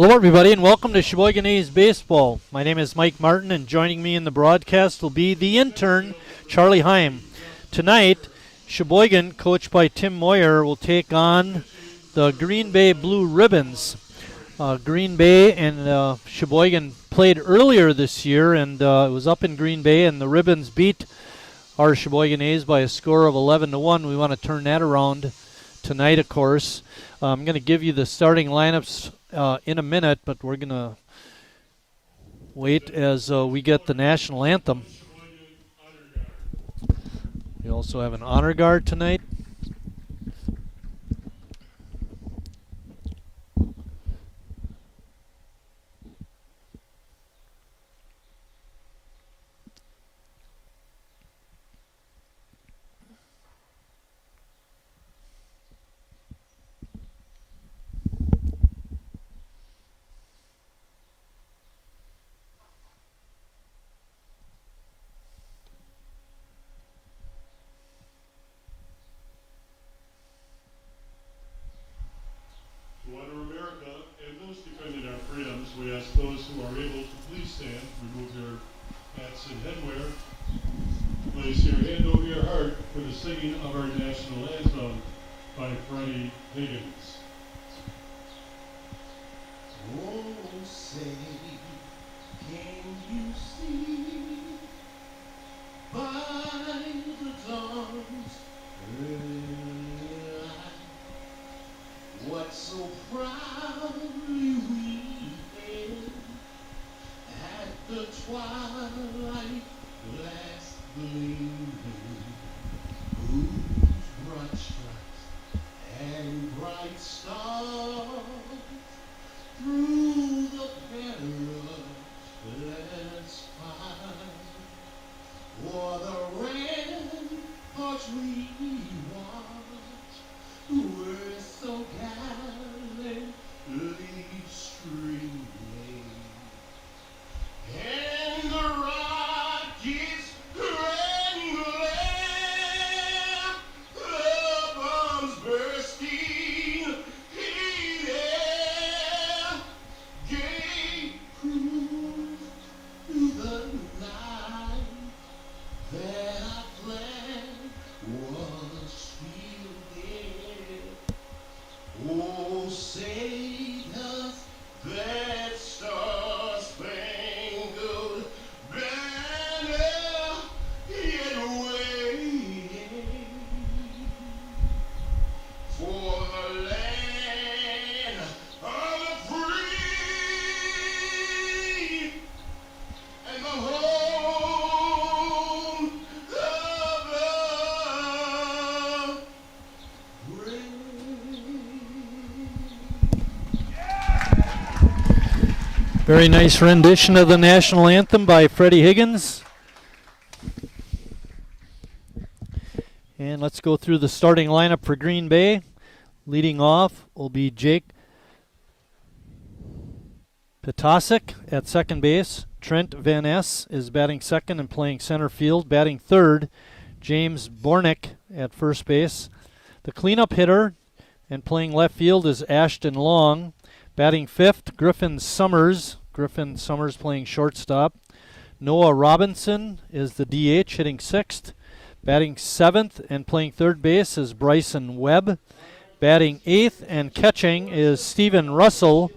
Hello, everybody, and welcome to Sheboygan A's Baseball. My name is Mike Martin, and joining me in the broadcast will be the intern, Charlie Heim. Tonight, Sheboygan, coached by Tim Moyer, will take on the Green Bay Blue Ribbons. Green Bay and Sheboygan played earlier this year, and it was up in Green Bay, and the Ribbons beat our Sheboygan A's by a score of 11-1. We want to turn that around tonight, of course. I'm going to give you the starting lineups in a minute, but we're going to wait as we get the national anthem. We also have an honor guard tonight. We ask those who are able to please stand, remove your hats and headwear, place your hand over your heart for the singing of our national anthem by Freddie Higgins. Oh, say, can you see by the dawn's early light what so proudly we hailed at the twilight last gleaming, whose broad stripes and bright stars through the perilous fight o'er the ramparts we watched were so gallantly streaming, and the rockets ran glare, the bombs bursting in air, gave proof to the night that our flag was shielded. Oh, save us that star-spangled banner yet waving for the land of the free and the home of the brave. Very nice rendition of the national anthem by Freddie Higgins. And let's go through the starting lineup for Green Bay. Leading off will be Jake Petasic at second base. Trent Van Ness is batting second and playing center field. Batting third, James Bornick at first base. The cleanup hitter and playing left field is Ashton Long. Batting fifth, Griffin Summers playing shortstop. Noah Robinson is the DH, hitting sixth. Batting seventh and playing third base is Bryson Webb. Batting eighth and catching is Stephen Russell.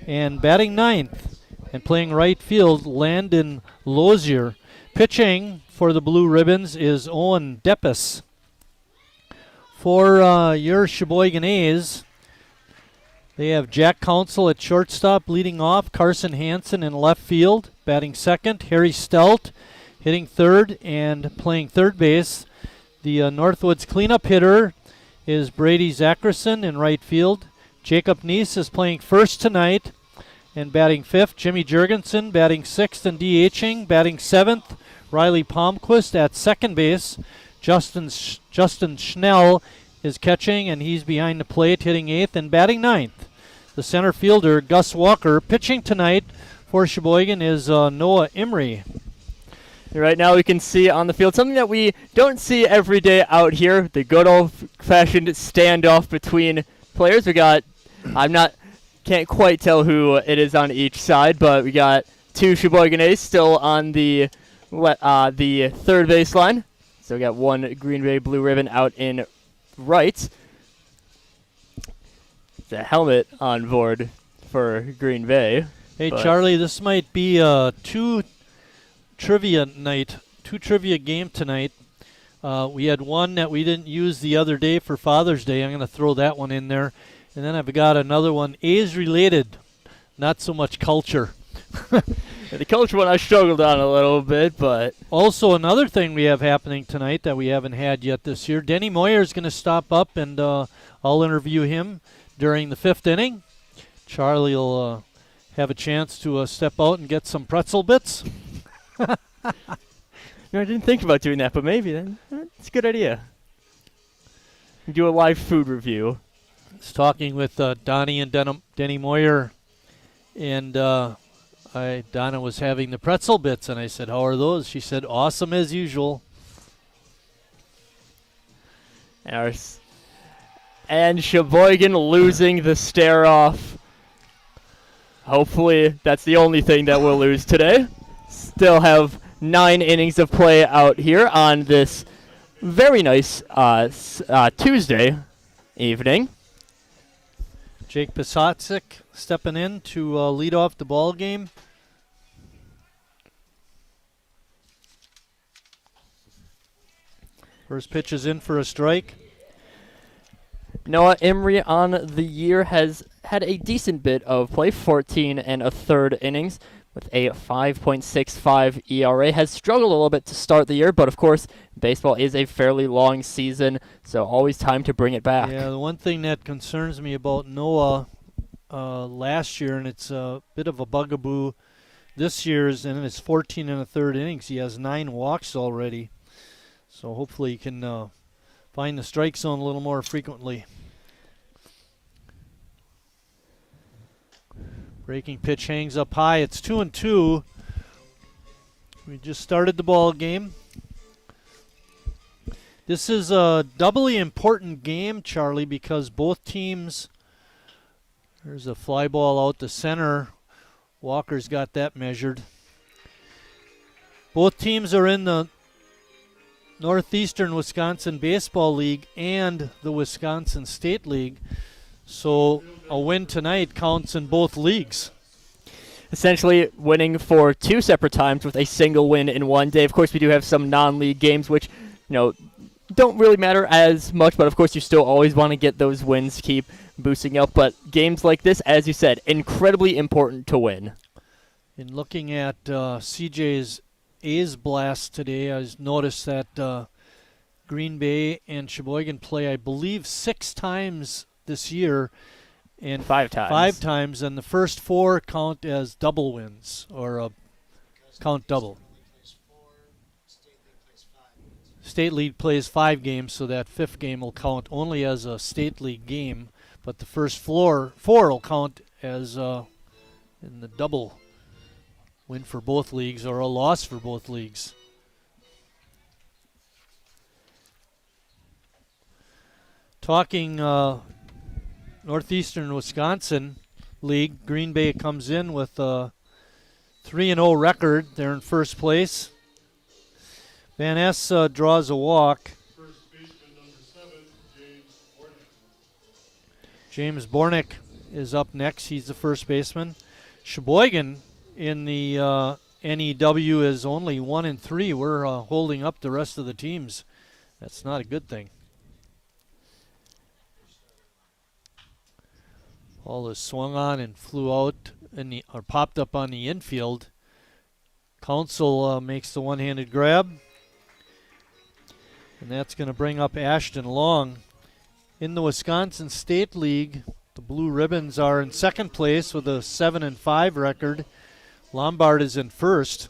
And batting ninth and playing right field, Landon Lozier. Pitching for the Blue Ribbons is Owen Deppes. For your Sheboygan A's, they have Jack Council at shortstop, leading off. Carson Hansen in left field, batting second. Harry Stelt hitting third and playing third base. The Northwoods cleanup hitter is Brady Zackerson in right field. Jacob Neese is playing first tonight and batting fifth. Jimmy Jurgensen batting sixth and DHing. Batting seventh, Riley Palmquist at second base. Justin Schnell is catching, and he's behind the plate, hitting eighth and batting ninth. The center fielder, Gus Walker. Pitching tonight for Sheboygan is Noah Emery. Right now we can see on the field something that we don't see every day out here, the good old-fashioned standoff between players. We got, I'm not Can't quite tell who it is on each side, but we got two Sheboygan A's still on the third baseline. So we got one Green Bay blue ribbon out in right. The helmet on board for Green Bay. Hey, Charlie, this might be a two trivia game tonight. We had one that we didn't use the other day for Father's Day. I'm going to throw that one in there. And then I've got another one, A's related, not so much culture. The culture one I struggled on a little bit, but... Also, another thing we have happening tonight that we haven't had yet this year, Denny Moyer is going to stop up, and I'll interview him during the 5th inning. Charlie will have a chance to step out and get some pretzel bits. I didn't think about doing that, but maybe then. It's a good idea. Do a live food review. I was talking with Donnie and Denny Moyer, and Donna was having the pretzel bits, and I said, how are those? She said, awesome as usual. And Sheboygan losing the stare-off. Hopefully that's the only thing that we'll lose today. Still have 9 innings of play out here on this very nice Tuesday evening. Jake Pisotzik stepping in to lead off the ball game. First pitch is in for a strike. Noah Emery on the year has had a decent bit of play, 14 and a third innings with a 5.65 ERA. Has struggled a little bit to start the year, but of course, baseball is a fairly long season, so always time to bring it back. Yeah, the one thing that concerns me about Noah last year, and it's a bit of a bugaboo this year, is in his 14 and a third innings, he has 9 walks already. So hopefully he can find the strike zone a little more frequently. Breaking pitch hangs up high. It's 2-2. We just started the ball game. This is a doubly important game, Charlie, because both teams. There's a fly ball out the center. Walker's got that measured. Both teams are in the Northeastern Wisconsin Baseball League and the Wisconsin State League. So a win tonight counts in both leagues. Essentially winning for 2 separate times with a single win in one day. Of course, we do have some non-league games which, don't really matter as much, but of course you still always want to get those wins, keep boosting up. But games like this, as you said, incredibly important to win. In looking at CJ's A's blast today, I noticed that Green Bay and Sheboygan play, I believe, 6 times this year, and 5 times. 5 times, and the first 4 count as double wins, or count double. State League plays 5 games, so that 5th game will count only as a State League game, but the first 4 will count as in the double win for both leagues or a loss for both leagues. Talking Northeastern Wisconsin League, Green Bay comes in with a 3-0 record. They're in first place. Van Ness draws a walk. First baseman number 7, James Bornick. James Bornick is up next. He's the first baseman. Sheboygan in the NEW is only 1-3. We're holding up the rest of the teams. That's not a good thing. Ball is swung on and flew out or popped up on the infield. Council makes the one-handed grab. And that's going to bring up Ashton Long. In the Wisconsin State League, the Blue Ribbons are in second place with a 7-5 record. Lombard is in first,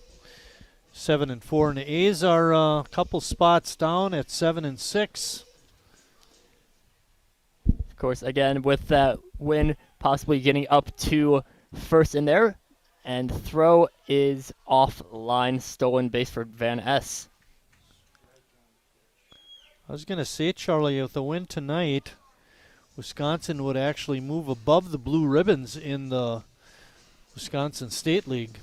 7-4, and the A's are a couple spots down at 7-6. Of course, again, with that win, possibly getting up to first in there, and throw is offline, stolen base for Van Ness. I was going to say, Charlie, with the win tonight, Wisconsin would actually move above the Blue Ribbons in the Wisconsin State League.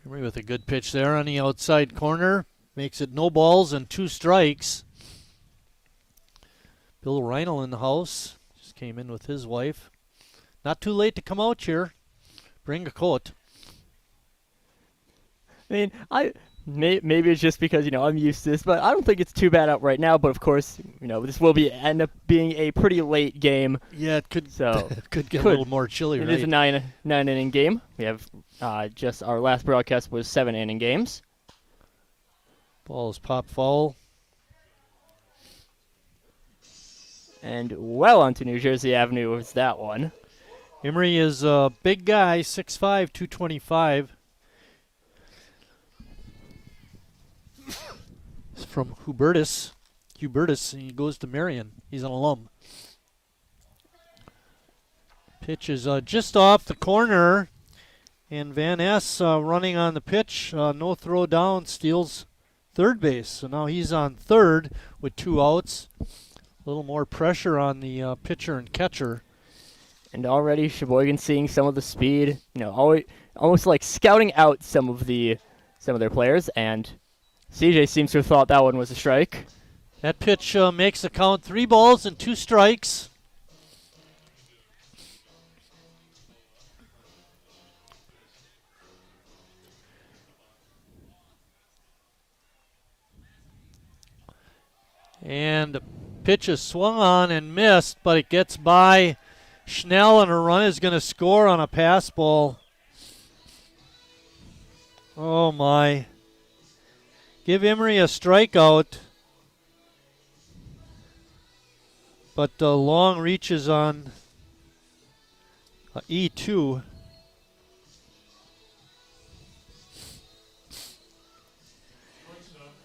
Emery with a good pitch there on the outside corner. Makes it no balls and 2 strikes. Bill Reinl in the house. Just came in with his wife. Not too late to come out here. Bring a coat. I mean, maybe it's just because, I'm used to this, but I don't think it's too bad out right now. But of course, this will end up being a pretty late game. Yeah, it could. So could get a little more chilly, It right? is a nine inning game. We have just our last broadcast was 7 inning games. Ball is pop foul. And well onto New Jersey Avenue was that one. Emery is a big guy, 6'5", 225. He's from Hubertus, and he goes to Marion. He's an alum. Pitch is just off the corner, and Van Ness running on the pitch. No throw down, steals third base. So now he's on third with 2 outs. A little more pressure on the pitcher and catcher. And already Sheboygan seeing some of the speed, almost like scouting out some of their players, and CJ seems to have thought that one was a strike. That pitch makes the count 3 balls and 2 strikes. And the pitch is swung on and missed, but it gets by Schnell, and a run is going to score on a pass ball. Oh, my. Give Emery a strikeout. But the long reaches on E2.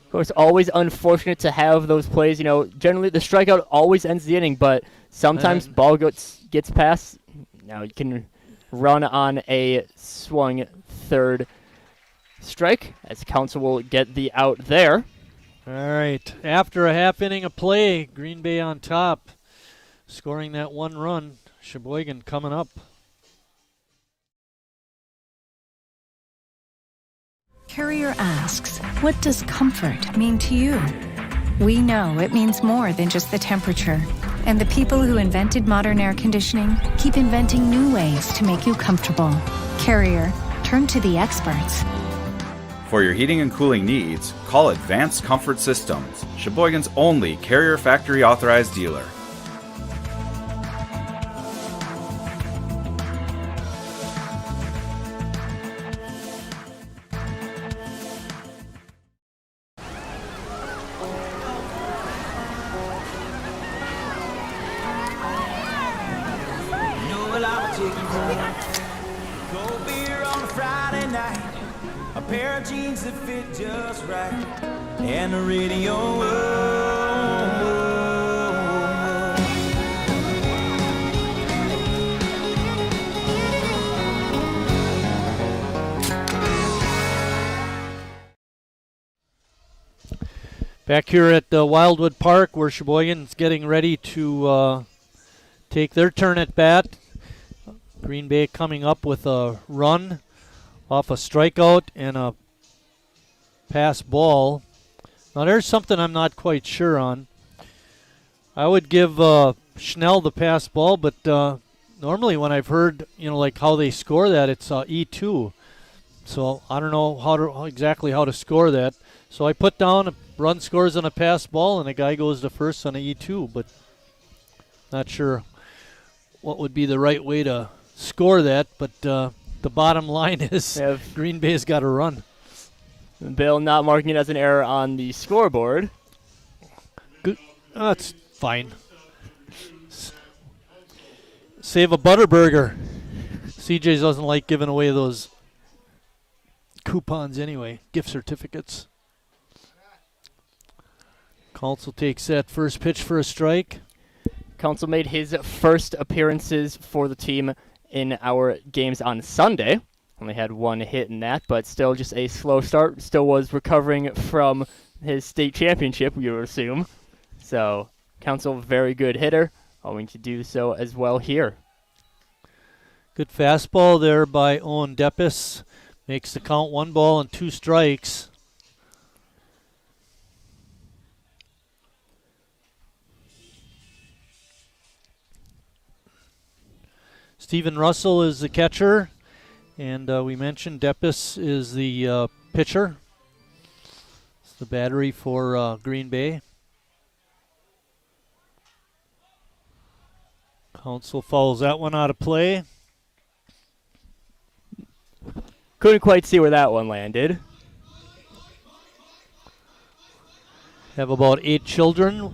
Of course, always unfortunate to have those plays. Generally the strikeout always ends the inning, but sometimes ball gets past. Now you can run on a swung third strike, as Council will get the out there. All right. After a half inning of play, Green Bay on top, scoring that 1 run. Sheboygan coming up. Carrier asks, what does comfort mean to you? We know it means more than just the temperature. And the people who invented modern air conditioning keep inventing new ways to make you comfortable. Carrier, turn to the experts. For your heating and cooling needs, call Advanced Comfort Systems, Sheboygan's only Carrier factory authorized dealer. Cold beer on a Friday night, a pair of jeans that fit just right, and the radio. Back here at Wildwood Park, where Sheboygan's getting ready to take their turn at bat. Green Bay coming up with a run off a strikeout and a pass ball. Now there's something I'm not quite sure on. I would give Schnell the pass ball, but normally when I've heard, like how they score that, it's E2. So I don't know exactly how to score that. So I put down a run scores on a pass ball and a guy goes to first on a E2, but not sure what would be the right way to score that, but the bottom line is Green Bay's got to run. Bill not marking it as an error on the scoreboard. Good. That's fine. Save a Butterburger. CJ doesn't like giving away those coupons anyway, gift certificates. Council takes that first pitch for a strike. Council made his first appearances for the team in our games on Sunday. Only had one hit in that, but still just a slow start. Still was recovering from his state championship, you would assume. So, Council, very good hitter, hoping to do so as well here. Good fastball there by Owen Deppis. Makes the count 1 ball and 2 strikes. Stephen Russell is the catcher, and we mentioned Deppis is the pitcher. It's the battery for Green Bay. Council fouls that one out of play. Couldn't quite see where that one landed. Have about 8 children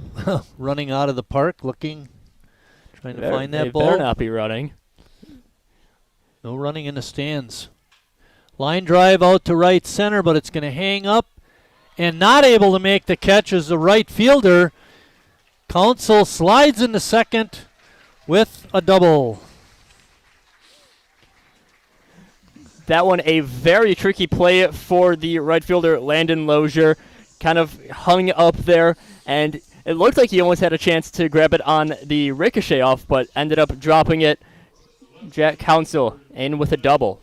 running out of the park trying to find that They ball. better not be running. No running in the stands. Line drive out to right center, but it's going to hang up. And not able to make the catch is the right fielder. Council slides into second with a double. That one a very tricky play for the right fielder, Landon Lozier. Kind of hung up there, and it looked like he almost had a chance to grab it on the ricochet off, but ended up dropping it. Jack Council in with a double.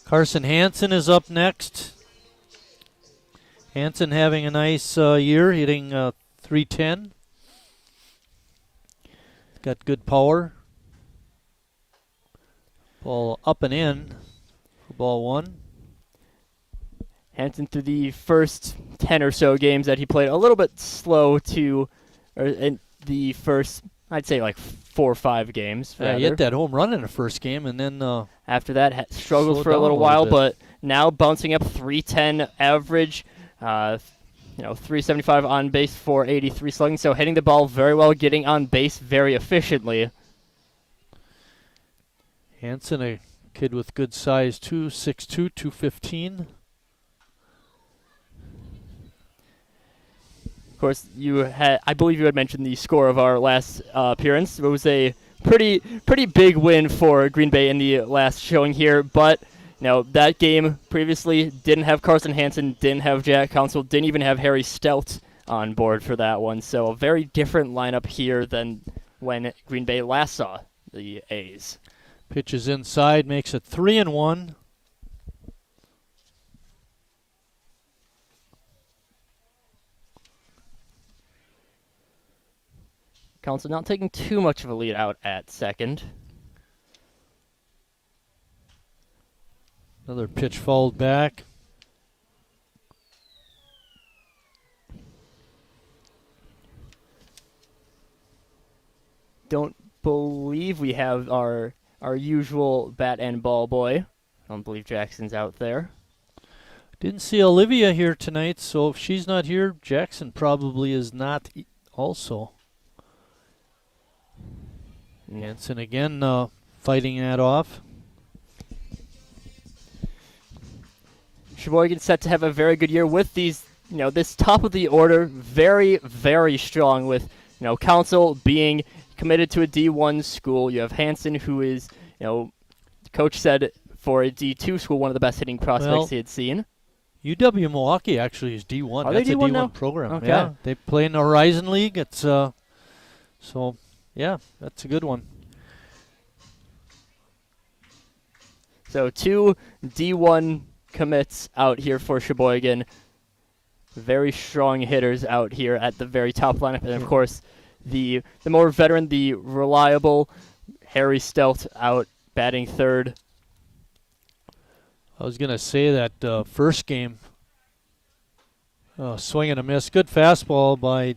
Carson Hansen is up next. Hansen having a nice year, hitting .310. Got good power. Ball up and in for ball 1. Hansen through the first 10 or so games that he played a little bit slow in the first, I'd say like 4 or 5 games. Yeah, he hit that home run in the first game, and then after that struggled slowed for a down little a while, little but now bouncing up .310 average, 375 on base, 483 slugging. So hitting the ball very well, getting on base very efficiently. Hansen, a kid with good size too, 6'2", 215. Of course, I believe you had mentioned the score of our last appearance. It was a pretty big win for Green Bay in the last showing here, but that game previously didn't have Carson Hansen, didn't have Jack Council, didn't even have Harry Stelt on board for that one. So a very different lineup here than when Green Bay last saw the A's. Pitches inside, makes it 3-1. Council not taking too much of a lead out at second. Another pitch fouled back. Don't believe we have our usual bat and ball boy. Don't believe Jackson's out there. Didn't see Olivia here tonight, so if she's not here, Jackson probably is not also. Hansen again fighting that off. Sheboygan set to have a very good year with these, this top of the order, very, very strong with, Council being committed to a D1 school. You have Hansen, who is, coach said for a D2 school, one of the best hitting prospects he had seen. UW Milwaukee actually is D1. Are That's they D1 a D1 now? program. Okay. Yeah, they play in the Horizon League. It's so yeah, that's a good one. So 2 D1 commits out here for Sheboygan. Very strong hitters out here at the very top lineup, and of course, the more veteran, the reliable Harry Stelt out batting third. I was gonna say that first game, swing and a miss. Good fastball by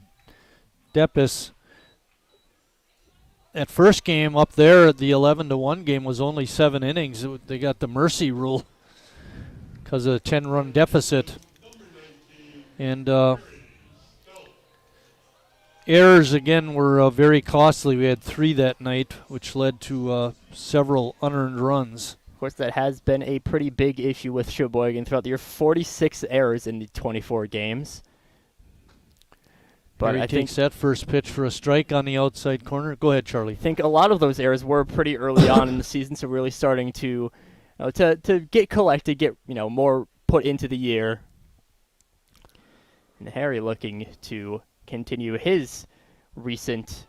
Deppis. That first game up there, the 11-1 game was only 7 innings. They got the mercy rule because of the 10-run deficit. And errors, again, were very costly. We had 3 that night, which led to several unearned runs. Of course, that has been a pretty big issue with Sheboygan throughout the year. 46 errors in the 24 games. But Harry I think takes that first pitch for a strike on the outside corner. Go ahead, Charlie. I think a lot of those errors were pretty early on in the season, so really starting to get collected, get more put into the year. And Harry looking to continue his recent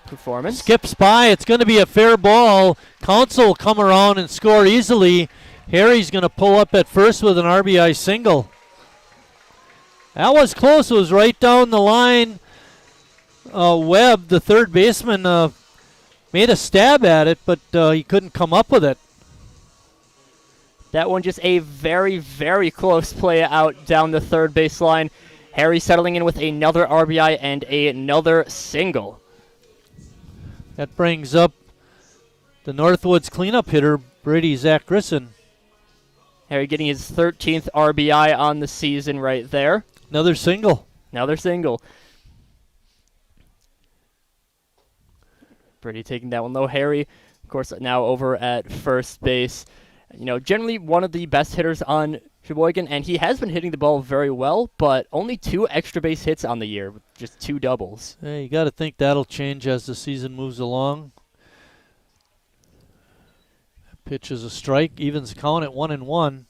performance. Skips by. It's going to be a fair ball. Council will come around and score easily. Harry's going to pull up at first with an RBI single. That was close. It was right down the line. Webb, the third baseman, made a stab at it, but he couldn't come up with it. That one just a very, very close play out down the third baseline. Harry settling in with another RBI and another single. That brings up the Northwoods cleanup hitter, Brady Zach Grisson. Harry getting his 13th RBI on the season right there. Another single. Another single. Brady taking that one low. Harry, of course, now over at first base. Generally one of the best hitters on Sheboygan, and he has been hitting the ball very well, but only 2 extra base hits on the year, with just 2 doubles. Hey, you got to think that'll change as the season moves along. Pitch is a strike, evens the count at 1-1.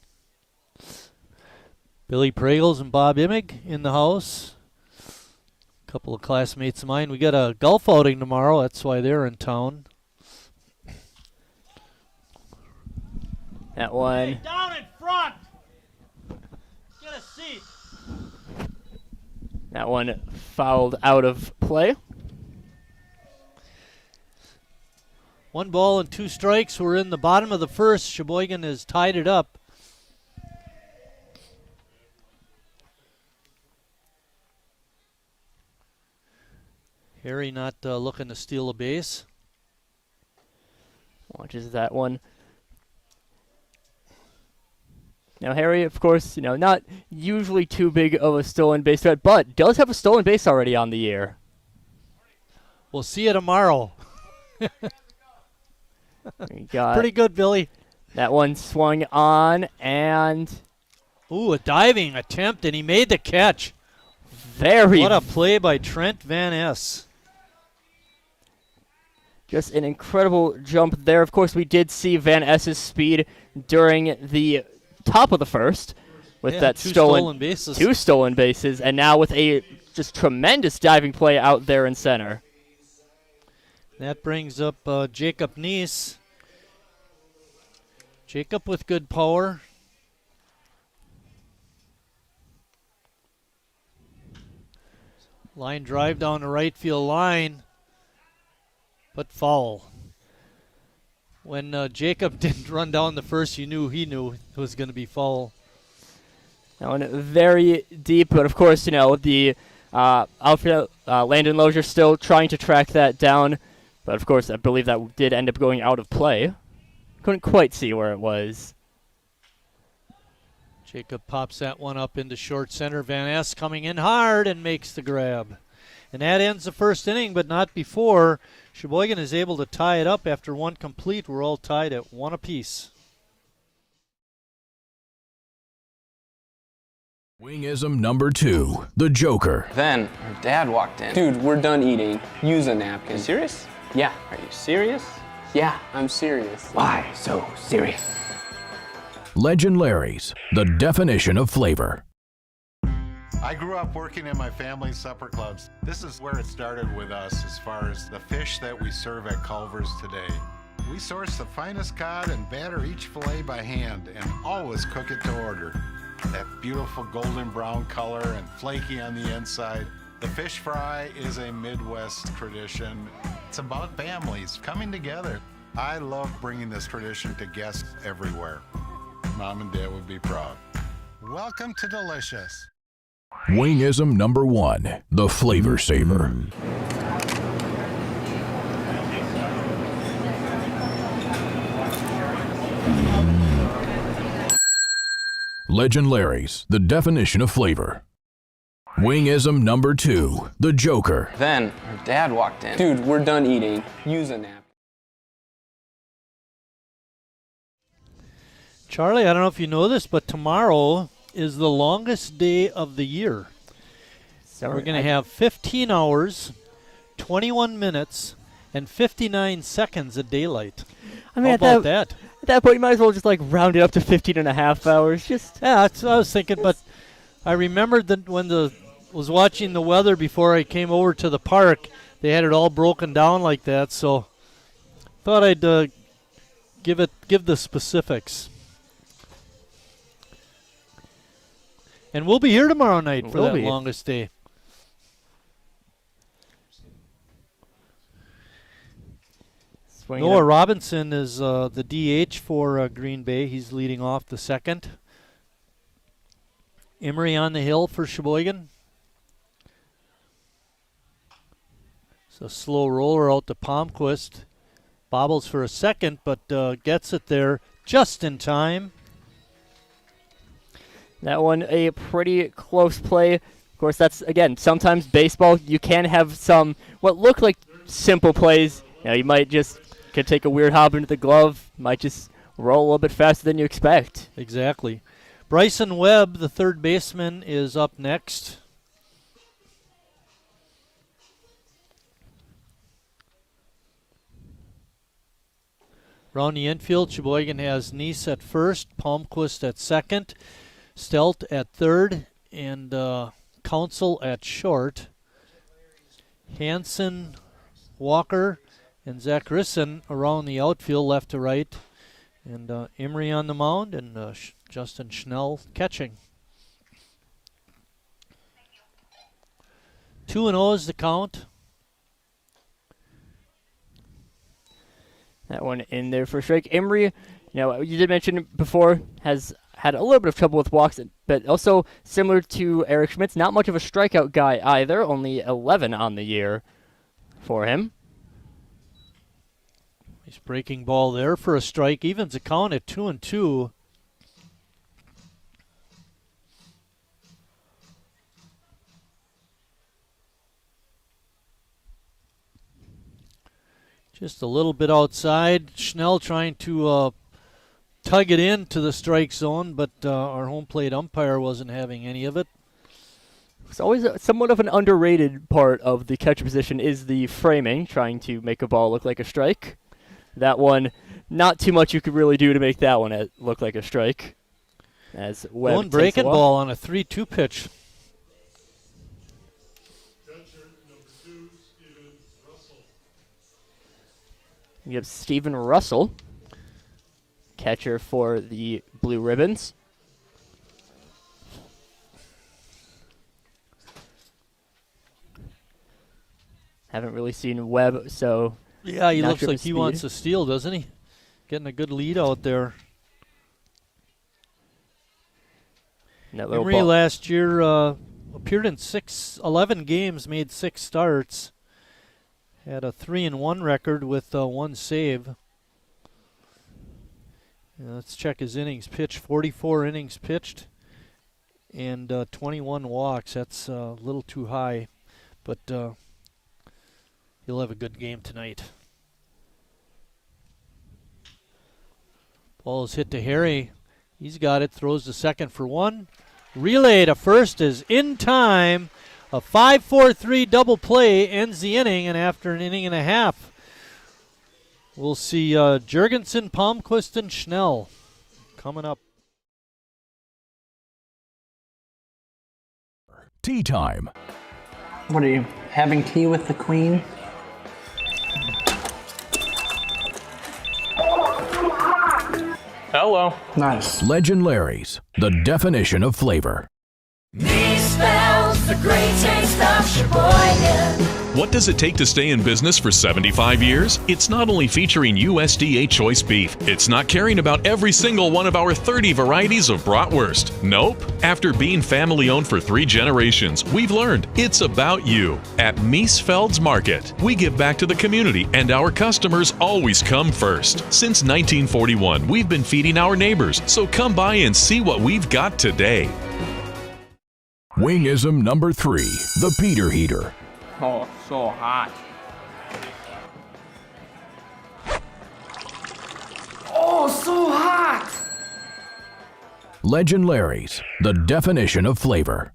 Billy Pregels and Bob Immig in the house. A couple of classmates of mine. We got a golf outing tomorrow. That's why they're in town. That one. Hey, down in front. Get a seat. That one fouled out of play. 1 ball and 2 strikes. We're in the bottom of the first. Sheboygan has tied it up. Harry not looking to steal a base. Watches that one. Now Harry, of course, not usually too big of a stolen base threat, but does have a stolen base already on the year. We'll see you tomorrow. We got Pretty good, Billy. that one swung on, and Ooh, a diving attempt, and he made the catch. What a play by Trent Van Ness. Just an incredible jump there. Of course, we did see Van Ness's speed during the top of the first with that 2 stolen bases. 2 stolen bases, and now with a just tremendous diving play out there in center. That brings up Jacob Neese. Jacob with good power. Line drive down the right field line, but foul. When Jacob didn't run down the first, he knew it was going to be foul. That one very deep, but of course, the outfield, Landon Lozier still trying to track that down. But of course, I believe that did end up going out of play. Couldn't quite see where it was. Jacob pops that one up into short center. Van Ness coming in hard and makes the grab. And that ends the first inning, but not before. Sheboygan is able to tie it up after 1 complete. We're all tied at 1 apiece. Wingism number 2, the Joker. Then her dad walked in. Dude, we're done eating. Use a napkin. You serious? Yeah. Are you serious? Yeah, I'm serious. Why so serious? Legend Larry's, the definition of flavor. I grew up working in my family's supper clubs. This is where it started with us as far as the fish that we serve at Culver's today. We source the finest cod and batter each fillet by hand and always cook it to order. That beautiful golden brown color and flaky on the inside. The fish fry is a Midwest tradition. It's about families coming together. I love bringing this tradition to guests everywhere. Mom and Dad would be proud. Welcome to Delicious. Wingism number 1, the Flavor Saver. Legend Larry's, the definition of flavor. Wingism number 2, the Joker. Then her dad walked in. Dude, we're done eating. Use a napkin. Charlie, I don't know if you know this, but tomorrow is the longest day of the year. So We're going to have 15 hours, 21 minutes, and 59 seconds of daylight. I mean, How about that? At that point, you might as well just like round it up to 15 and a half hours. Just Yeah, that's what I was thinking, but I remembered that when was watching the weather before I came over to the park, they had it all broken down like that, so thought I'd give the specifics. And we'll be here tomorrow night for We'll that be. longest day. swinging Noah up. Robinson is the DH for Green Bay. He's leading off the second. Emery on the hill for Sheboygan. It's a slow roller out to Palmquist. Bobbles for a second, but gets it there just in time. That one a pretty close play. Of course, that's, again, sometimes baseball, you can have some what look like simple plays. You know, you might just could take a weird hop into the glove, might just roll a little bit faster than you expect. Exactly. Bryson Webb, the third baseman, is up next. Around the infield, Sheboygan has Neese at first, Palmquist at second, Stelt at third, and Council at short. Hansen, Walker, and Zachrisson around the outfield left to right. And Emery on the mound, and Justin Schnell catching. 2-0 is the count. That one in there for a strike. Emery, you know, you did mention before, has had a little bit of trouble with walks, but also similar to Eric Schmidt's, not much of a strikeout guy either, only 11 on the year for him. He's breaking ball there for a strike. Evens the count at 2-2. Just a little bit outside. Schnell trying to tug it into the strike zone, but our home plate umpire wasn't having any of it. It's always somewhat of an underrated part of the catcher position is the framing, trying to make a ball look like a strike. That one, not too much you could really do to make that one look like a strike. As Webb Going breaking ball on a 3-2 pitch. Catcher number 2, Steven Russell. You have Stephen Russell, catcher for the Blue Ribbons. Haven't really seen Webb, so Yeah, he not looks sure like of he speed. wants to steal, doesn't he? Getting a good lead out there. And that little Emery ball. last year appeared in 11 games, made 6 starts. Had a 3-1 record with 1 save. Let's check his innings pitched. 44 innings pitched and 21 walks. That's a little too high, but he'll have a good game tonight. Ball is hit to Harry. He's got it. Throws to second for 1. Relay to first is in time. A 5-4-3 double play ends the inning, and after an inning and a half, we'll see Jurgensen, Palmquist, and Schnell coming up. Tea time. What are you, having tea with the Queen? Hello. Nice. Legend Larry's, the definition of flavor. Me spells the great taste of Sheboygan. What does it take to stay in business for 75 years? It's not only featuring USDA choice beef. It's not caring about every single one of our 30 varieties of bratwurst. Nope. After being family owned for 3 generations, we've learned it's about you. At Miesfeld's Market, we give back to the community and our customers always come first. Since 1941, we've been feeding our neighbors, so come by and see what we've got today. Wingism number 3, the Peter Heater. Oh, so hot. Oh, so hot! Legend Larry's, the definition of flavor.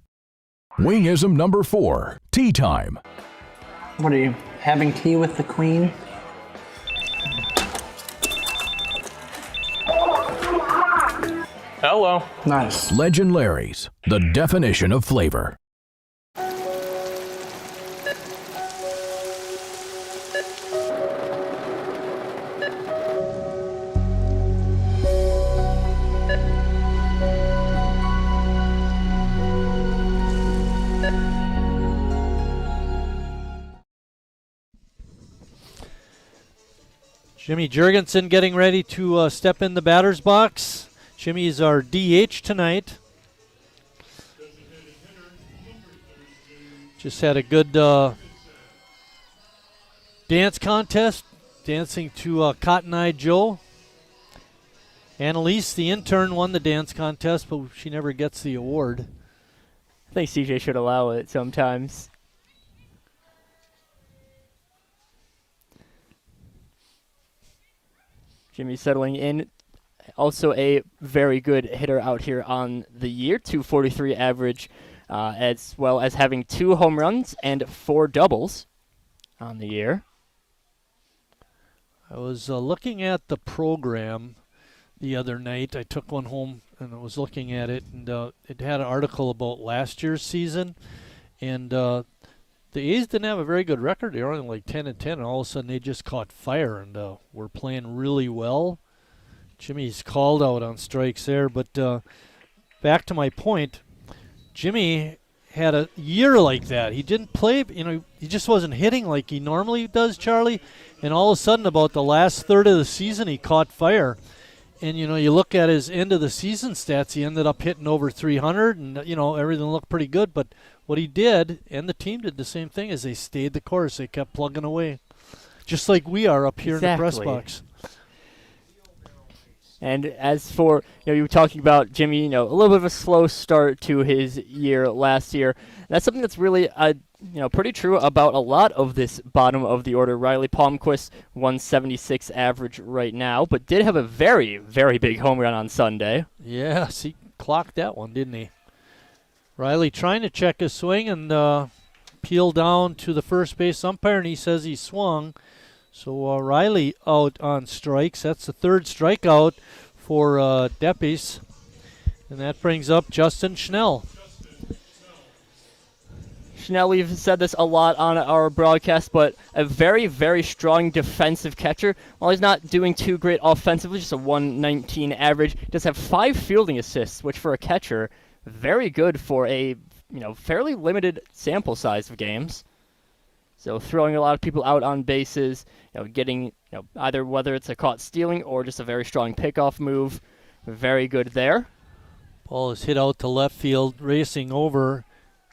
Wingism number 4, tea time. What are you, having tea with the queen? Hello. Nice. Legend Larry's, the definition of flavor. Jimmy Jurgensen getting ready to step in the batter's box. Jimmy's our DH tonight. Just had a good dance contest, dancing to Cotton Eye Joe. Annalise, the intern, won the dance contest, but she never gets the award. I think CJ should allow it sometimes. Jimmy settling in. Also a very good hitter out here on the year, 243 average, as well as having 2 home runs and 4 doubles on the year. I was looking at the program the other night. I took one home and I was looking at it, and it had an article about last year's season, and the A's didn't have a very good record. They were only like 10-10, and all of a sudden they just caught fire and were playing really well. Jimmy's called out on strikes there, but back to my point, Jimmy had a year like that. He didn't play, he just wasn't hitting like he normally does, Charlie, and all of a sudden about the last third of the season he caught fire. And, you look at his end of the season stats, he ended up hitting over 300, and, everything looked pretty good. But what he did, and the team did the same thing, is they stayed the course. They kept plugging away, just like we are up here in the press box. And as for, you were talking about Jimmy, a little bit of a slow start to his year last year. That's something that's really, pretty true about a lot of this bottom of the order. Riley Palmquist, 176 average right now, but did have a very, very big home run on Sunday. Yes, he clocked that one, didn't he? Riley trying to check his swing and peel down to the first base umpire, and he says he swung. So Riley out on strikes. That's the 3rd strikeout for Deppes. And that brings up Justin Schnell. Schnell, we've said this a lot on our broadcast, but a very, very strong defensive catcher. While he's not doing too great offensively, just a 119 average, does have 5 fielding assists, which for a catcher, very good for a fairly limited sample size of games. So throwing a lot of people out on bases, getting either whether it's a caught stealing or just a very strong pickoff move, very good there. Ball is hit out to left field, racing over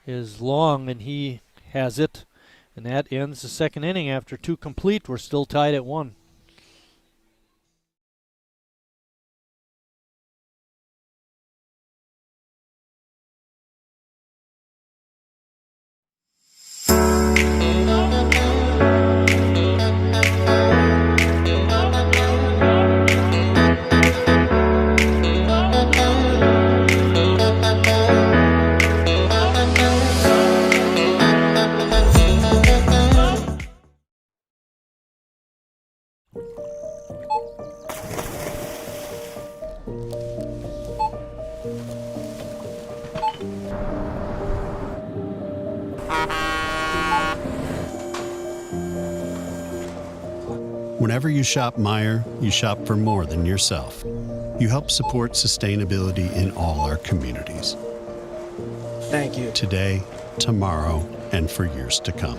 is Long, and he has it. And that ends the 2nd inning. After 2 complete, we're still tied at 1. Whenever you shop Meijer, you shop for more than yourself. You help support sustainability in all our communities. Thank you. Today, tomorrow, and for years to come.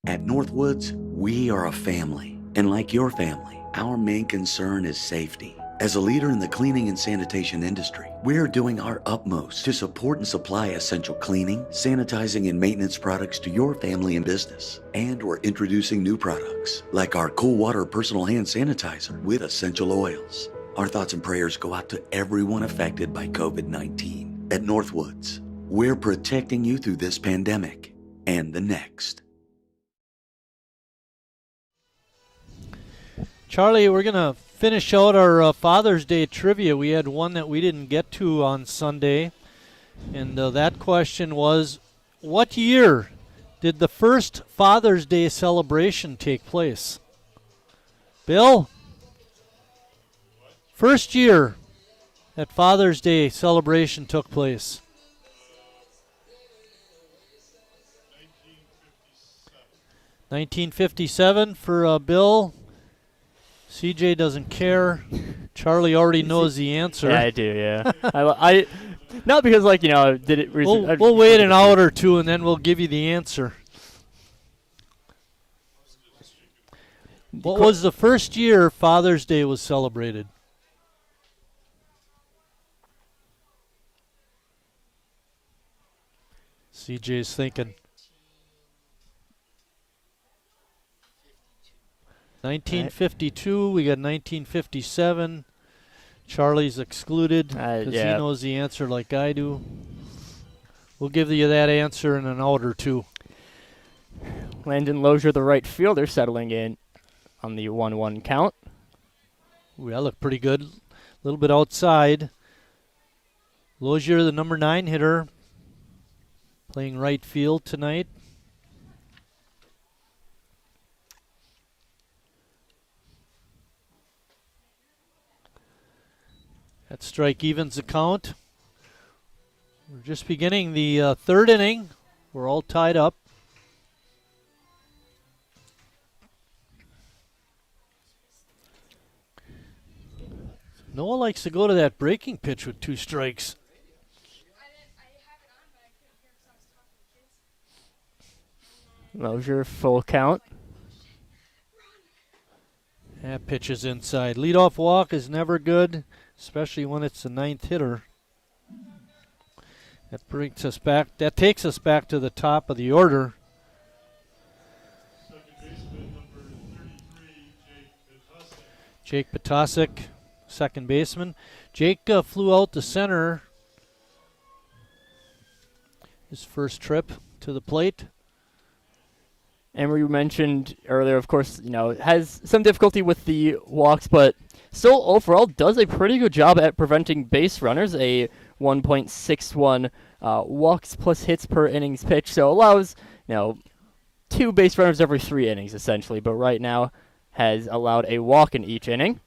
At Northwoods, we are a family. And like your family, our main concern is safety. As a leader in the cleaning and sanitation industry, we're doing our utmost to support and supply essential cleaning, sanitizing, and maintenance products to your family and business. And we're introducing new products, like our Cool Water Personal Hand Sanitizer with essential oils. Our thoughts and prayers go out to everyone affected by COVID-19. At Northwoods, we're protecting you through this pandemic and the next. Charlie, we're going to finish out our Father's Day trivia, we had one that we didn't get to on Sunday. And that question was, what year did the first Father's Day celebration take place? Bill? First year that Father's Day celebration took place. 1957 for Bill. CJ doesn't care. Charlie already knows the answer. Yeah, I do. Yeah, I not because did it. We'll wait an hour or two and then we'll give you the answer. What was the first year Father's Day was celebrated? CJ's thinking. 1952, we got 1957. Charlie's excluded because he knows the answer like I do. We'll give you that answer in an hour or two. Landon Lozier, the right fielder, settling in on the 1-1 count. Ooh, that looked pretty good. A little bit outside. Lozier, the number 9 hitter, playing right field tonight. That strike evens the count. We're just beginning the third inning. We're all tied up. Noah likes to go to that breaking pitch with 2 strikes. Lozier, full count. That pitch is inside. Leadoff walk is never good, especially when it's the 9th hitter. That brings us back. That takes us back to the top of the order. Second baseman, number 33, Jake Potasic, second baseman. Jake flew out to center his first trip to the plate. Emery mentioned earlier, of course, has some difficulty with the walks, but still overall does a pretty good job at preventing base runners, a 1.61 walks plus hits per innings pitched, so allows 2 base runners every 3 innings essentially, but right now has allowed a walk in each inning.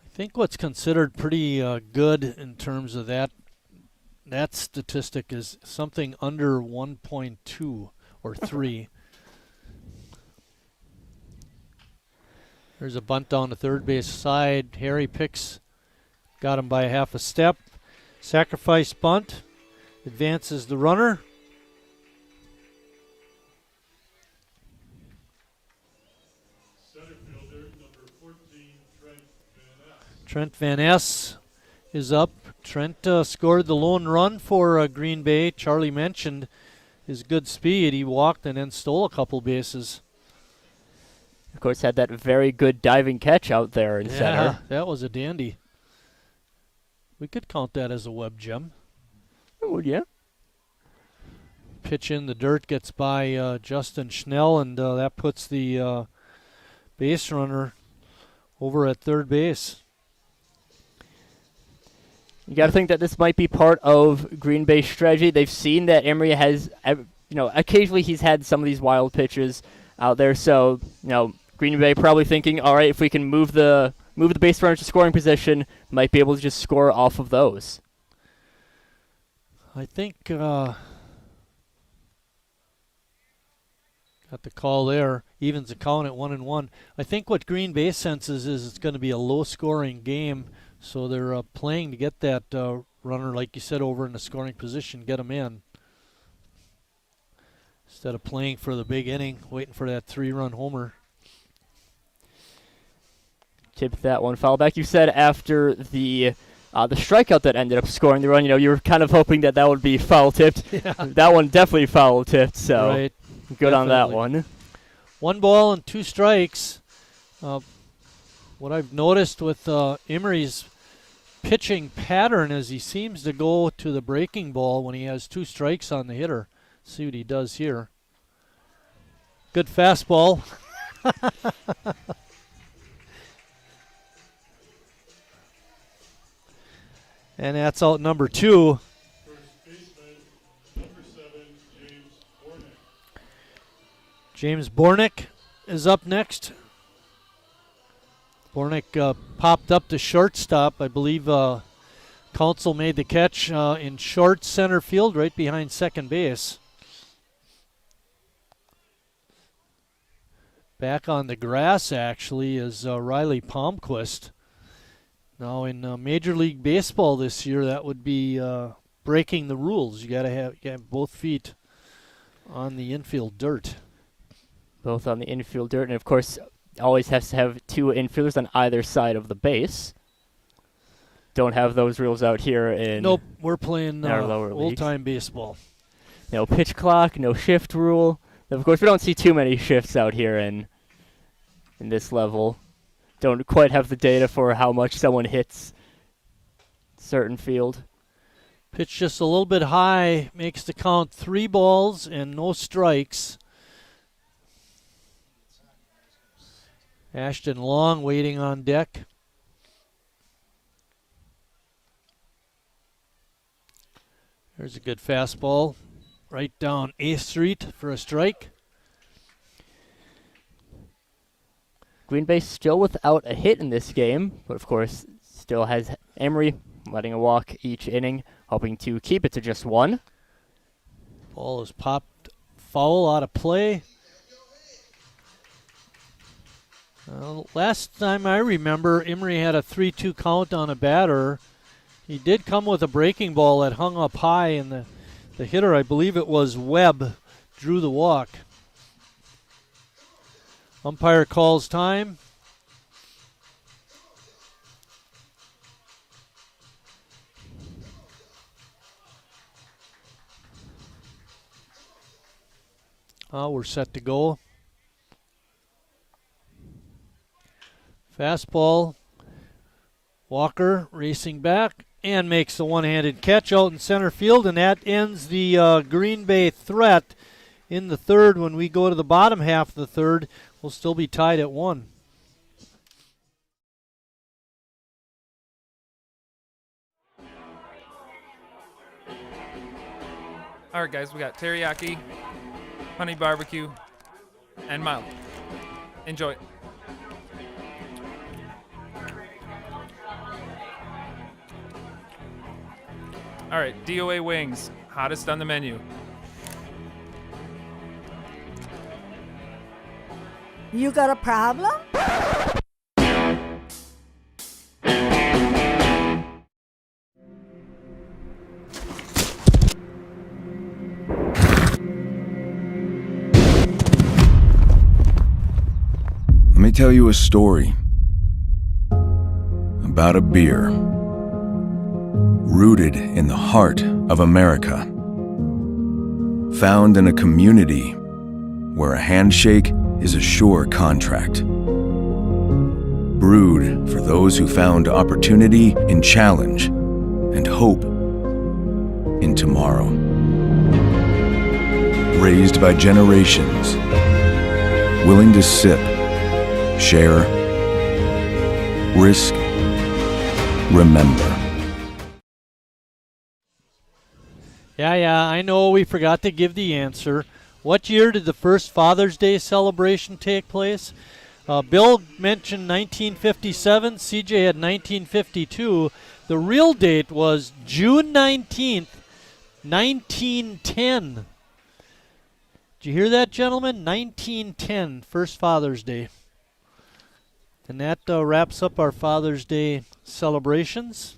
I think what's considered pretty good in terms of that statistic is something under 1.2 or 3. There's a bunt down the third base side. Harry picks, got him by half a step. Sacrifice bunt, advances the runner. Center fielder, number 14, Trent Van Ness. Trent Van Ness is up. Trent scored the lone run for Green Bay. Charlie mentioned his good speed. He walked and then stole a couple bases. Of course, had that very good diving catch out there in center. That was a dandy. We could count that as a web gem. Oh, yeah. Pitch in the dirt, gets by Justin Schnell, and that puts the base runner over at third base. You got to think that this might be part of Green Bay's strategy. They've seen that Emery has, occasionally he's had some of these wild pitches out there. So, Green Bay probably thinking, all right, if we can move the base runners to scoring position, might be able to just score off of those. I think got the call there. Evens the count at 1-1. I think what Green Bay senses is it's going to be a low-scoring game, so they're playing to get that runner, like you said, over in the scoring position, get him in. Instead of playing for the big inning, waiting for that 3-run homer. Tipped that one foul back. You said after the strikeout that ended up scoring the run, you were kind of hoping that would be foul tipped. Yeah. That one definitely foul tipped, so right. Good Definitely. on that one. 1 ball and 2 strikes. What I've noticed with Emery's pitching pattern is he seems to go to the breaking ball when he has 2 strikes on the hitter. See what he does here. Good fastball. And that's out number 2. First baseman, number 7, James Bornick. James Bornick is up next. Bornick popped up to shortstop. I believe Council made the catch in short center field right behind second base. Back on the grass, actually, is Riley Palmquist. Now, in Major League Baseball this year, that would be breaking the rules. You got to have both feet on the infield dirt. Both on the infield dirt, and of course, always has to have 2 infielders on either side of the base. Don't have those rules out here in. Nope, we're playing our lower old-time baseball. No pitch clock, no shift rule. Of course, we don't see too many shifts out here in this level. Don't quite have the data for how much someone hits certain field. Pitch just a little bit high, makes the count 3 balls and no strikes. Ashton Long waiting on deck. There's a good fastball right down A Street for a strike. Green Bay still without a hit in this game, but of course still has Emery letting a walk each inning, hoping to keep it to just 1. Ball is popped foul out of play. Last time I remember, Emery had a 3-2 count on a batter. He did come with a breaking ball that hung up high, and the hitter, I believe it was Webb, drew the walk. Umpire calls time. We're set to go. Fastball. Walker racing back and makes the one-handed catch out in center field, and that ends the Green Bay threat in the third. When we go to the bottom half of the third, we'll still be tied at 1. All right, guys, we got teriyaki, honey barbecue, and mild. Enjoy. All right, DOA wings, hottest on the menu. You got a problem? Let me tell you a story about a beer rooted in the heart of America, found in a community where a handshake is a sure contract, brewed for those who found opportunity in challenge and hope in tomorrow, raised by generations, willing to sip, share, risk, remember. Yeah, I know we forgot to give the answer. What year did the first Father's Day celebration take place? Bill mentioned 1957. CJ had 1952. The real date was June 19th, 1910. Did you hear that, gentlemen? 1910, first Father's Day. And that wraps up our Father's Day celebrations.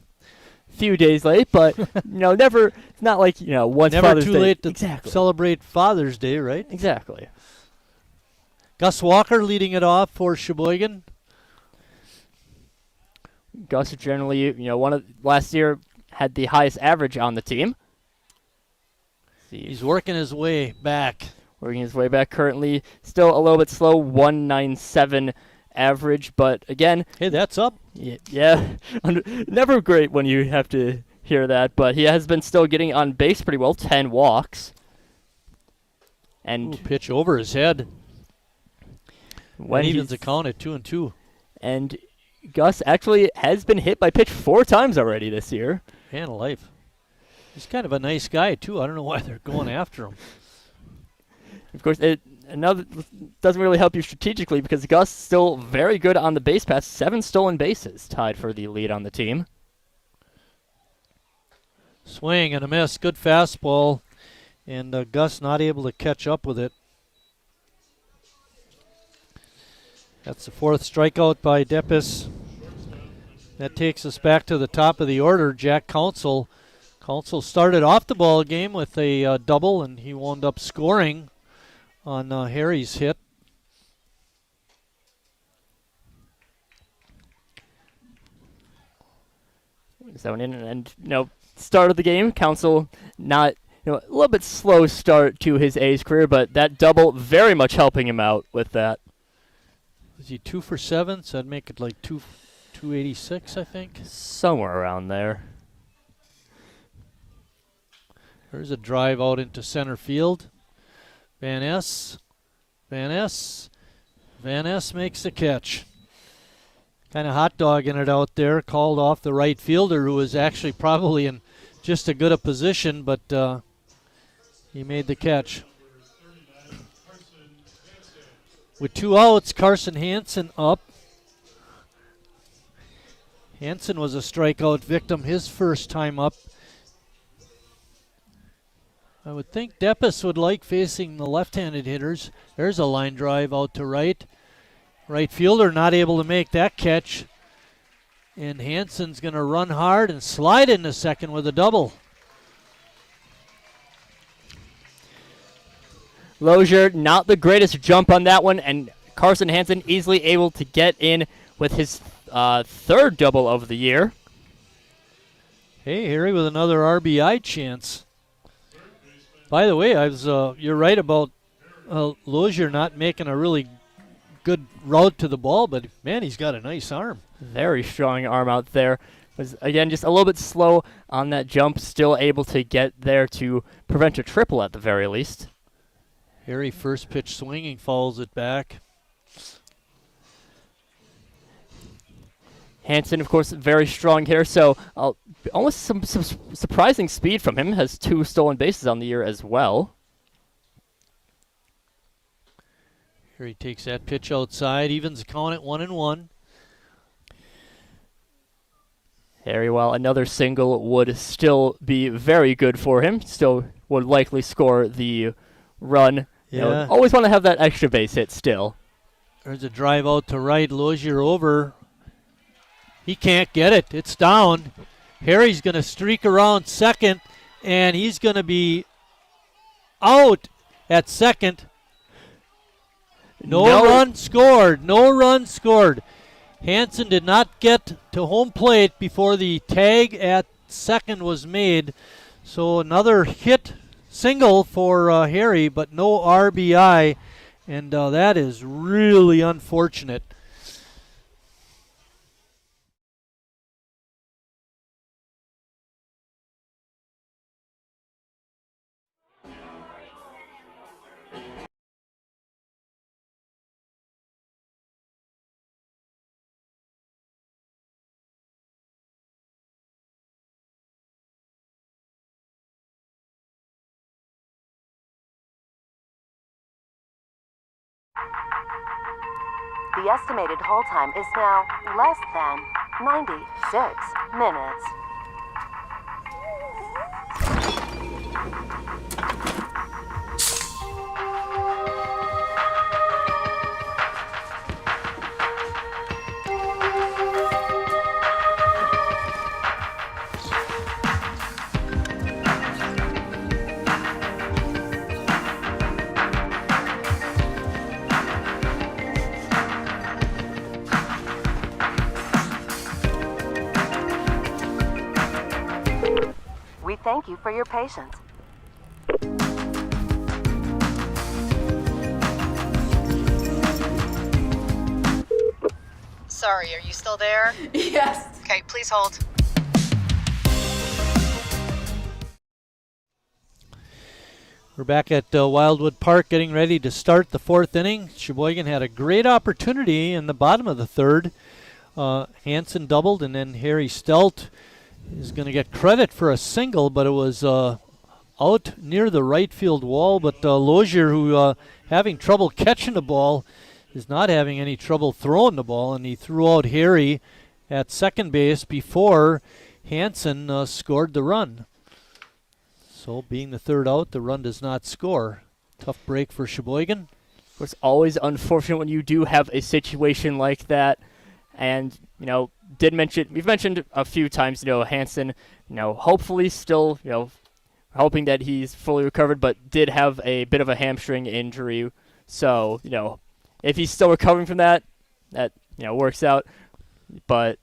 Few days late, but never. It's not like once never Father's too Day. late to celebrate Father's Day, right? Exactly. Gus Walker leading it off for Sheboygan. Gus generally, last year had the highest average on the team. He's working his way back. Currently, still a little bit slow, 197 average, but again, hey, that's up. Yeah, never great when you have to hear that, but he has been still getting on base pretty well, 10 walks. And pitch over his head. When evens the count at 2-2. And Gus actually has been hit by pitch 4 times already this year. Man alive. He's kind of a nice guy, too. I don't know why they're going after him. Of course, it doesn't really help you strategically because Gus still very good on the base pass. 7 stolen bases, tied for the lead on the team. Swing and a miss. Good fastball. And Gus not able to catch up with it. That's the 4th strikeout by Deppis. That takes us back to the top of the order. Jack Council. Council started off the ball game with a double, and he wound up scoring on Harry's hit. So and start of the game, Council not a little bit slow start to his A's career, but that double very much helping him out with that. Was he 2 for 7? So that'd make it like 286, I think. Somewhere around there. There's a drive out into center field. Van Ness makes the catch. Kind of hot dogging it out there. Called off the right fielder, who was actually probably in just as good a position, but he made the catch. With 2 outs, Carson Hansen up. Hansen was a strikeout victim his first time up. I would think Deppis would like facing the left-handed hitters. There's a line drive out to right. Right fielder not able to make that catch. And Hansen's going to run hard and slide into second with a double. Lozier, not the greatest jump on that one, and Carson Hansen easily able to get in with his 3rd double of the year. Hey, Harry with another RBI chance. By the way, you're right about Lozier not making a really good route to the ball, but man, he's got a nice arm. Very strong arm out there. Was again just a little bit slow on that jump, still able to get there to prevent a triple at the very least. Harry first pitch swinging, fouls it back. Hansen, of course, very strong hitter, so almost some surprising speed from him. Has 2 stolen bases on the year as well. Here he takes that pitch outside, evens the count at 1-1. Very well. Another single would still be very good for him. Still would likely score the run. Yeah. Always want to have that extra base hit still. There's a drive out to right. Lozier over. He can't get it. It's down. Harry's going to streak around second, and he's going to be out at second. No run scored. No run scored. Hansen did not get to home plate before the tag at second was made. So another hit single for Harry, but no RBI, and that is really unfortunate. The estimated hold time is now less than 96 minutes. We thank you for your patience. Sorry, are you still there? Yes. Okay, please hold. We're back at Wildwood Park getting ready to start the 4th inning. Sheboygan had a great opportunity in the bottom of the 3rd. Hansen doubled, and then Harry Stelt is going to get credit for a single, but it was out near the right field wall. But Lozier, who having trouble catching the ball, is not having any trouble throwing the ball, and he threw out Harry at second base before Hansen scored the run. So being the third out, the run does not score. Tough break for Sheboygan. It's always unfortunate when you do have a situation like that. And, we've mentioned a few times, Hansen, hopefully still, hoping that he's fully recovered, but did have a bit of a hamstring injury. So, if he's still recovering from that, works out. But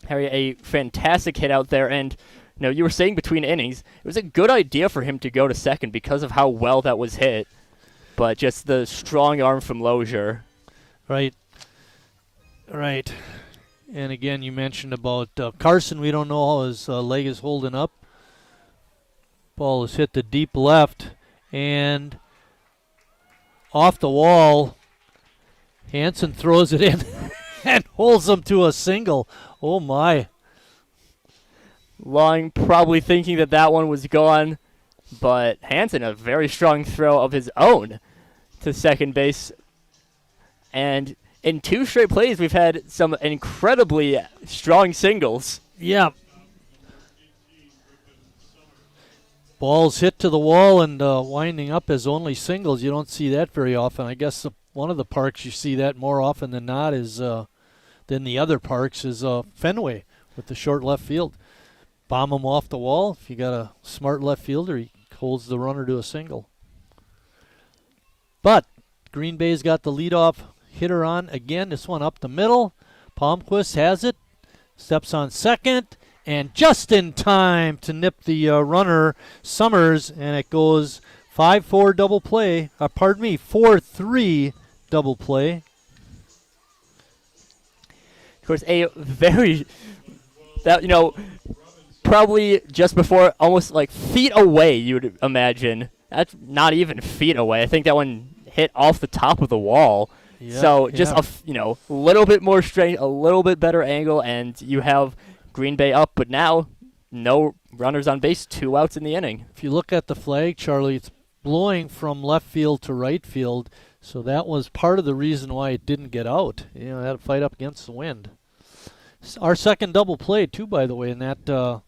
Harry, a fantastic hit out there. And, you were saying between innings, it was a good idea for him to go to second because of how well that was hit. But just the strong arm from Lozier. Right. And again, you mentioned about Carson. We don't know how his leg is holding up. Ball is hit to deep left and off the wall. Hansen throws it in and holds him to a single. Oh, my. Long probably thinking that one was gone, but Hansen, a very strong throw of his own to second base. And in 2 straight plays, we've had some incredibly strong singles. Yeah. Balls hit to the wall and winding up as only singles. You don't see that very often. I guess one of the parks you see that more often than not is than the other parks is Fenway with the short left field. Bomb him off the wall. If you got a smart left fielder, he holds the runner to a single. But Green Bay's got the leadoff hitter on again. This one up the middle. Palmquist has it. Steps on second. And just in time to nip the runner, Summers. And it goes 5-4 double play. 4-3 double play. Of course, a very, probably just before, almost like feet away, you would imagine. That's not even feet away. I think that one hit off the top of the wall. Yeah, so just a little bit more strength, a little bit better angle, and you have Green Bay up. But now, no runners on base, 2 outs in the inning. If you look at the flag, Charlie, it's blowing from left field to right field. So that was part of the reason why it didn't get out. It had to fight up against the wind. Our second double play, too, by the way, and that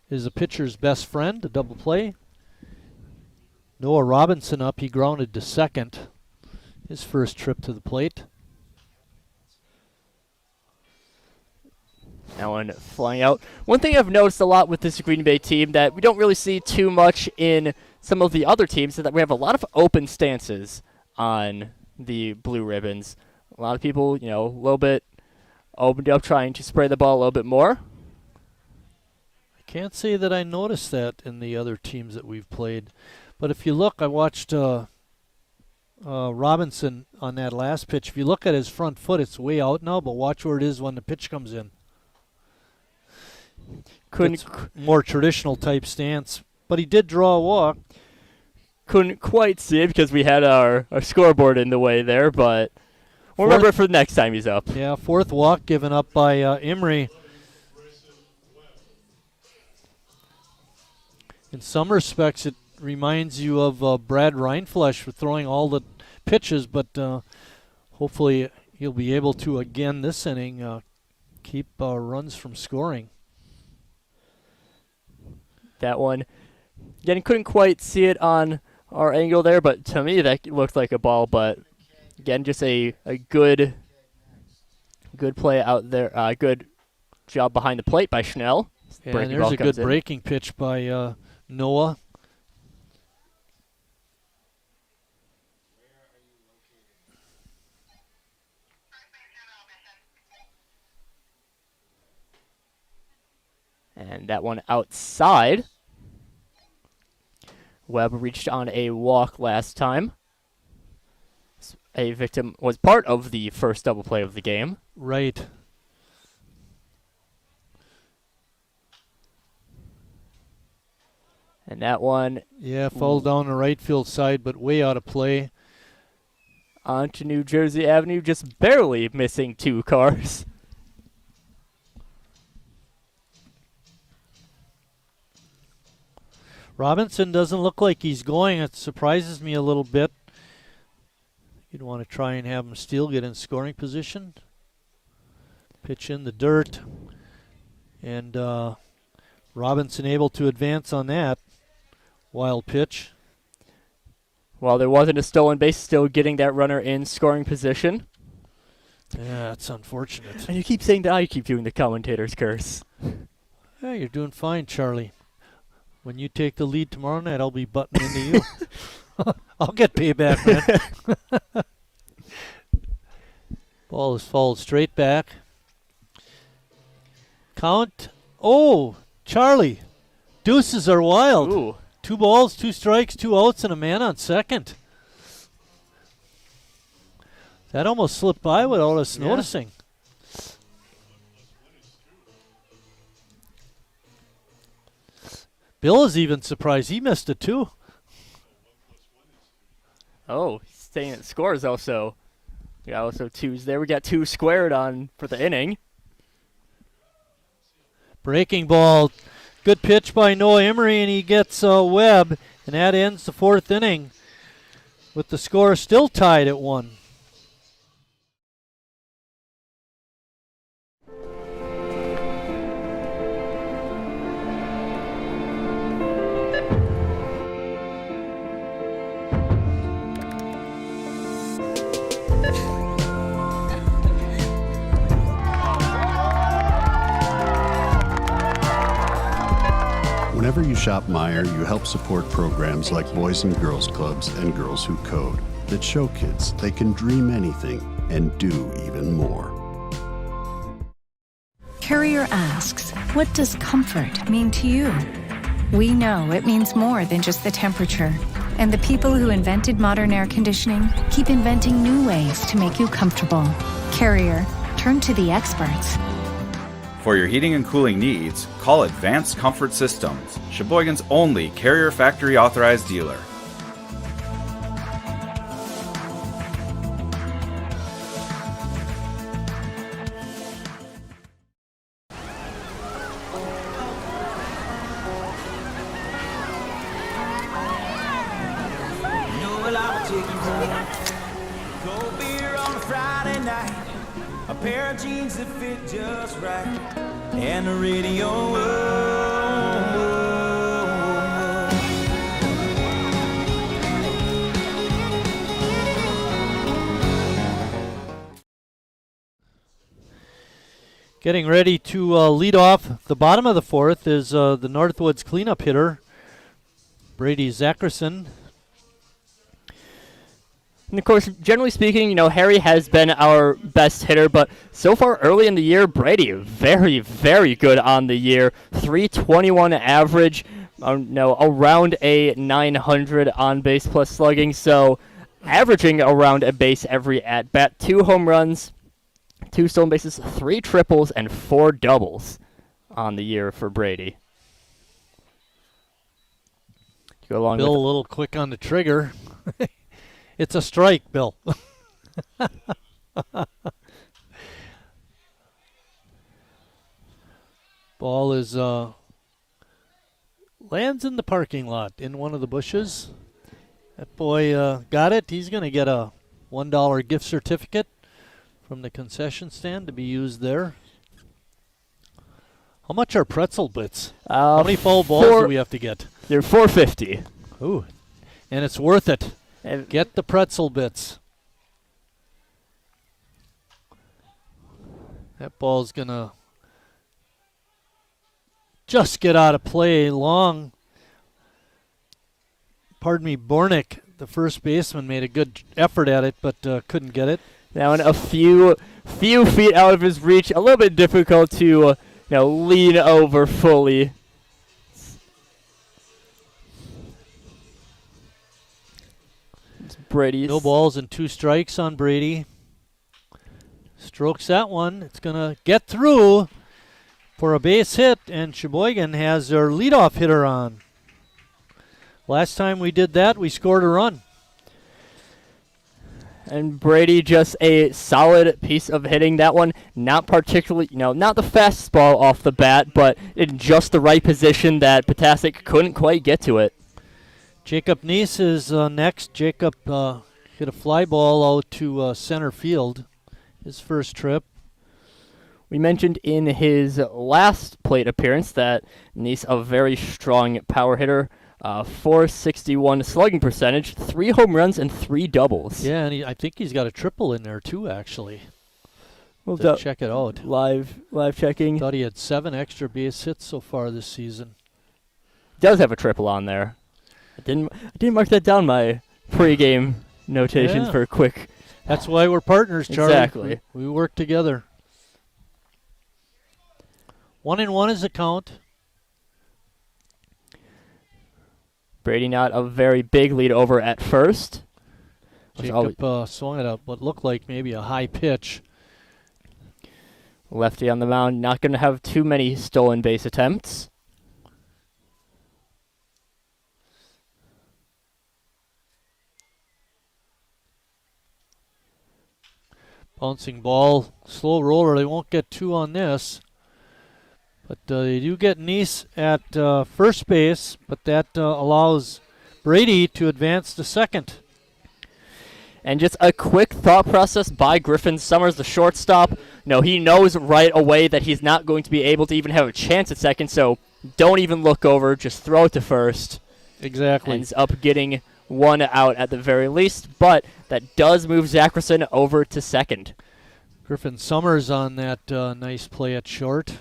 is a pitcher's best friend, a double play. Noah Robinson up. He grounded to second. His first trip to the plate. That one flying out. One thing I've noticed a lot with this Green Bay team that we don't really see too much in some of the other teams is that we have a lot of open stances on the Blue Ribbons. A lot of people, a little bit opened up trying to spray the ball a little bit more. I can't say that I noticed that in the other teams that we've played. But if you look, I watched Robinson on that last pitch. If you look at his front foot, it's way out now, but watch where it is when the pitch comes in. It's more traditional type stance, but he did draw a walk. Couldn't quite see it because we had our scoreboard in the way there, but we'll remember it for the next time he's up. Yeah, 4th walk given up by Emery. In some respects, it reminds you of Brad Reinflesch for throwing all the pitches, but hopefully he'll be able to, again this inning, keep runs from scoring. That one, again, couldn't quite see it on our angle there, but to me that looked like a ball. But again, just a good play out there. Good job behind the plate by Schnell. And there's a good breaking pitch by Noah. And that one outside. Webb reached on a walk last time. A victim was part of the first double play of the game. Right. And that one... Yeah, fell down the right field side, but way out of play. Onto New Jersey Avenue, just barely missing 2 cars. Robinson doesn't look like he's going. It surprises me a little bit. You'd want to try and have him steal, get in scoring position. Pitch in the dirt. And Robinson able to advance on that. Wild pitch. Well, there wasn't a stolen base, still getting that runner in scoring position. Yeah, that's unfortunate. And you keep saying that, I keep doing the commentator's curse. Yeah, you're doing fine, Charlie. When you take the lead tomorrow night, I'll be butting into you. I'll get payback, man. Ball is fouled straight back. Count. Oh, Charlie. Deuces are wild. Ooh. 2 balls, 2 strikes, 2 outs, and a man on second. That almost slipped by without us noticing. Bill is even surprised. He missed it, too. Oh, he's staying at scores also. We got also 2s there. We got 2 squared on for the inning. Breaking ball. Good pitch by Noah Emery, and he gets Webb, and that ends the 4th inning with the score still tied at 1. Whenever you shop Meijer, you help support programs like Boys and Girls Clubs and Girls Who Code that show kids they can dream anything and do even more. Carrier asks, what does comfort mean to you? We know it means more than just the temperature. And the people who invented modern air conditioning keep inventing new ways to make you comfortable. Carrier, turn to the experts. For your heating and cooling needs, call Advanced Comfort Systems, Sheboygan's only Carrier factory authorized dealer. Cold beer on a Friday night, a pair of jeans that fit just right, and the radio. Getting ready to lead off the bottom of the 4th is the Northwoods cleanup hitter, Brady Zackerson. And of course, generally speaking, you know, Harry has been our best hitter, but so far early in the year, Brady, very, very good on the year. 321 average, around a 900 on base plus slugging, so averaging around a base every at bat. 2 home runs, 2 stolen bases, 3 triples, and 4 doubles on the year for Brady. Go along Bill with a little quick on the trigger. It's a strike, Bill. Ball is lands in the parking lot in one of the bushes. That boy got it. He's going to get a $1 gift certificate from the concession stand to be used there. How much are pretzel bits? How many foul balls do we have to get? They're $4.50. Ooh, and it's worth it. Get the pretzel bits. That ball's going to just get out of play long. Pardon me, Bornick, the first baseman, made a good effort at it, but couldn't get it. Now in a few feet out of his reach, a little bit difficult to lean over fully. Brady's. No balls and 2 strikes on Brady. Strokes that one. It's going to get through for a base hit, and Sheboygan has their leadoff hitter on. Last time we did that, we scored a run. And Brady just a solid piece of hitting that one. Not particularly, not the fastest ball off the bat, but in just the right position that Potasic couldn't quite get to it. Jacob Neese is next. Jacob hit a fly ball out to center field, his first trip. We mentioned in his last plate appearance that Neese, a very strong power hitter, 461 slugging percentage, 3 home runs, and 3 doubles. Yeah, and I think he's got a triple in there too, actually. We'll check it out. Live checking. Thought he had 7 extra base hits so far this season. Does have a triple on there. I didn't mark that down my pregame notations for a quick. That's why we're partners, Charlie. Exactly. We work together. 1-1 is the count. Brady not a very big lead over at first. Jacob swung at what looked like maybe a high pitch. Lefty on the mound, not going to have too many stolen base attempts. Bouncing ball, slow roller. They won't get 2 on this. But they do get Neese at first base, but that allows Brady to advance to second. And just a quick thought process by Griffin Summers, the shortstop. He knows right away that he's not going to be able to even have a chance at second, so don't even look over, just throw it to first. Exactly. Ends up getting 1 out at the very least, but that does move Zackerson over to second. Griffin Summers on that nice play at short.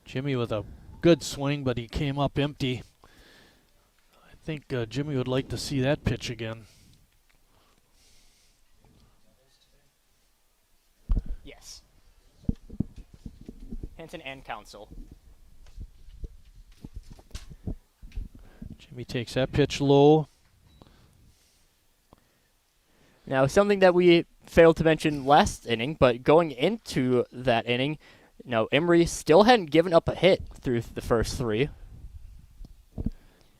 Jimmy with a good swing, but he came up empty. I think Jimmy would like to see that pitch again. Yes. Hanson and Council. Jimmy takes that pitch low. Now, something that we failed to mention last inning, but going into that inning, Emery still hadn't given up a hit through the first 3.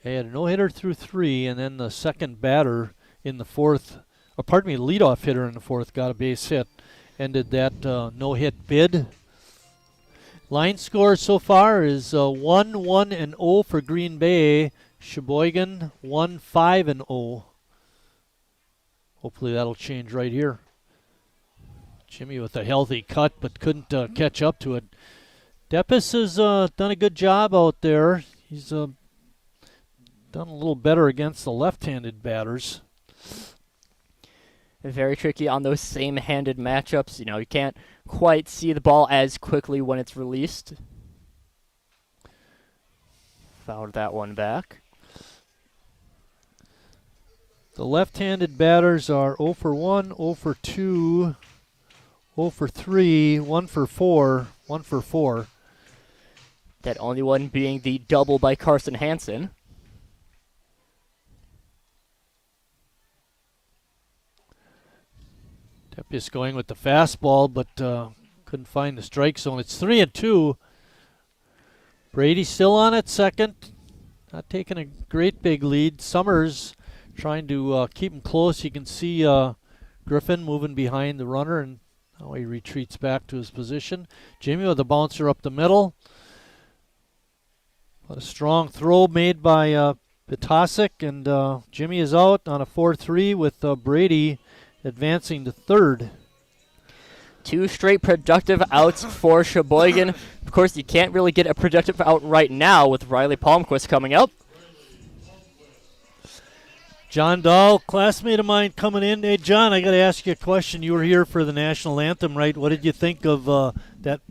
They had a no-hitter through 3, and then the second batter in the fourth, leadoff hitter in the fourth got a base hit. Ended that no-hit bid. Line score so far is 1-1-0 for Green Bay. Sheboygan 1-5-0. Hopefully that'll change right here. Jimmy with a healthy cut, but couldn't catch up to it. Deppis has done a good job out there. He's done a little better against the left-handed batters. Very tricky on those same-handed matchups. You can't quite see the ball as quickly when it's released. Fouled that one back. The left-handed batters are 0 for 1, 0 for 2, 0 for 3, 1 for 4, 1 for 4. That only one being the double by Carson Hansen. Deppis going with the fastball, but couldn't find the strike zone. It's 3-2. Brady still on at second. Not taking a great big lead. Summers trying to keep him close. You can see Griffin moving behind the runner, and now he retreats back to his position. Jimmy with the bouncer up the middle. But a strong throw made by Potasic, and Jimmy is out on a 4-3 with Brady advancing to third. 2 straight productive outs for Sheboygan. Of course, you can't really get a productive out right now with Riley Palmquist coming up. John Dahl, classmate of mine, coming in. Hey, John, I got to ask you a question. You were here for the national anthem, right? What did you think of that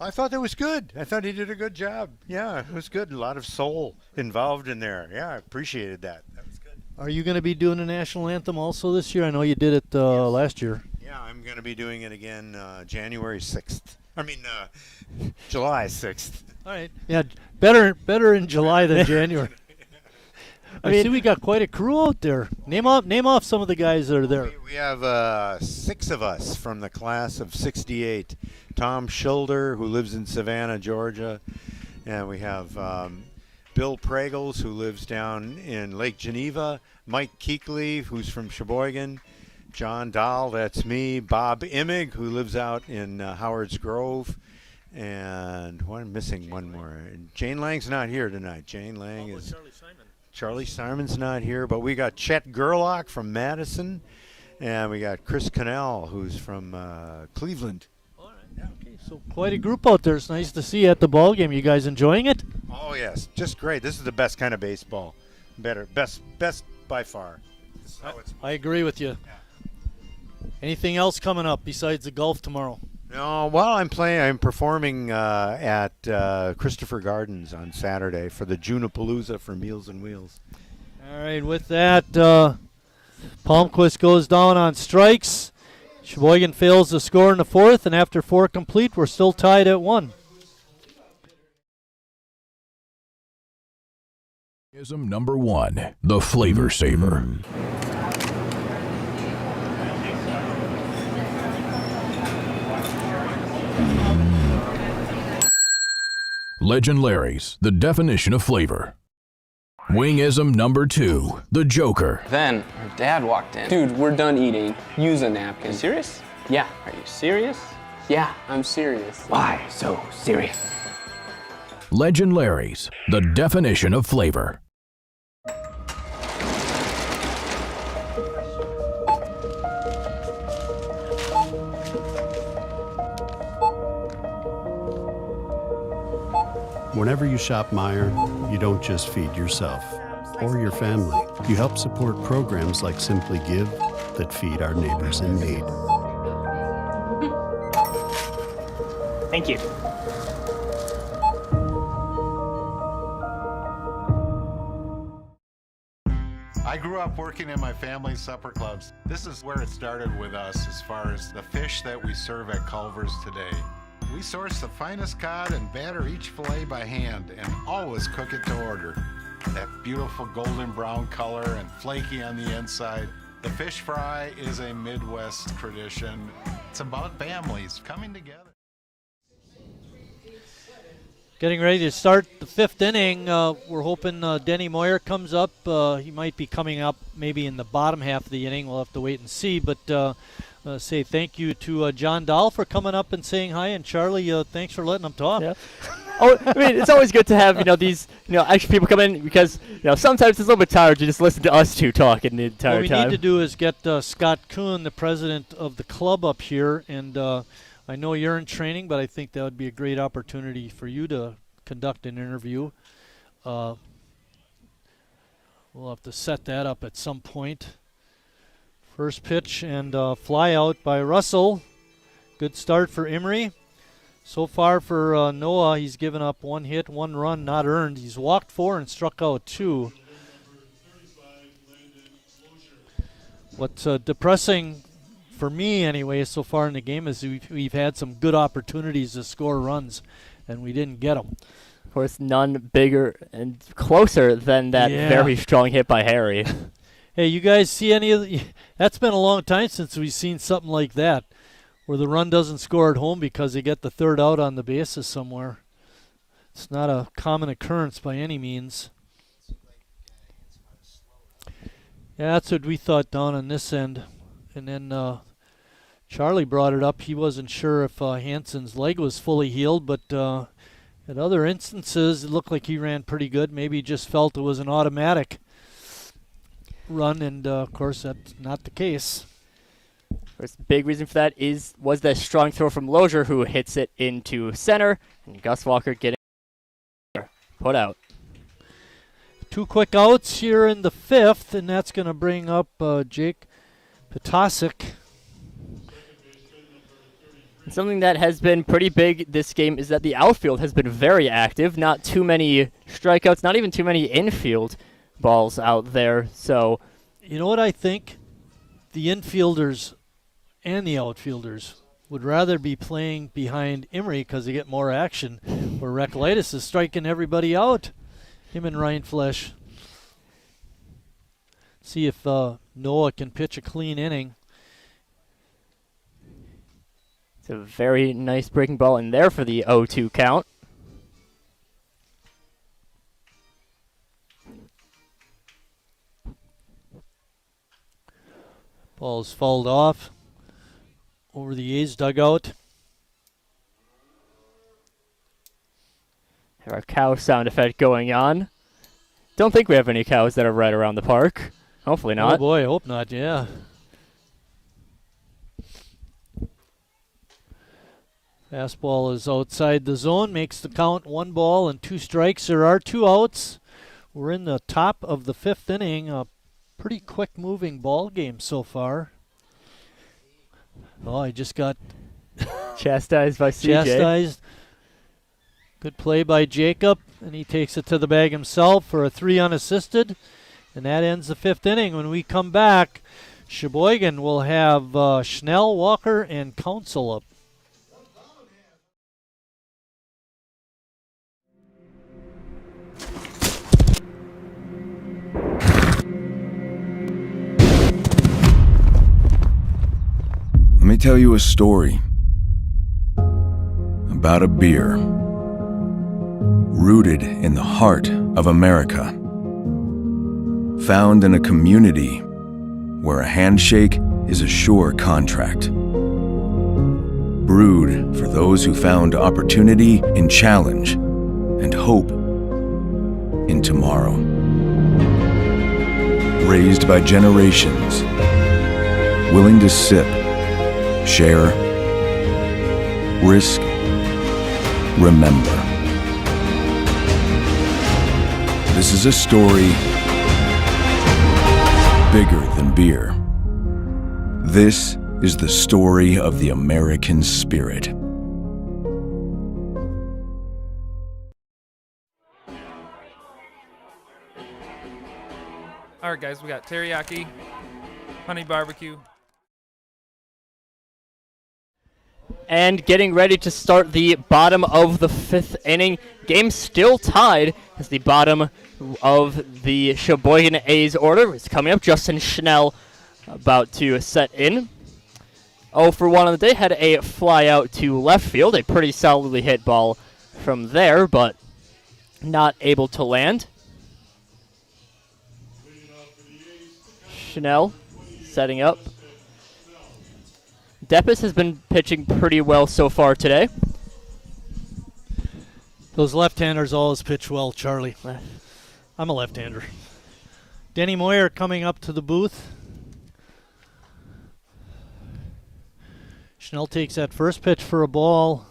I thought that was good. I thought he did a good job. Yeah, it was good. A lot of soul involved in there. Yeah, I appreciated that. That was good. Are you going to be doing the national anthem also this year? I know you did it last year. Yeah, I'm going to be doing it again July 6th. All right. Yeah, better in July than January. I see we got quite a crew out there. Name off some of the guys that are there. We have 6 of us from the class of '68. Tom Schilder, who lives in Savannah, Georgia. And we have Bill Pregels, who lives down in Lake Geneva, Mike Keekley, who's from Sheboygan, John Dahl, that's me, Bob Immig, who lives out in Howard's Grove, and I'm missing one more. Jane Lang's not here tonight. Jane Lang is... Charlie Simon's not here, but we got Chet Gerlach from Madison, and we got Chris Cannell, who's from Cleveland. Okay, so quite a group out there. It's nice to see you at the ball game. You guys enjoying it? Oh yes, just great. This is the best kind of baseball. Best by far. I agree with you. Anything else coming up besides the golf tomorrow? No, well, I'm performing at Christopher Gardens on Saturday for the Junipalooza for Meals and Wheels. All right, with that, Palmquist goes down on strikes. Sheboygan fails to score in the fourth, and after 4 complete, we're still tied at 1. Ism number 1, the Flavor Saver. Legend Larry's, the definition of flavor. Wingism number 2, the Joker. Then her dad walked in. Dude, we're done eating. Use a napkin. You serious? Yeah. Are you serious? Yeah, I'm serious. Why so serious? Legend Larry's, the definition of flavor. Whenever you shop Meijer, you don't just feed yourself or your family. You help support programs like Simply Give that feed our neighbors in need. Thank you. I grew up working in my family's supper clubs. This is where it started with us as far as the fish that we serve at Culver's today. We source the finest cod and batter each fillet by hand and always cook it to order. That beautiful golden brown color and flaky on the inside. The fish fry is a Midwest tradition. It's about families coming together. Getting ready to start the 5th inning. We're hoping Denny Moyer comes up. He might be coming up maybe in the bottom half of the inning. We'll have to wait and see. But say thank you to John Dahl for coming up and saying hi. And Charlie, thanks for letting him talk. Yeah. Oh, I mean, it's always good to have, these, extra people come in because, sometimes it's a little bit tired to just listen to us two talking the entire time. What we need to do is get Scott Kuhn, the president of the club, up here. And I know you're in training, but I think that would be a great opportunity for you to conduct an interview. We'll have to set that up at some point. First pitch and fly out by Russell. Good start for Emery. So far for Noah, he's given up 1 hit, 1 run, not earned. He's walked 4 and struck out 2. What's depressing for me anyway so far in the game is we've had some good opportunities to score runs, and we didn't get them. Of course, none bigger and closer than that very strong hit by Harry. Hey, you guys see any of the... That's been a long time since we've seen something like that, where the run doesn't score at home because they get the third out on the bases somewhere. It's not a common occurrence by any means. Yeah, that's what we thought down on this end. And then Charlie brought it up. He wasn't sure if Hansen's leg was fully healed, but at other instances, it looked like he ran pretty good. Maybe he just felt it was an automatic run, and of course, that's not the case. First big reason for that was that strong throw from Lozier, who hits it into center, and Gus Walker getting put out. 2 quick outs here in the 5th, and that's going to bring up Jake Potasic. Something that has been pretty big this game is that the outfield has been very active. Not too many strikeouts, not even too many infield balls out there. So, you know what I think? The infielders and the outfielders would rather be playing behind Emery because they get more action, where Recolytis is striking everybody out. Him and Ryan Flesh. See if Noah can pitch a clean inning. It's a very nice breaking ball in there for the 0-2 count. Ball is fouled off over the A's dugout. Our cow sound effect going on. Don't think we have any cows that are right around the park. Hopefully not. Oh boy, I hope not, yeah. Fastball is outside the zone, makes the count 1 ball and 2 strikes. There are 2 outs. We're in the top of the 5th inning. A pretty quick moving ball game so far. Oh, I just got chastised by CJ. Chastised. Good play by Jacob, and he takes it to the bag himself for a 3 unassisted. And that ends the 5th inning. When we come back, Sheboygan will have Schnell, Walker, and Council up. Let me tell you a story about a beer rooted in the heart of America, found in a community where a handshake is a sure contract, brewed for those who found opportunity in challenge and hope in tomorrow, raised by generations willing to sip, share, risk, remember. This is a story bigger than beer. This is the story of the American spirit. All right, guys, we got teriyaki, honey barbecue. And getting ready to start the bottom of the 5th inning. Game still tied as the bottom of the Sheboygan A's order is coming up. Justin Schnell about to set in. 0 for 1 on the day. Had a fly out to left field. A pretty solidly hit ball from there, but not able to land. Schnell setting up. Deppis has been pitching pretty well so far today. Those left-handers always pitch well, Charlie. I'm a left-hander. Denny Moyer coming up to the booth. Schnell takes that first pitch for a ball.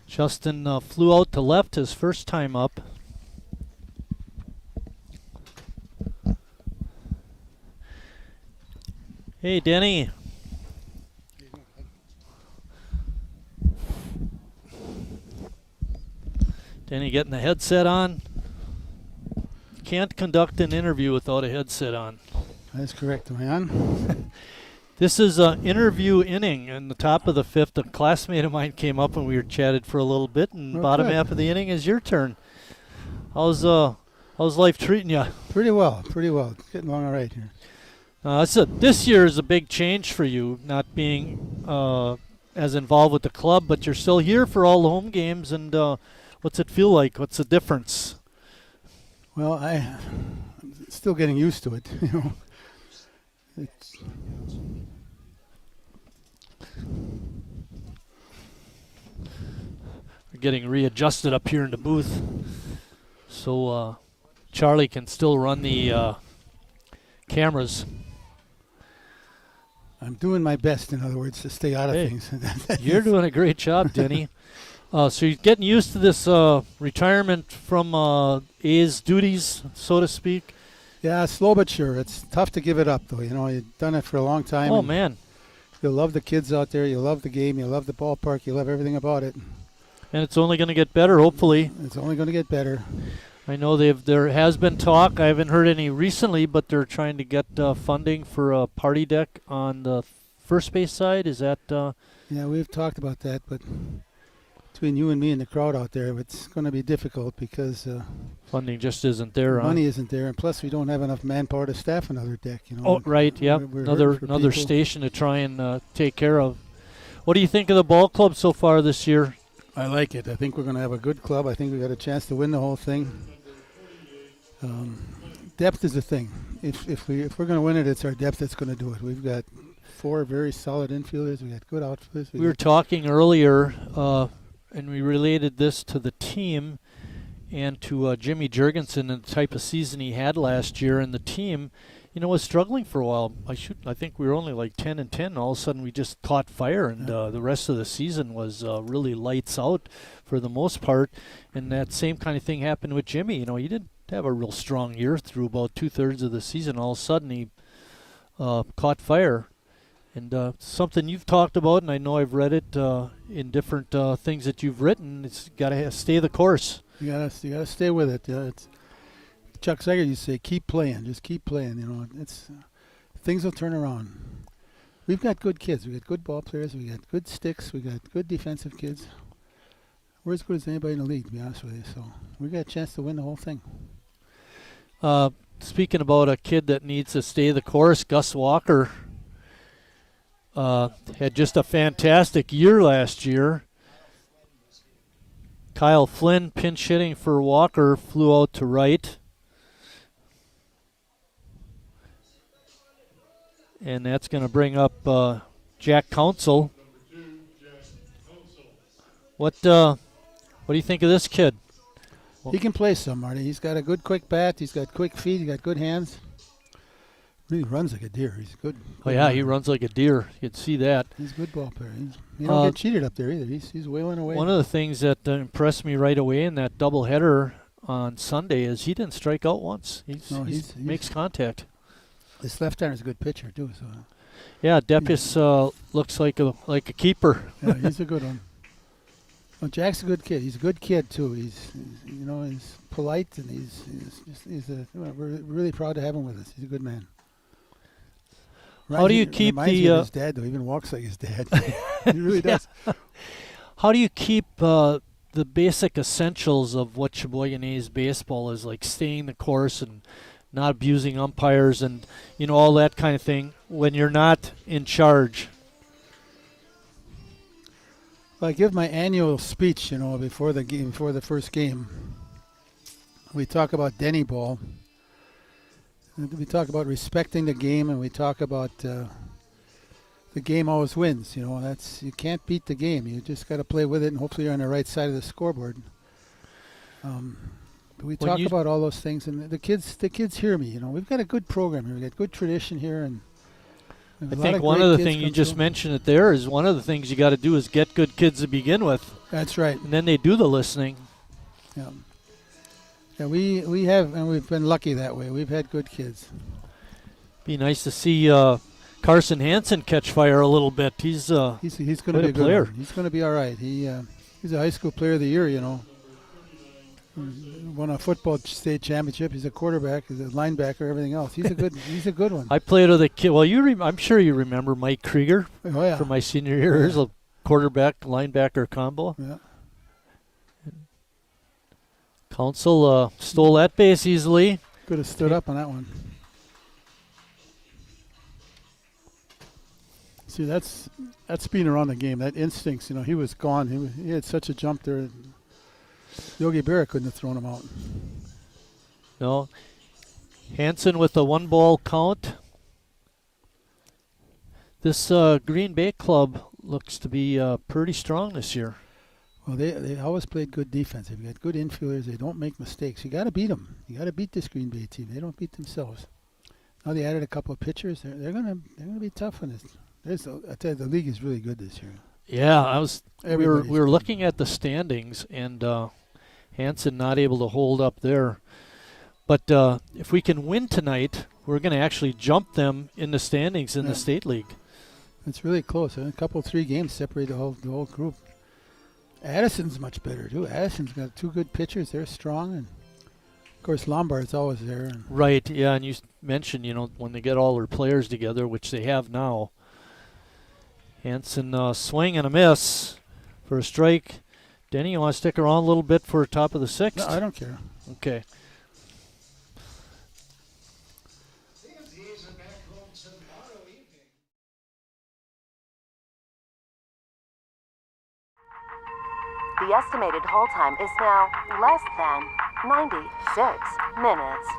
Justin flew out to left his first time up. Hey, Denny. Denny getting the headset on. Can't conduct an interview without a headset on. That's correct. Am I on? This is an interview inning in the top of the 5th. A classmate of mine came up and we were chatted for a little bit. And bottom half of the inning is your turn. How's life treating you? Pretty well. Pretty well. It's getting along all right here. This year is a big change for you, not being as involved with the club, but you're still here for all the home games. And what's it feel like? What's the difference? Well, I'm still getting used to it. You know, it's we're getting readjusted up here in the booth, so Charlie can still run the cameras. I'm doing my best, in other words, to stay out of things. You're doing a great job, Denny. So you're getting used to this retirement from A's duties, so to speak? Yeah, slow but sure. It's tough to give it up, though. You know, you've done it for a long time. Oh, man. You love the kids out there. You love the game. You love the ballpark. You love everything about it. And it's only going to get better, hopefully. It's only going to get better. I know there has been talk. I haven't heard any recently, but they're trying to get funding for a party deck on the first base side. Is that? Yeah, we've talked about that, but between you and me and the crowd out there, it's going to be difficult because funding just isn't there. Money isn't there, and plus we don't have enough manpower to staff another deck. You know. Oh, right. Yeah, another station to try and take care of. What do you think of the ball club so far this year? I like it. I think we're going to have a good club. I think we got a chance to win the whole thing. Depth is the thing. If we're going to win it, it's our depth that's going to do it. We've got 4 very solid infielders. We got good outfielders. We were talking earlier, and we related this to the team and to Jimmy Jurgensen and the type of season he had last year. And the team, was struggling for a while. I think we were only like 10-10. And all of a sudden, we just caught fire, and the rest of the season was really lights out for the most part. And that same kind of thing happened with Jimmy. He didn't have a real strong year through about 2/3 of the season. All of a sudden, he caught fire. And something you've talked about, and I know I've read it in different things that you've written, it's got to stay the course. You gotta stay with it. It's Chuck Sager used to say, keep playing, just keep playing. It's things will turn around. We've got good kids. We got good ball players. We got good sticks. We got good defensive kids. We're as good as anybody in the league, to be honest with you. So we got a chance to win the whole thing. Speaking about a kid that needs to stay the course, Gus Walker had just a fantastic year last year. Kyle Flynn pinch hitting for Walker, flew out to right. And that's going to bring up Jack Council. What do you think of this kid? He can play some, Marty. He's got a good quick bat. He's got quick feet. He's got good hands. Really runs like a deer. He's good. Oh, yeah, he runs like a deer. You can see that. He's a good ball player. He don't get cheated up there either. He's wailing away. One of the things that impressed me right away in that doubleheader on Sunday is he didn't strike out once. He makes contact. This left-hander's a good pitcher, too. So. Yeah, Depis looks like a keeper. Yeah, he's a good one. Well, Jack's a good kid. He's a good kid too. He's polite, and we're really proud to have him with us. He's a good man. How do you keep his dad though? He even walks like his dad. He really does. How do you keep the basic essentials of what Sheboygan A's baseball is, like staying the course and not abusing umpires and all that kind of thing when you're not in charge? Well, I give my annual speech, before the first game. We talk about Denny ball. We talk about respecting the game, and we talk about the game always wins. You can't beat the game. You just got to play with it, and hopefully you're on the right side of the scoreboard. But we talk about all those things, and the kids hear me. We've got a good program here. We got good tradition here, and I think one of the things you just mentioned it there is one of the things you got to do is get good kids to begin with. That's right. And then they do the listening. Yeah. Yeah, we have, and we've been lucky that way. We've had good kids. Be nice to see Carson Hansen catch fire a little bit. He's going to be a good player. He's going to be all right. He's a high school player of the year. Won a football state championship. He's a quarterback. He's a linebacker. Everything else. He's a good one. I played with a kid. Well, I'm sure you remember Mike Krieger. Oh yeah. From my senior year. Here's a quarterback linebacker combo. Yeah. Council stole that base easily. Could have stood up on that one. See, that's being around the game. That instincts. He was gone. He had such a jump there. Yogi Berra couldn't have thrown him out. No. Hansen with a 1-ball count. This Green Bay club looks to be pretty strong this year. Well, they always played good defense. They've got good infielders. They don't make mistakes. You got to beat them. You got to beat this Green Bay team. They don't beat themselves. Now they added a couple of pitchers. They're gonna be tough on this. I tell you, the league is really good this year. Yeah, we were looking at the standings, and Hansen not able to hold up there. But if we can win tonight, we're going to actually jump them in the standings in the state league. It's really close. A couple, 3 games separate the whole group. Addison's much better too. Addison's got 2 good pitchers. They're strong, and of course Lombard's always there. Right. Yeah, and you mentioned when they get all their players together, which they have now. Hansen swing and a miss for a strike. Denny, you want to stick around a little bit for top of the 6th? No, I don't care. Okay. The estimated hold time is now less than 96 minutes.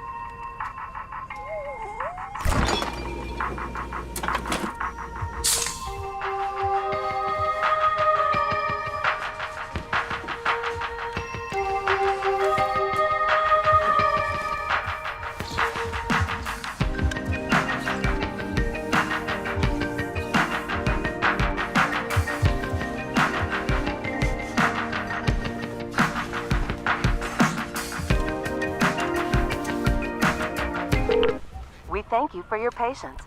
We thank you for your patience.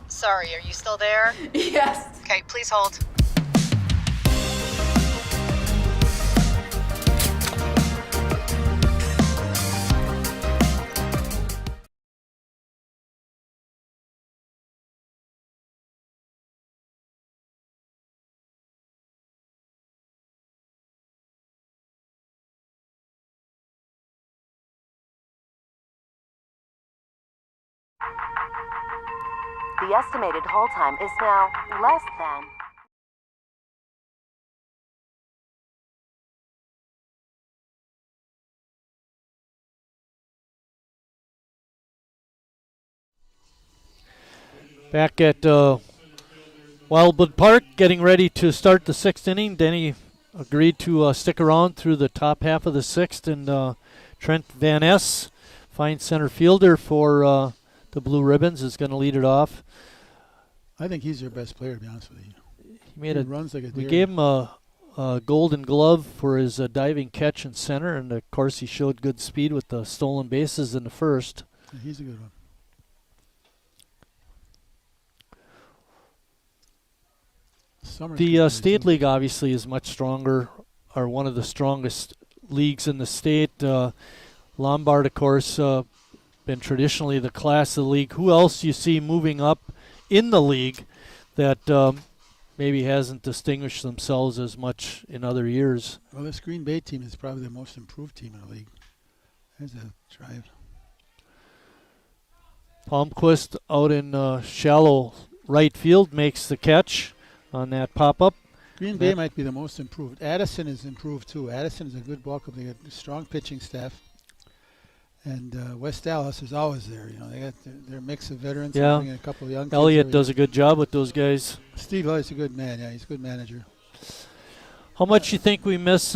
Sorry, are you still there? Yes. Okay, please hold. The estimated hold time is now less than. Back at Wildwood Park, getting ready to start the 6th inning. Denny agreed to stick around through the top half of the 6th, and Trent Van Ness, fine center fielder for the Blue Ribbons, is going to lead it off. I think he's your best player, to be honest with you. He runs like a deer. We gave him a Golden Glove for his diving catch in center, and of course he showed good speed with the stolen bases in the first. Yeah, he's a good one. The state league obviously is much stronger, or one of the strongest leagues in the state. Lombard, of course, been traditionally the class of the league. Who else you see moving up in the league that maybe hasn't distinguished themselves as much in other years? Well, this Green Bay team is probably the most improved team in the league. There's a drive. Palmquist out in shallow right field makes the catch on that pop-up. Green Bay might be the most improved. Addison is improved too. Addison is a good ball club. They got a strong pitching staff. And West Dallas is always there. You know, they got their mix of veterans. Yeah, and a couple of young Elliott kids does a good job with those guys. Steve Elliott's a good man. Yeah, he's a good manager. How much you think we miss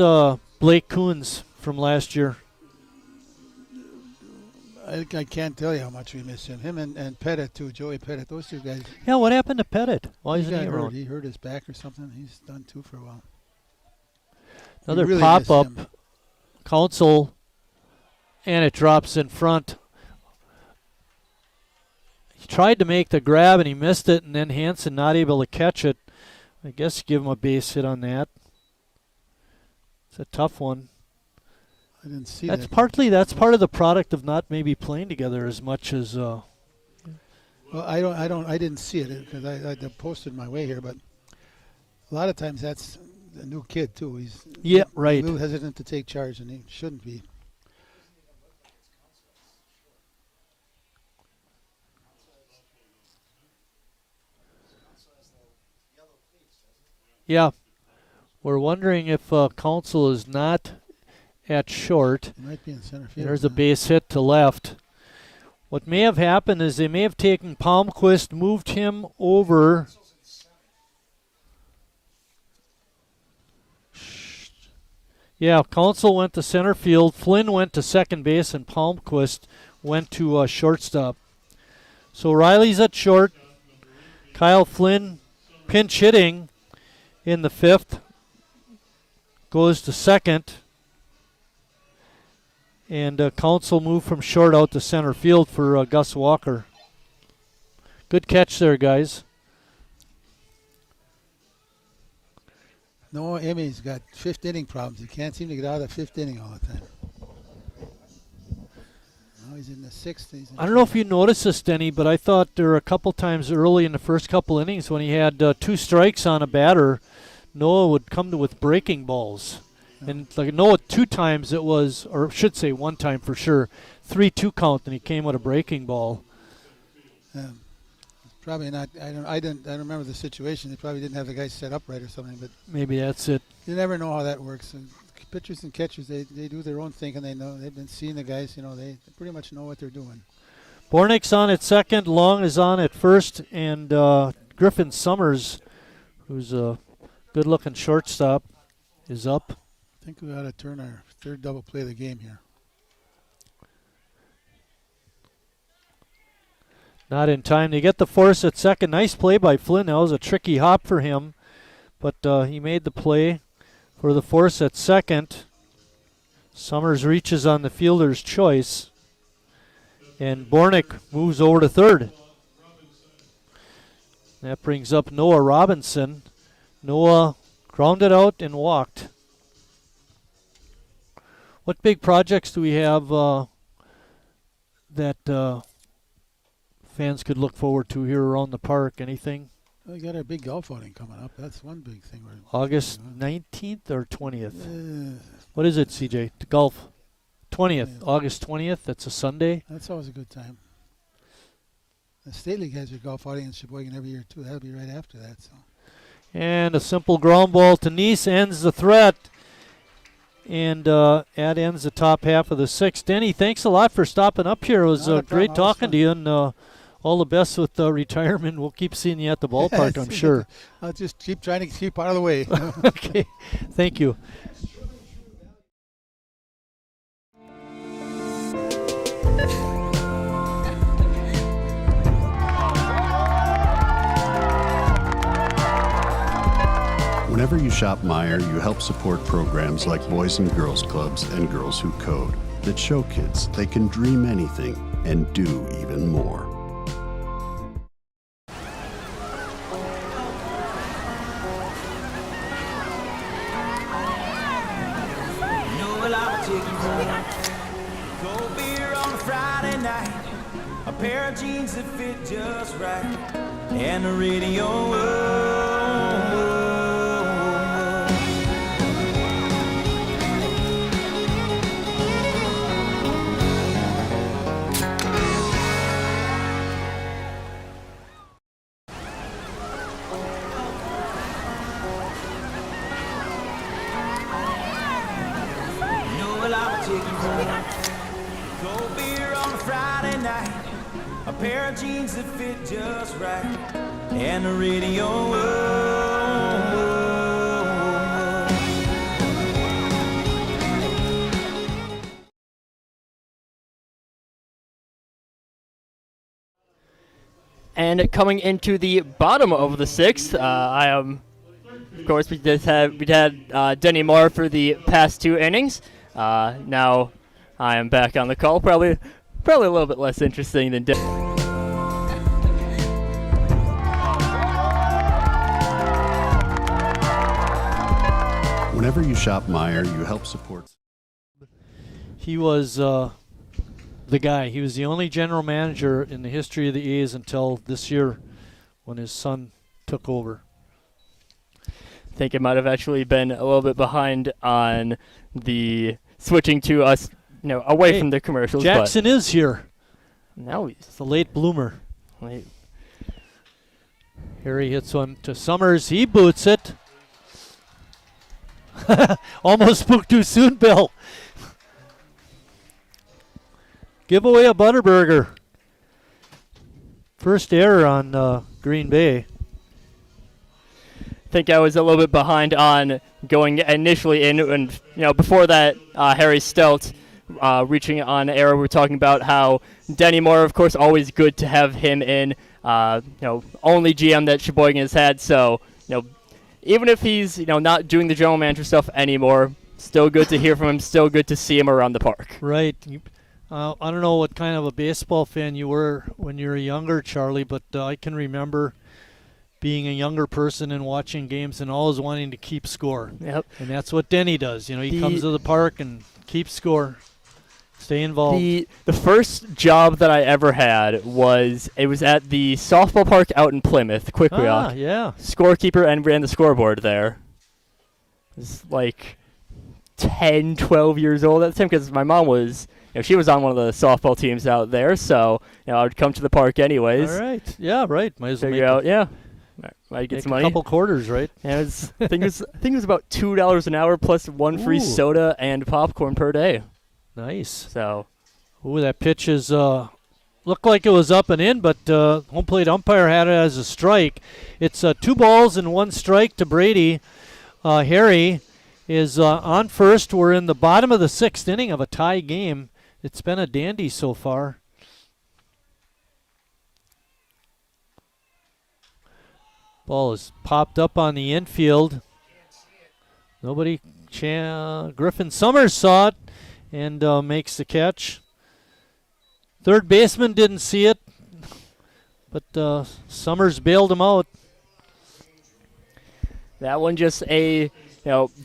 Blake Coons from last year? I can't tell you how much we miss him. Him and Pettit too, Joey Pettit. Those two guys. Yeah, what happened to Pettit? Why isn't he hurt. around? He hurt his back or something. He's done too for a while. Another really pop-up. miss him. Council, and it drops in front. He tried to make the grab and he missed it, and then Hansen not able to catch it. I guess you give him a base hit on that. It's a tough one. I didn't see that's that. That's part of the product of not maybe playing together as much as. Well, I didn't see it because I posted my way here, but a lot of times that's a new kid too. He's right. A little hesitant to take charge, and he shouldn't be. Yeah, we're wondering if Council is not at short. He might be in center field. There's a base hit to left. What may have happened is they may have taken Palmquist, moved him over. Yeah, Council went to center field. Flynn went to second base, and Palmquist went to shortstop. So Riley's at short. Kyle Flynn pinch hitting in the 5th. Goes to second. And Council moved from short out to center field for Gus Walker. Good catch there, guys. Noah Emmy's got 5th inning problems. He can't seem to get out of the 5th inning all the time. Now he's in the 6th. I don't know if you noticed this, Denny, but I thought there were a couple times early in the first couple innings when he had 2 strikes on a batter, Noah would come with breaking balls. And like Noah 2 times it was, or I should say 1 time for sure, 3-2 count, and he came with a breaking ball. Probably not. I don't remember the situation. They probably didn't have the guy set up right or something. But maybe that's it. You never know how that works. pitchers and catchers, they do their own thing, and they've been seeing the guys. They pretty much know what they're doing. Bornick's on at second. Long is on at first, and Griffin Summers, who's a good-looking shortstop, is up. I think we ought to turn our third double play of the game here. Not in time to get the force at second. Nice play by Flynn. That was a tricky hop for him, but he made the play for the force at second. Summers reaches on the fielder's choice, and Bornick moves over to third. That brings up Noah Robinson. Noah grounded out and walked. What big projects do we have that fans could look forward to here around the park? Anything? We got our big golf outing coming up. That's one big thing. August 19th or 20th? What is it, CJ? The golf? 20th. August 20th. That's a Sunday. That's always a good time. The State League has their golf outing in Sheboygan every year, too. That'll be right after that. So. And a simple ground ball to Neese ends the threat. And that ends the top half of the sixth. Denny, thanks a lot for stopping up here. It was great talking to you, and all the best with retirement. We'll keep seeing you at the ballpark, I'm sure. I'll just keep trying to keep out of the way. Okay, thank you. Whenever you shop Meijer, you help support programs like Boys and Girls Clubs and Girls Who Code that show kids they can dream anything and do even more. Cold beer on a Friday night, a pair of jeans that fit just right, and the radio. Cold beer on a Friday night, a pair of jeans that fit just right, and the radio. And coming into the bottom of the sixth, I am, of course, we had Denny Moore for the past two innings. Now I am back on the call. Probably a little bit less interesting than Denny. Whenever you shop Meijer, you help support. He was the guy. He was the only general manager in the history of the A's until this year when his son took over. I think it might have actually been a little bit behind on the switching to us, away from the commercials. Jackson is here. Now he's the late bloomer. Harry hits one to Summers. He boots it. Almost spooked too soon, Bill. Give away a Butterburger. First error on Green Bay. I think I was a little bit behind on going initially in, and before that, Harry Stelt reaching on air. We were talking about how Denny Moore, of course, always good to have him in. Only GM that Sheboygan has had. So, even if he's not doing the general manager stuff anymore, still good to hear from him. Still good to see him around the park. Right. I don't know what kind of a baseball fan you were when you were younger, Charlie, but I can remember being a younger person and watching games and always wanting to keep score. Yep. And that's what Denny does. He comes to the park and keeps score. Stay involved. The first job that I ever had was at the softball park out in Plymouth, Quick-Rock. Yeah. Scorekeeper and ran the scoreboard there. I was like 10, 12 years old at the time because my mom was, she was on one of the softball teams out there, so I would come to the park anyways. All right. Yeah, right. Might as well figure out, Might get Make some a money. couple quarters, right? Yeah, I think it was about $2 an hour plus one free Ooh. soda and popcorn per day. Nice. So, Ooh, that pitch is looked like it was up and in, but home plate umpire had it as a strike. It's 2 balls and 1 strike to Brady. Harry is on first. We're in the bottom of the 6th inning of a tie game. It's been a dandy so far. Ball is popped up on the infield. Nobody. Griffin Summers saw it and makes the catch. Third baseman didn't see it, but Summers bailed him out. that one just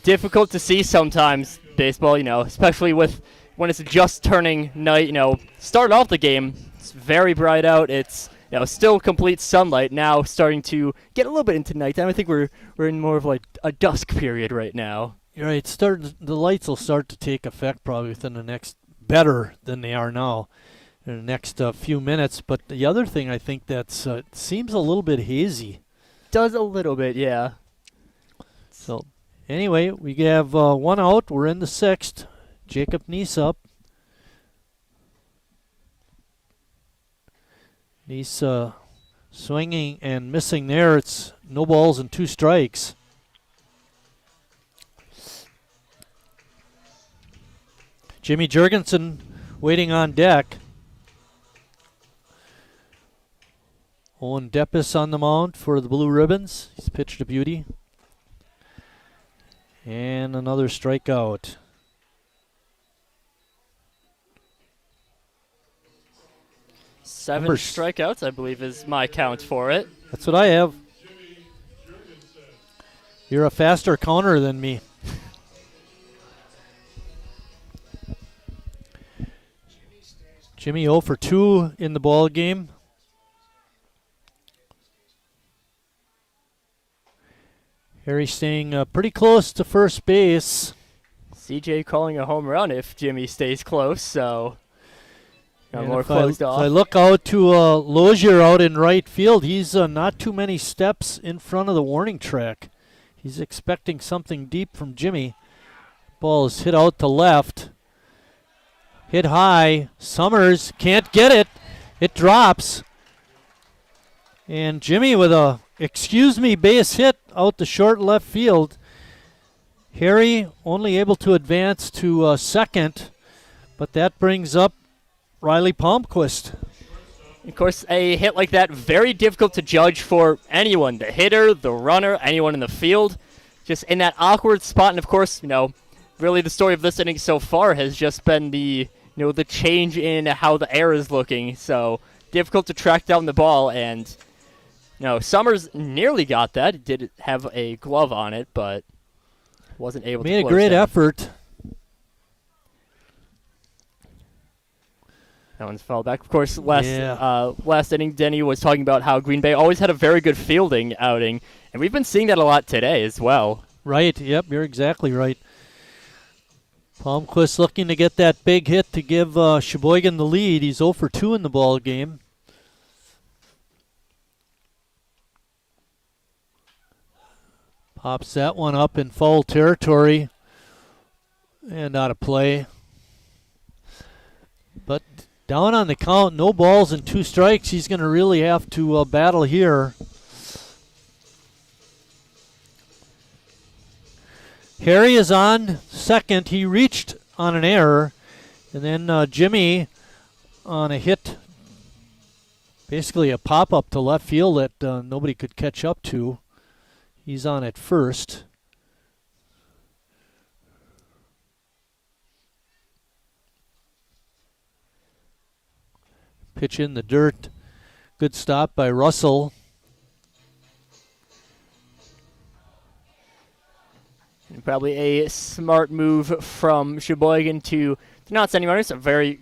difficult to see sometimes, baseball, especially when it's just turning night, start off the game, it's very bright out, it's still complete sunlight, now starting to get a little bit into nighttime. I think we're in more of like a dusk period right now. You're right, the lights will start to take effect probably within the next, better than they are now, in the next few minutes. But the other thing I think that's seems a little bit hazy. Does a little bit, yeah. So anyway, we have 1 out. We're in the 6th. Jacob Neese up. Neese swinging and missing there. It's no balls and 2 strikes. Jimmy Jurgensen waiting on deck. Owen Deppis on the mound for the Blue Ribbons. He's pitched a beauty. And another strikeout. Seven strikeouts, I believe, is my count for it. That's what I have. You're a faster counter than me. Jimmy 0 for 2 in the ball game. Harry staying pretty close to first base. CJ calling a home run if Jimmy stays close, so more if closed off. I look out to Lozier out in right field. He's not too many steps in front of the warning track. He's expecting something deep from Jimmy. Ball is hit out to left. Hit high. Summers can't get it. It drops. And Jimmy with a excuse me base hit out to short left field. Harry only able to advance to second, but that brings up Riley Palmquist. Of course, a hit like that, very difficult to judge for anyone, the hitter, the runner, anyone in the field. Just in that awkward spot, and of course, really the story of this inning so far has just been the change in how the air is looking. So difficult to track down the ball, and Summers nearly got that. He did have a glove on it, but wasn't able to Made a close great down. effort. That one's fouled back. Of course, last inning, Denny was talking about how Green Bay always had a very good fielding outing, and we've been seeing that a lot today as well. Right, yep, you're exactly right. Palmquist looking to get that big hit to give Sheboygan the lead. He's 0 for 2 in the ball game. Pops that one up in foul territory and out of play. But down on the count, no balls and 2 strikes. He's going to really have to battle here. Harry is on second. He reached on an error. And then Jimmy on a hit, basically a pop-up to left field that nobody could catch up to. He's on at first. Pitch in the dirt. Good stop by Russell. And probably a smart move from Sheboygan to not send any runners. A very,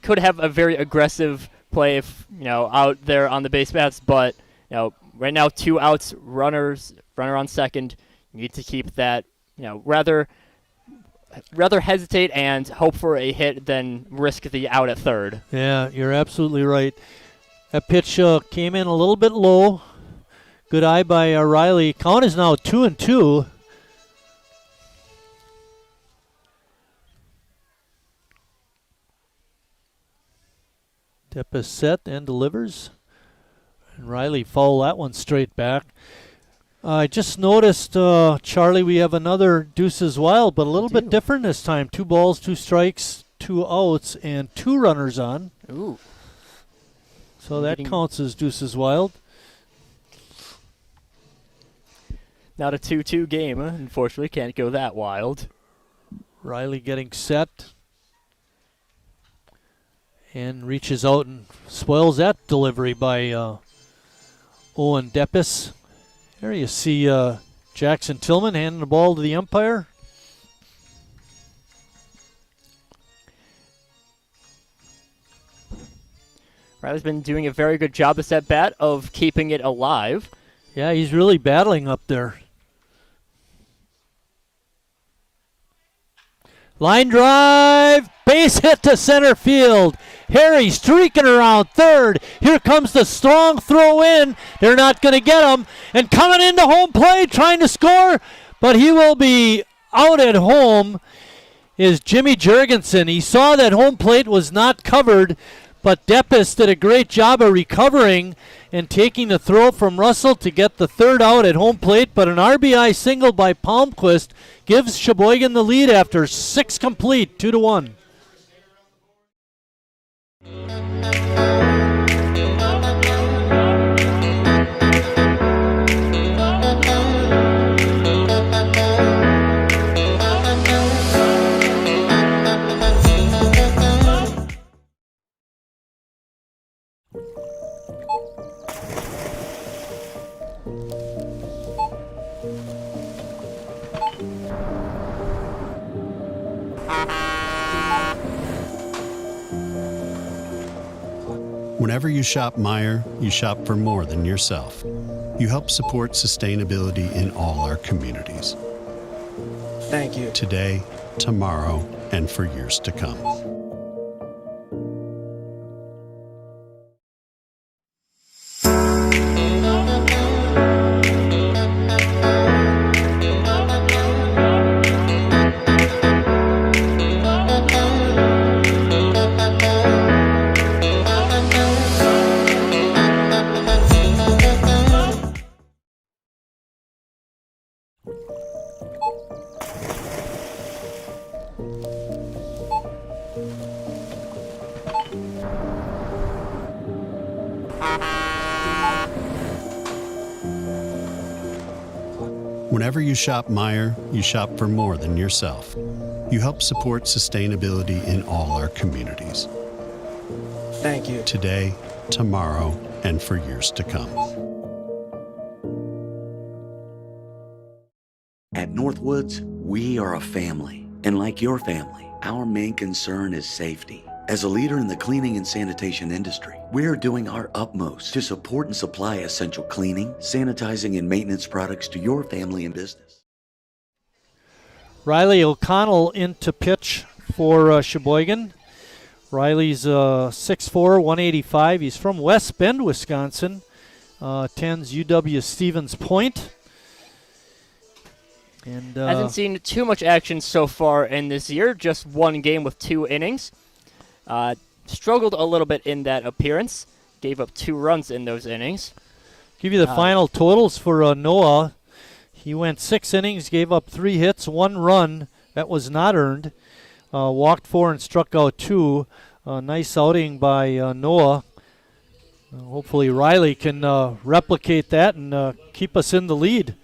could have a very aggressive play if, out there on the base paths, but, right now 2 outs, runner on second. You need to keep that, rather hesitate and hope for a hit than risk the out at third. Yeah, you're absolutely right. That pitch came in a little bit low. Good eye by Riley. Count is now 2-2. Depp is set and delivers. And Riley foul that one straight back. I just noticed, Charlie, we have another Deuces Wild, but a little bit different this time. 2 balls, 2 strikes, 2 outs, and 2 runners on. Ooh. So that counts as Deuces Wild. Not a 2-2 game, unfortunately. Can't go that wild. Riley getting set. And reaches out and spoils that delivery by Owen Deppis. There you see Jackson Tillman handing the ball to the umpire. Riley's been doing a very good job this at-bat of keeping it alive. Yeah, he's really battling up there. Line drive, base hit to center field. Harry streaking around third. Here comes the strong throw in. They're not going to get him. And coming into home plate, trying to score, but he will be out at home, is Jimmy Jurgensen. He saw that home plate was not covered, but Deppis did a great job of recovering and taking the throw from Russell to get the third out at home plate. But an RBI single by Palmquist gives Sheboygan the lead after 6 complete, 2-1. Whenever you shop Meijer, you shop for more than yourself. You help support sustainability in all our communities. Thank you. Today, tomorrow, and for years to come. Whenever you shop Meijer, you shop for more than yourself. You help support sustainability in all our communities. Thank you. Today, tomorrow, and for years to come. At Northwoods, we are a family. And like your family, our main concern is safety. As a leader in the cleaning and sanitation industry, we are doing our utmost to support and supply essential cleaning, sanitizing, and maintenance products to your family and business. Riley O'Connell in to pitch for Sheboygan. Riley's 6'4", 185. He's from West Bend, Wisconsin. Attends UW Stevens Point. And hasn't seen too much action so far in this year. Just 1 game with 2 innings. Struggled a little bit in that appearance. Gave up 2 runs in those innings. Give you the final totals for Noah. He went 6 innings, gave up 3 hits, 1 run. That was not earned. Walked 4 and struck out 2. Nice outing by Noah. Hopefully Riley can replicate that and keep us in the lead.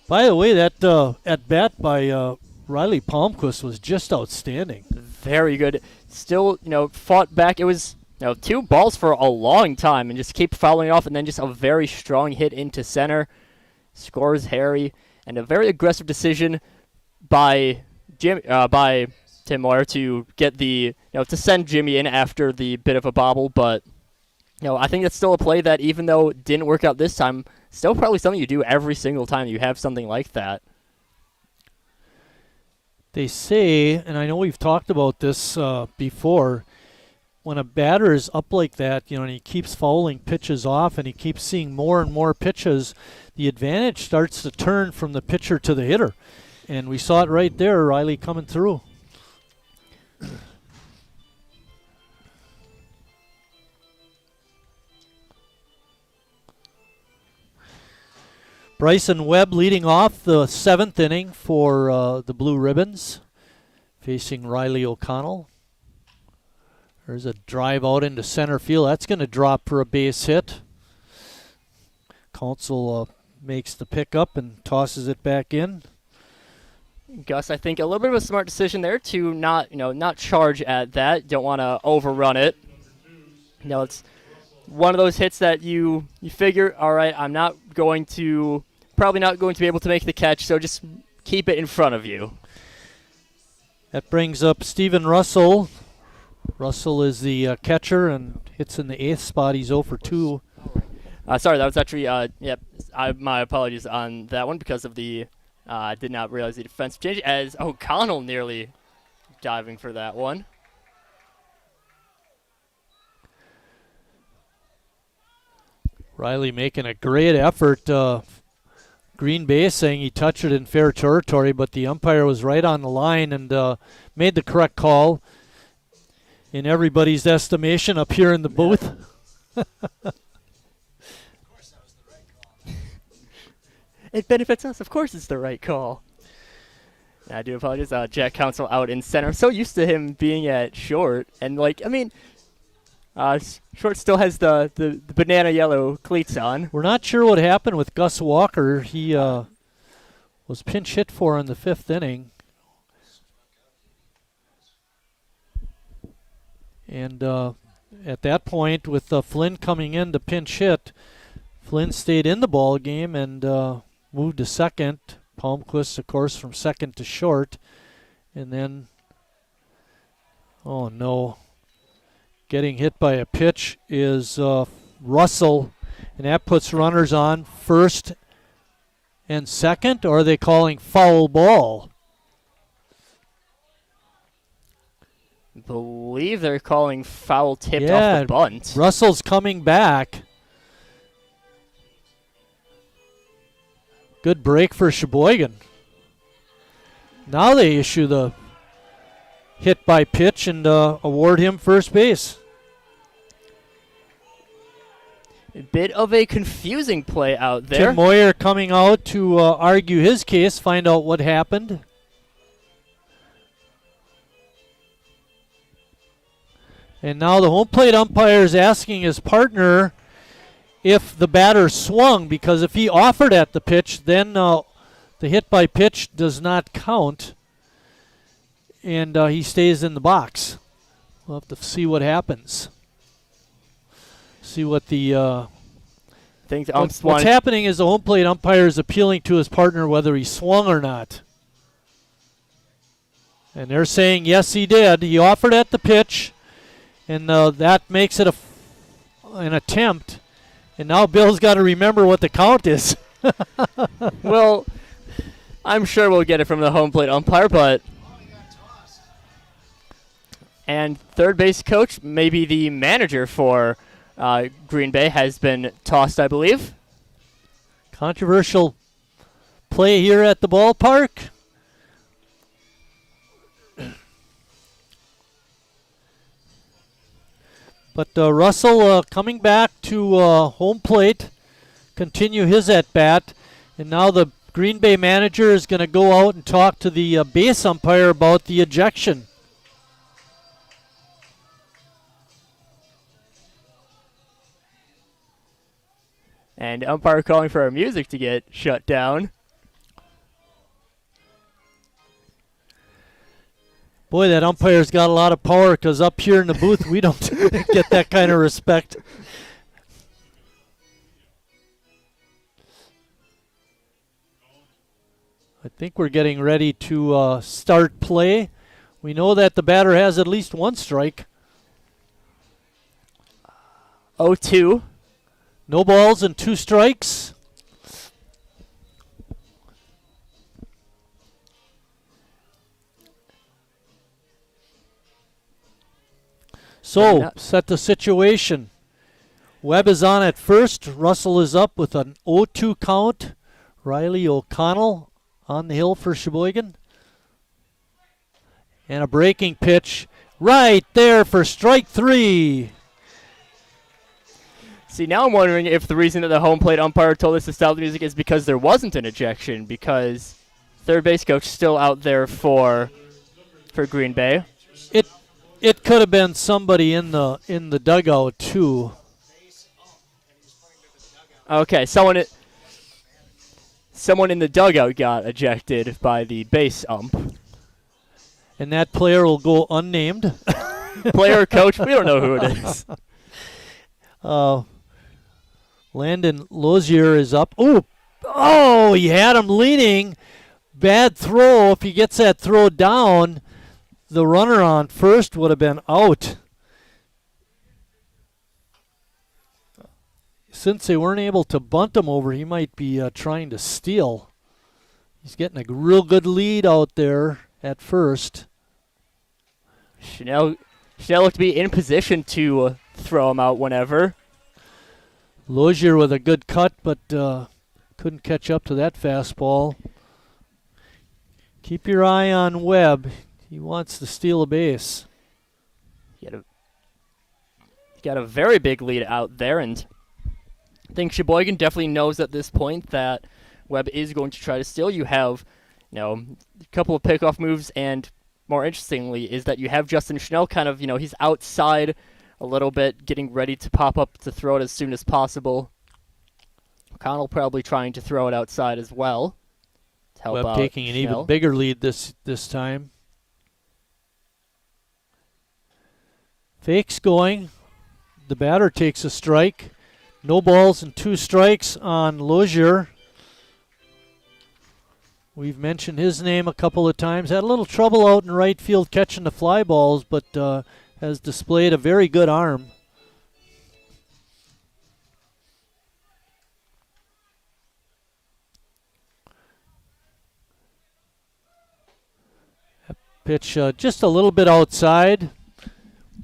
By the way, that at-bat by Riley Palmquist was just outstanding. Very good. Still, fought back. It was 2 balls for a long time and just keep fouling off, and then just a very strong hit into center. Scores Harry, and a very aggressive decision by Tim Moyer to get the to send Jimmy in after the bit of a bobble. But I think that's still a play that, even though it didn't work out this time, still probably something you do every single time you have something like that. They say, and I know we've talked about this before, when a batter is up like that, and he keeps fouling pitches off and he keeps seeing more and more pitches, the advantage starts to turn from the pitcher to the hitter. And we saw it right there, Riley coming through. Bryson Webb leading off the 7th inning for the Blue Ribbons, facing Riley O'Connell. There's a drive out into center field. That's going to drop for a base hit. Council makes the pickup and tosses it back in. Gus, I think a little bit of a smart decision there to not charge at that. Don't want to overrun it. It's one of those hits that you figure, all right, I'm probably not going to be able to make the catch, so just keep it in front of you. That brings up Steven Russell. Russell is the catcher and hits in the 8th spot. He's 0 for 2. Sorry, that was actually, my apologies on that one because of the, I did not realize the defensive change as O'Connell nearly diving for that one. Riley making a great effort. Green Bay saying he touched it in fair territory, but the umpire was right on the line and made the correct call in everybody's estimation up here in the booth. It benefits us. Of course it's the right call. I do apologize. Jack Council out in center. I'm so used to him being at short. And, short still has the banana yellow cleats on. We're not sure what happened with Gus Walker. He was pinch hit for in the 5th inning. And at that point, with Flynn coming in to pinch hit, Flynn stayed in the ball game and moved to second. Palmquist, of course, from second to short. And then, oh no, getting hit by a pitch is Russell, and that puts runners on first and second, or are they calling foul ball? I believe they're calling foul tipped off the bunt. Russell's coming back. Good break for Sheboygan. Now they issue the hit by pitch and award him first base. A bit of a confusing play out there. Tim Moyer coming out to argue his case, find out what happened. And now the home plate umpire is asking his partner if the batter swung, because if he offered at the pitch, then the hit by pitch does not count, and he stays in the box. We'll have to see what happens. See what the what's happening is the home plate umpire is appealing to his partner whether he swung or not. And they're saying yes, he did. He offered at the pitch, and that makes it an attempt. And now Bill's got to remember what the count is. Well, I'm sure we'll get it from the home plate umpire, but... And third base coach, maybe the manager for Green Bay, has been tossed, I believe. Controversial play here at the ballpark. But Russell coming back to home plate, continue his at-bat. And now the Green Bay manager is going to go out and talk to the base umpire about the ejection. And umpire calling for our music to get shut down. Boy, that umpire's got a lot of power, because up here in the booth, we don't get that kind of respect. I think we're getting ready to start play. We know that the batter has at least one strike. 0-2. No balls and 2 strikes. So, set the situation. Webb is on at first. Russell is up with an 0-2 count. Riley O'Connell on the hill for Sheboygan. And a breaking pitch right there for strike 3. See, now I'm wondering if the reason that the home plate umpire told us to stop the music is because there wasn't an ejection, because third base coach still out there for Green Bay. It could have been somebody in the dugout too. Okay, someone in the dugout got ejected by the base ump. And that player will go unnamed. Player or coach, we don't know who it is. Landon Lozier is up. Oh, he had him leaning. Bad throw. If he gets that throw down, the runner on first would have been out. Since they weren't able to bunt him over, he might be trying to steal. He's getting a real good lead out there at first. Chanel looked to be in position to throw him out whenever. Lozier with a good cut, but couldn't catch up to that fastball. Keep your eye on Webb. He wants to steal a base. He got a very big lead out there, and I think Sheboygan definitely knows at this point that Webb is going to try to steal. You have, a couple of pickoff moves, and more interestingly is that you have Justin Schnell kind of, he's outside a little bit, getting ready to pop up to throw it as soon as possible. O'Connell probably trying to throw it outside as well. To help Webb out taking an Schnell. even bigger lead this time. Fakes going. The batter takes a strike. No balls and 2 strikes on Lozier. We've mentioned his name a couple of times. Had a little trouble out in right field catching the fly balls, but has displayed a very good arm. Pitch just a little bit outside.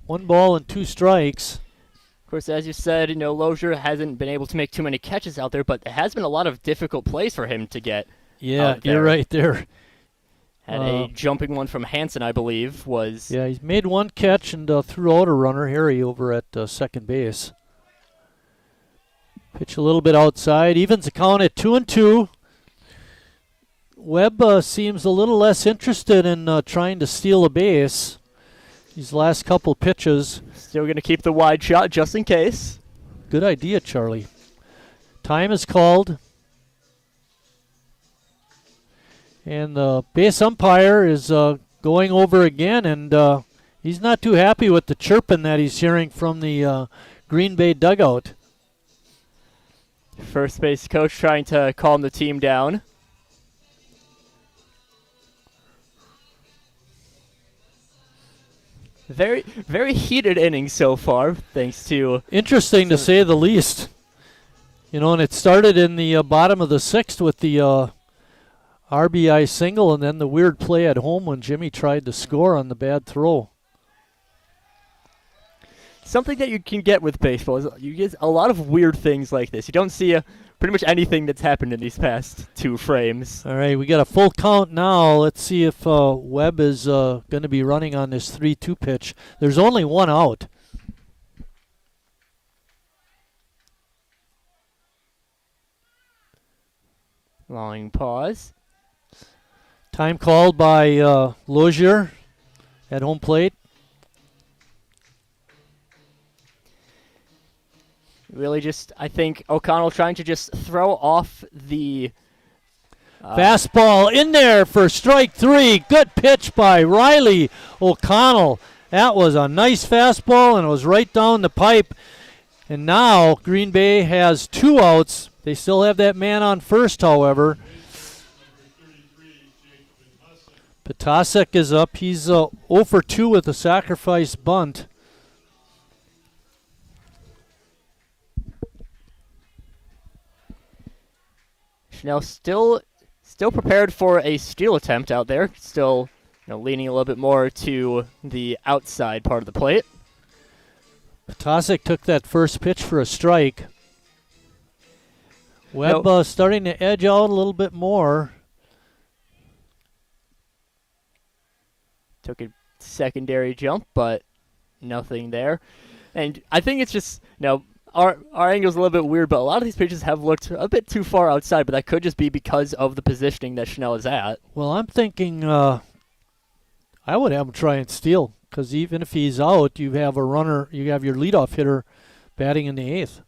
1 ball and 2 strikes. Of course, as you said, Lozier hasn't been able to make too many catches out there, but it has been a lot of difficult plays for him to get. Yeah, you're right there. Had a jumping one from Hansen, I believe, was. Yeah, he's made 1 catch and threw out a runner, Harry, over at second base. Pitch a little bit outside. Evens the count at 2-2. Webb seems a little less interested in trying to steal a base. These last couple pitches. Still going to keep the wide shot just in case. Good idea, Charlie. Time is called. And the base umpire is going over again, and he's not too happy with the chirping that he's hearing from the Green Bay dugout. First base coach trying to calm the team down. Very, very heated inning so far, thanks to... Interesting to say the least. And it started in the bottom of the 6th with the RBI single, and then the weird play at home when Jimmy tried to score on the bad throw. Something that you can get with baseball is you get a lot of weird things like this. You don't see pretty much anything that's happened in these past 2 frames. All right, we got a full count now. Let's see if Webb is going to be running on this 3-2 pitch. There's only 1 out. Long pause. Time called by Lozier at home plate. Really just, I think, O'Connell trying to just throw off the... Fastball in there for strike 3. Good pitch by Riley O'Connell. That was a nice fastball, and it was right down the pipe. And now Green Bay has 2 outs. They still have that man on first, however. Ptacek is up. He's 0 for 2 with a sacrifice bunt. Schnell still prepared for a steal attempt out there. Still leaning a little bit more to the outside part of the plate. Potasic took that first pitch for a strike. Webb starting to edge out a little bit more. Took a secondary jump, but nothing there. And I think it's just, our angle's a little bit weird, but a lot of these pitches have looked a bit too far outside, but that could just be because of the positioning that Schnell is at. Well, I'm thinking I would have him try and steal, because even if he's out, you have a runner, you have your leadoff hitter batting in the 8th.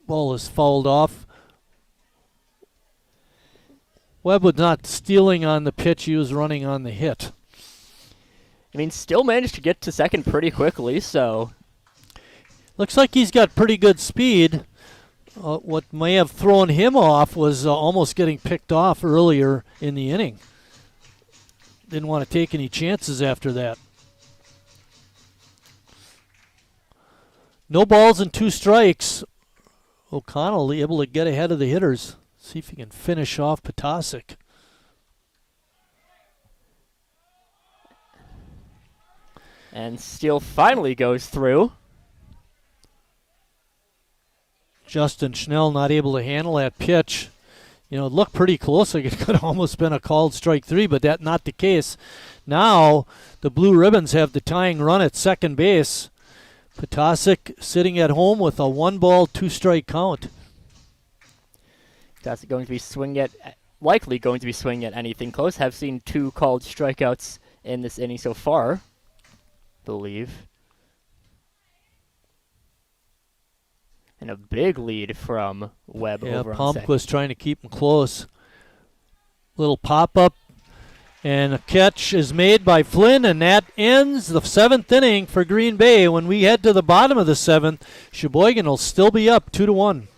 Ball is fouled off. Webb was not stealing on the pitch, he was running on the hit. I mean, still managed to get to second pretty quickly, so. Looks like he's got pretty good speed. What may have thrown him off was almost getting picked off earlier in the inning. Didn't want to take any chances after that. No balls and 2 strikes. O'Connell able to get ahead of the hitters. See if he can finish off Potasic. And Steele finally goes through. Justin Schnell not able to handle that pitch. It looked pretty close. Like it could have almost been a called strike 3, but that's not the case. Now the Blue Ribbons have the tying run at second base. Potasic sitting at home with a 1-ball, 2-strike count. Potasic going to be likely going to be swinging at anything close. Have seen 2 called strikeouts in this inning so far, believe. And a big lead from Webb over on Pump second. was trying to keep him close. Little pop-up, and a catch is made by Flynn, and that ends the 7th inning for Green Bay. When we head to the bottom of the 7th, Sheboygan will still be up 2-1.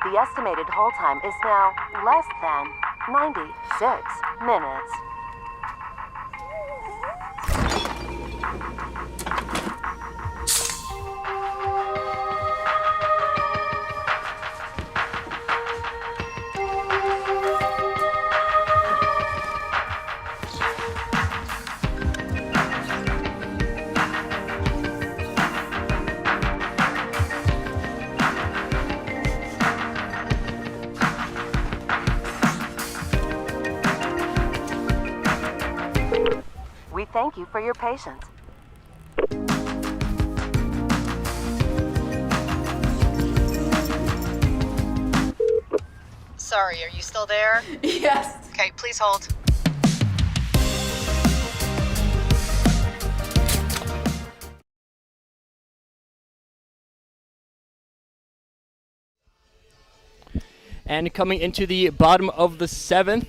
The estimated hold time is now less than 96 minutes. We thank you for your patience. Sorry, are you still there? Yes. Okay, please hold. And coming into the bottom of the 7th,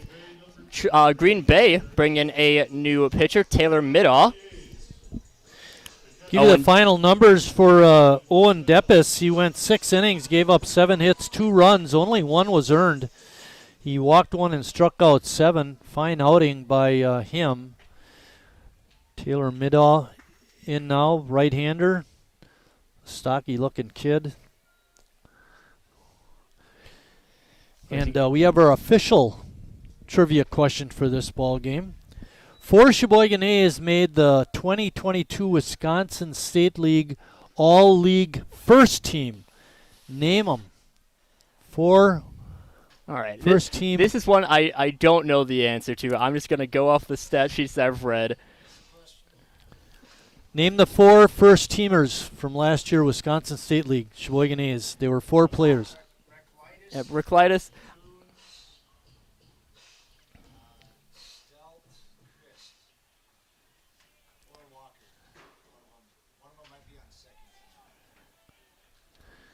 Green Bay bring in a new pitcher, Taylor Middaugh. Give you the final numbers for Owen Deppis. He went 6 innings, gave up 7 hits, 2 runs. Only 1 was earned. He walked 1 and struck out 7. Fine outing by him. Taylor Middaugh in now, right-hander. Stocky-looking kid. And we have our official trivia question for this ball game. 4 Sheboygan A's made the 2022 Wisconsin State League All-League First Team. Name them. 4 All right. first team. This is one I don't know the answer to. I'm just going to go off the stat sheets that I've read. Name the 4 first teamers from last year Wisconsin State League Sheboygan A's. They were 4 players. Ricklitis.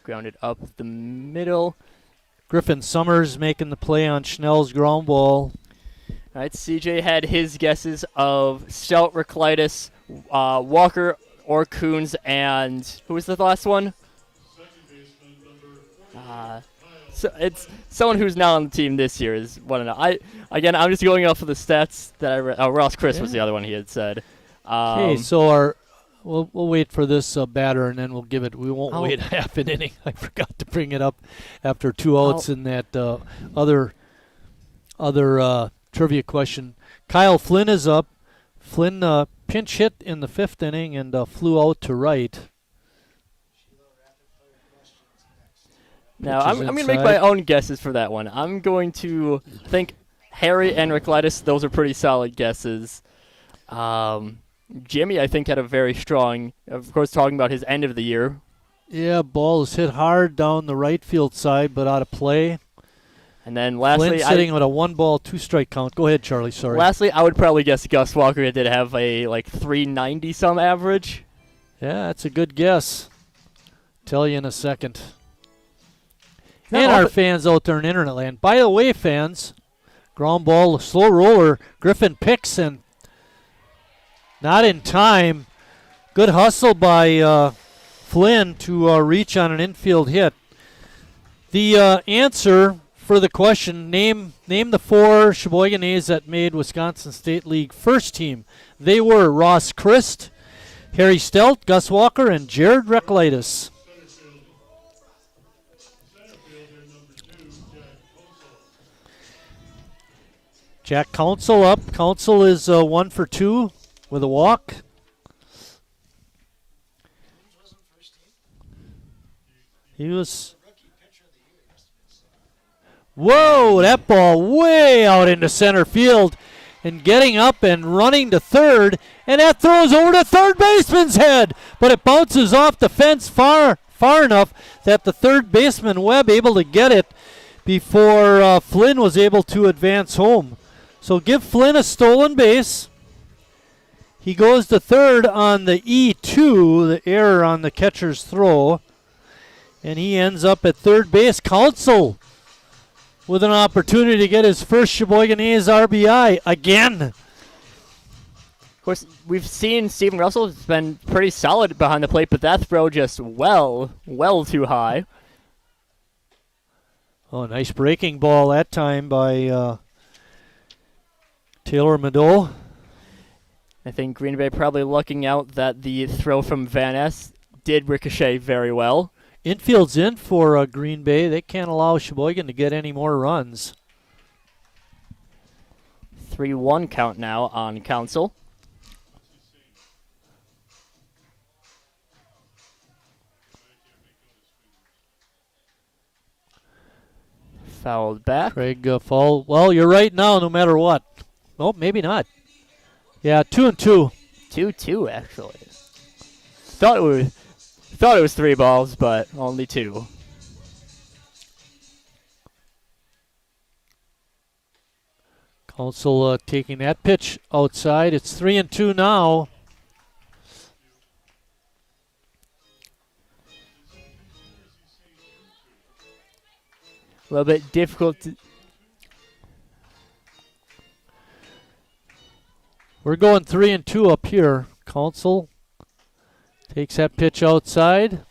Grounded up the middle. Griffin Summers making the play on Schnell's ground ball. All right, CJ had his guesses of Stout, Reclitus, Walker, or Coons, and who was the last one? So it's someone who's not on the team this year is what I know. I'm just going off of the stats that I read. Ross Chris was the other one he had said. Okay, so we'll wait for this batter and then we'll give it. We won't wait half an inning. I forgot to bring it up after 2 outs in that other trivia question. Kyle Flynn is up. Flynn pinch hit in the 5th inning and flew out to right. Now, I'm going to make my own guesses for that one. I'm going to think Harry and Reclitus, those are pretty solid guesses. Jimmy, I think, had a very strong, of course, talking about his end of the year. Yeah, ball is hit hard down the right field side, but out of play. And then lastly, Flynn sitting with a 1-ball, 2-strike count. Go ahead, Charlie, sorry. Lastly, I would probably guess Gus Walker did have a 390-some average. Yeah, that's a good guess. Tell you in a second. No, and our fans out there in Internet land. By the way, fans, ground ball, slow roller, Griffin picks and not in time. Good hustle by Flynn to reach on an infield hit. The answer for the question, name the 4 Sheboygan A's that made Wisconsin State League first team. They were Ross Christ, Harry Stelt, Gus Walker, and Jared Reclitus. Jack Council up. Council is 1 for 2 with a walk. He was... Whoa, that ball way out into center field and getting up and running to third, and that throws over to third baseman's head, but it bounces off the fence far enough that the third baseman Webb able to get it before Flynn was able to advance home. So give Flynn a stolen base. He goes to third on the E2, the error on the catcher's throw, and he ends up at third base. Council with an opportunity to get his first Sheboygan A's RBI again. Of course, we've seen Steven Russell has been pretty solid behind the plate, but that throw just well too high. Oh, nice breaking ball that time by Taylor Mado. I think Green Bay probably looking out that the throw from Van Ness did ricochet very well. Infield's in for Green Bay. They can't allow Sheboygan to get any more runs. 3-1 count now on Council. Fouled back. Craig foul. Well, you're right now, no matter what. Oh, maybe not. Yeah, 2-2. 2-2 actually. Thought it was 3 balls, but only 2. Council taking that pitch outside. It's 3-2 now. A little bit difficult to... We're going 3-2 up here. Council takes that pitch outside.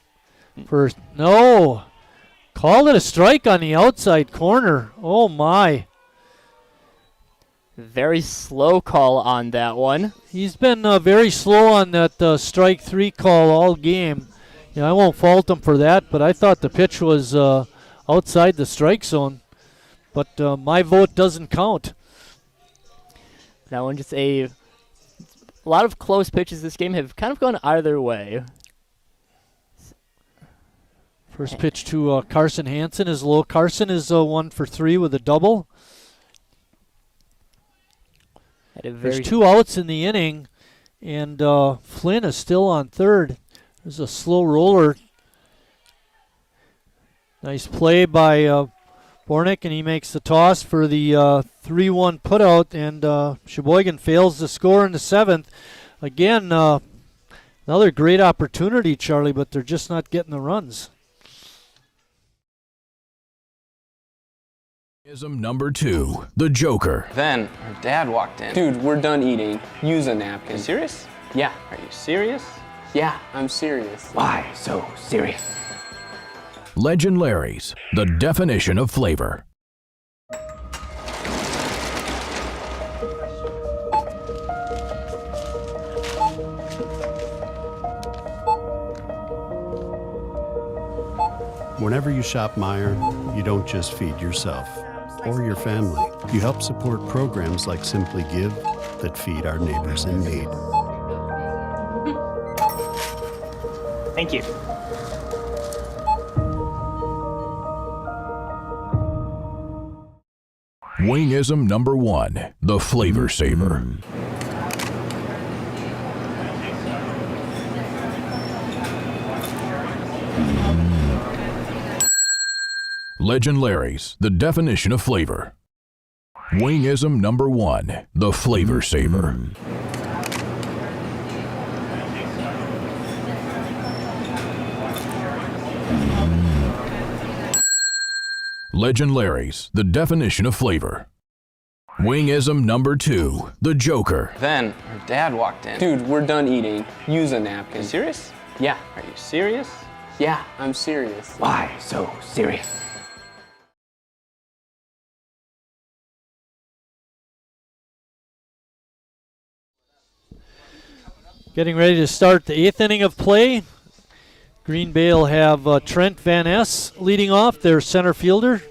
First, no. Called it a strike on the outside corner. Oh, my. Very slow call on that one. He's been very slow on that strike 3 call all game. I won't fault him for that, but I thought the pitch was outside the strike zone. But my vote doesn't count. That one just a lot of close pitches this game have kind of gone either way. First pitch to Carson Hansen is low. Carson is 1 for 3 with a double. There's 2 outs in the inning, and Flynn is still on third. There's a slow roller. Nice play by Bornick, and he makes the toss for the 3-1 putout, and Sheboygan fails to score in the 7th. Again, another great opportunity, Charlie, but they're just not getting the runs. Ism number 2, the Joker. Then her dad walked in. Dude, we're done eating. Use a napkin. You serious? Yeah. Are you serious? Yeah, I'm serious. Why so serious? Legend Larry's, the definition of flavor. Whenever you shop Meijer, you don't just feed yourself or your family. You help support programs like Simply Give that feed our neighbors in need. Thank you. Wingism number 1, the Flavor Saver. Legend Larry's, the definition of flavor. Wingism number 1, the Flavor Saver. Legend Larry's, the definition of flavor. Wingism number 2, the Joker. Then her dad walked in. Dude, we're done eating. Use a napkin. You serious? Yeah. Are you serious? Yeah, I'm serious. Why so serious? Getting ready to start the 8th inning of play. Green Bay will have Trent Van Ness leading off, their center fielder.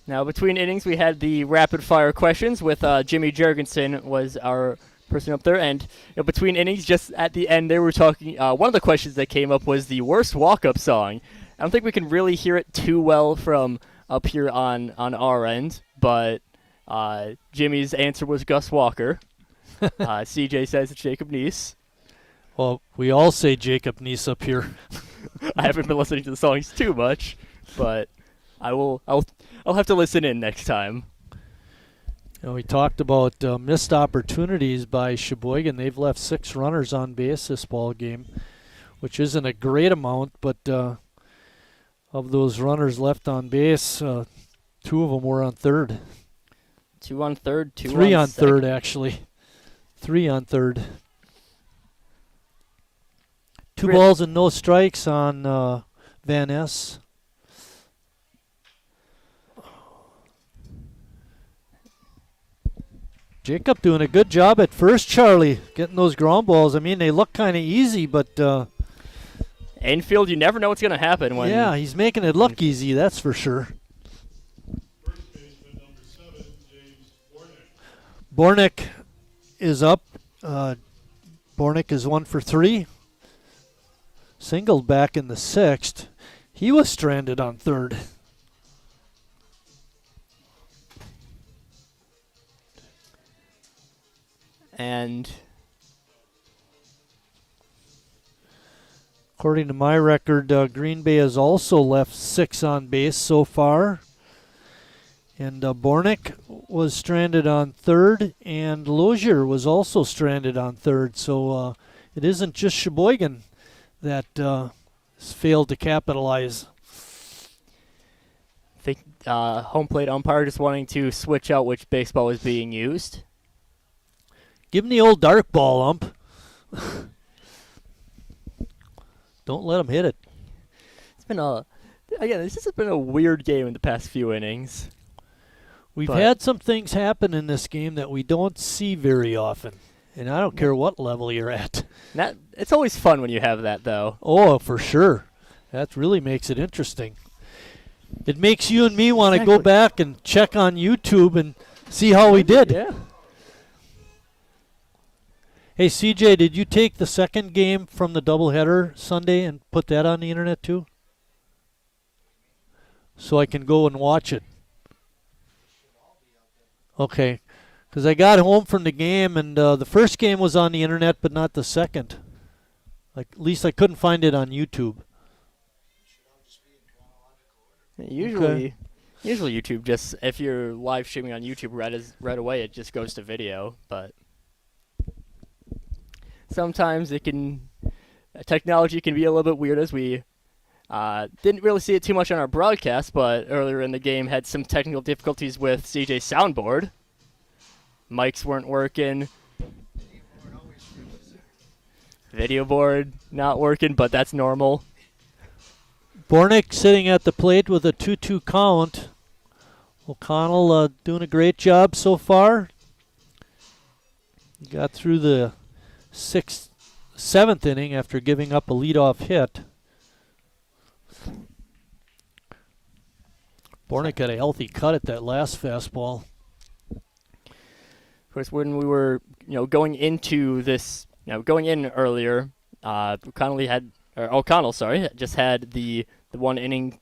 Now, between innings, we had the rapid-fire questions with Jimmy Jurgensen was our person up there. And between innings, just at the end, they were talking. One of the questions that came up was the worst walk-up song. I don't think we can really hear it too well from up here on our end, but Jimmy's answer was Gus Walker. CJ says it's Jacob Neese. Well, we all say Jacob Neese up here. I haven't been listening to the songs too much, but I'll have to listen in next time. We talked about missed opportunities by Sheboygan. They've left 6 runners on base this ball game, which isn't a great amount, but of those runners left on base, 2 of them were on third. 2 on third, 2 3 on second. third, actually. 3 on third. 2 balls and no strikes on Van Ness. Jacob doing a good job at first, Charlie, getting those ground balls. I mean, they look kind of easy, but infield, you never know what's going to happen when. Yeah, he's making it look easy, that's for sure. Bornick is up. Bornick is 1 for 3. Singled back in the 6th. He was stranded on third. And according to my record, Green Bay has also left 6 on base so far. And Bornick was stranded on third, and Lozier was also stranded on third. So it isn't just Sheboygan that has failed to capitalize. I think home plate umpire just wanting to switch out which baseball is being used. Give him the old dark ball, ump. Don't let him hit it. It's been this has been a weird game in the past few innings. We've had some things happen in this game that we don't see very often, and I don't care what level you're at. It's always fun when you have that, though. Oh, for sure. That really makes it interesting. It makes you and me want to go back and check on YouTube and see how we did. Yeah. Hey, CJ, did you take the second game from the doubleheader Sunday and put that on the internet too? So I can go and watch it. Okay. Because I got home from the game, and the first game was on the internet, but not the second. Like, at least I couldn't find it on YouTube. Usually YouTube just, if you're live streaming on YouTube right away, it just goes to video. But sometimes technology can be a little bit weird, as we Didn't really see it too much on our broadcast, but earlier in the game had some technical difficulties with CJ's soundboard. Mics weren't working. Video board not working, but that's normal. Bornick sitting at the plate with a 2-2 count. O'Connell doing a great job so far. Got through the 7th inning after giving up a leadoff hit. Bornick got a healthy cut at that last fastball. Of course, when we were, going into this, going in earlier, O'Connell just had the 1 inning,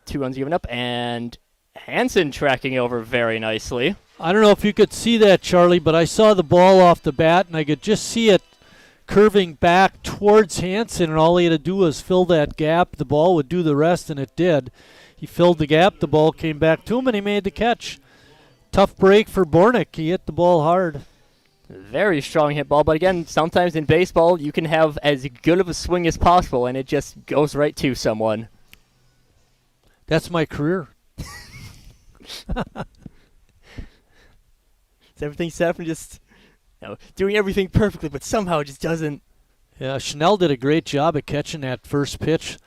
2 runs given up, and Hansen tracking over very nicely. I don't know if you could see that, Charlie, but I saw the ball off the bat, and I could just see it curving back towards Hansen, and all he had to do was fill that gap. The ball would do the rest, and it did. He filled the gap, the ball came back to him, and he made the catch. Tough break for Bornick. He hit the ball hard. Very strong hit ball, but again, sometimes in baseball, you can have as good of a swing as possible, and it just goes right to someone. That's my career. Everything's set up and just doing everything perfectly, but somehow it just doesn't. Yeah, Schnell did a great job at catching that first pitch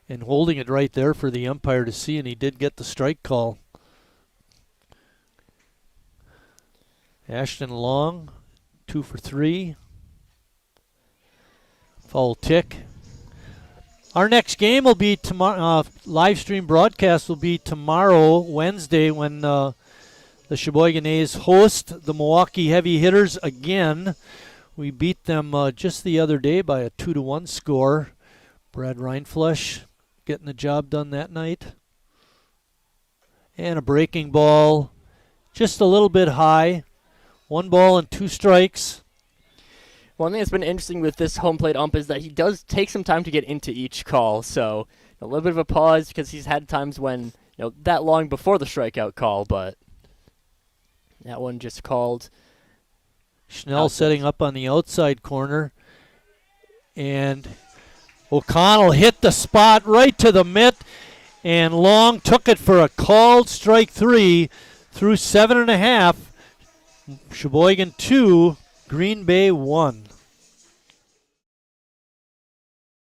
and holding it right there for the umpire to see, and he did get the strike call. Ashton Long, 2 for 3. Foul tick. Our next game will be tomorrow. Live stream broadcast will be tomorrow, Wednesday, when the Sheboygan A's host the Milwaukee Heavy Hitters again. We beat them just the other day by a 2-1 score. Brad Reinflush getting the job done that night. And a breaking ball, just a little bit high. 1 ball and 2 strikes. One thing that's been interesting with this home plate ump is that he does take some time to get into each call. So a little bit of a pause because he's had times when, that long before the strikeout call, but that one just called. Schnell setting up on the outside corner. And O'Connell hit the spot right to the mitt. And Long took it for a called strike 3 through 7.5. Sheboygan 2, Green Bay 1.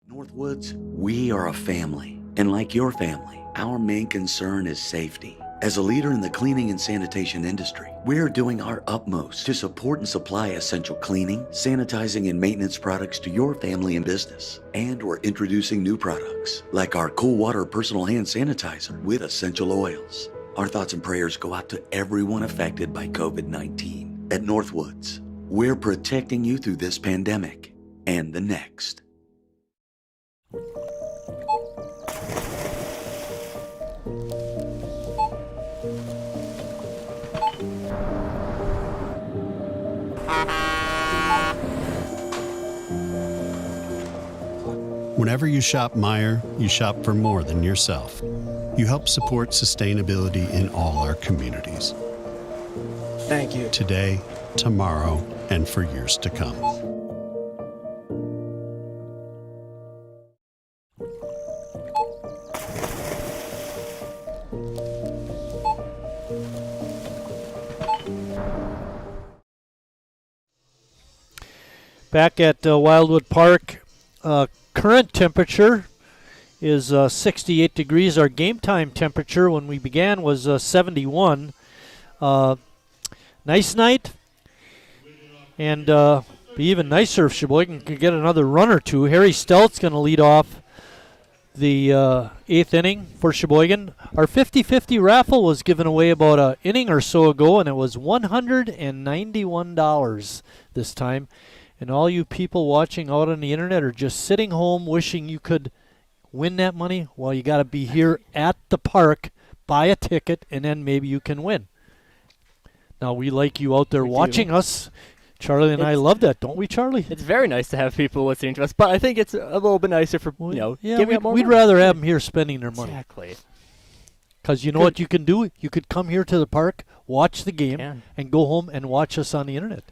Northwoods, we are a family. And like your family, our main concern is safety. As a leader in the cleaning and sanitation industry, we're doing our utmost to support and supply essential cleaning, sanitizing, and maintenance products to your family and business. And we're introducing new products, like our Cool Water Personal Hand Sanitizer with essential oils. Our thoughts and prayers go out to everyone affected by COVID-19. At Northwoods, we're protecting you through this pandemic and the next. Whenever you shop Meijer, you shop for more than yourself. You help support sustainability in all our communities. Thank you. Today, tomorrow, and for years to come. Back at Wildwood Park, current temperature is 68 degrees. Our game time temperature when we began was 71. Nice night, and be even nicer if Sheboygan could get another run or two. Harry Stelt's going to lead off the 8th inning for Sheboygan. Our 50-50 raffle was given away about an inning or so ago, and it was $191 this time. And all you people watching out on the internet are just sitting home wishing you could win that money. Well, you got to be here at the park, buy a ticket, and then maybe you can win. Now, we like you out there watching us. Charlie and I love that, don't we, Charlie? It's very nice to have people listening to us, but I think it's a little bit nicer for, giving up more we'd money. rather have them here spending their money. Exactly. Because you know what you can do? You could come here to the park, watch the game, and go home and watch us on the internet.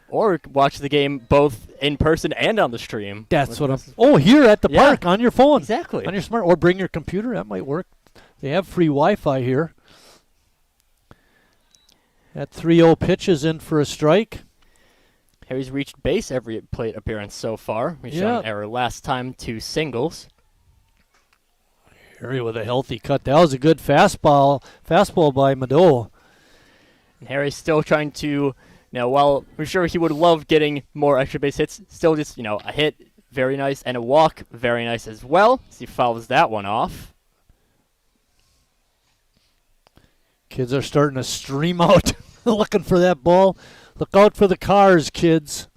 or watch the game both in person and on the stream. That's what I'm. Oh, here at the park on your phone. Exactly. On your smart, or bring your computer. That might work. They have free Wi-Fi here. That 3-0 pitch is in for a strike. Harry's reached base every plate appearance so far. We shot an error last time to singles. Harry with a healthy cut. That was a good fastball by Mado. And Harry's still trying to, while I'm sure he would love getting more extra base hits, still just, a hit, very nice, and a walk, very nice as well. As he fouls that one off. Kids are starting to stream out looking for that ball. Look out for the cars, kids.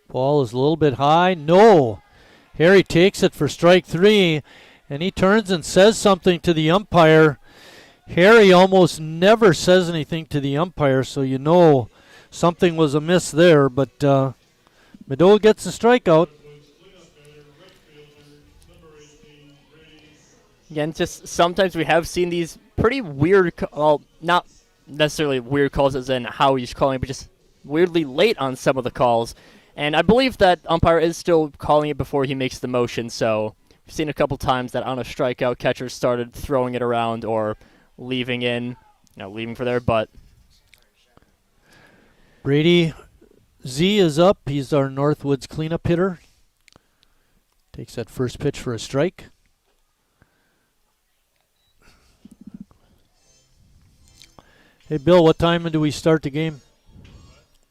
Ball is a little bit high. No. Harry takes it for strike 3, and he turns and says something to the umpire. Harry almost never says anything to the umpire, so you know something was amiss there, but Mado gets a strikeout. Again, just sometimes we have seen these pretty weird, well, not necessarily weird calls as in how he's calling, but just weirdly late on some of the calls. And I believe that umpire is still calling it before he makes the motion, so we've seen a couple times that on a strikeout, catchers started throwing it around or leaving for there, but... Brady Z is up. He's our Northwoods cleanup hitter. Takes that first pitch for a strike. Hey, Bill, what time do we start the game?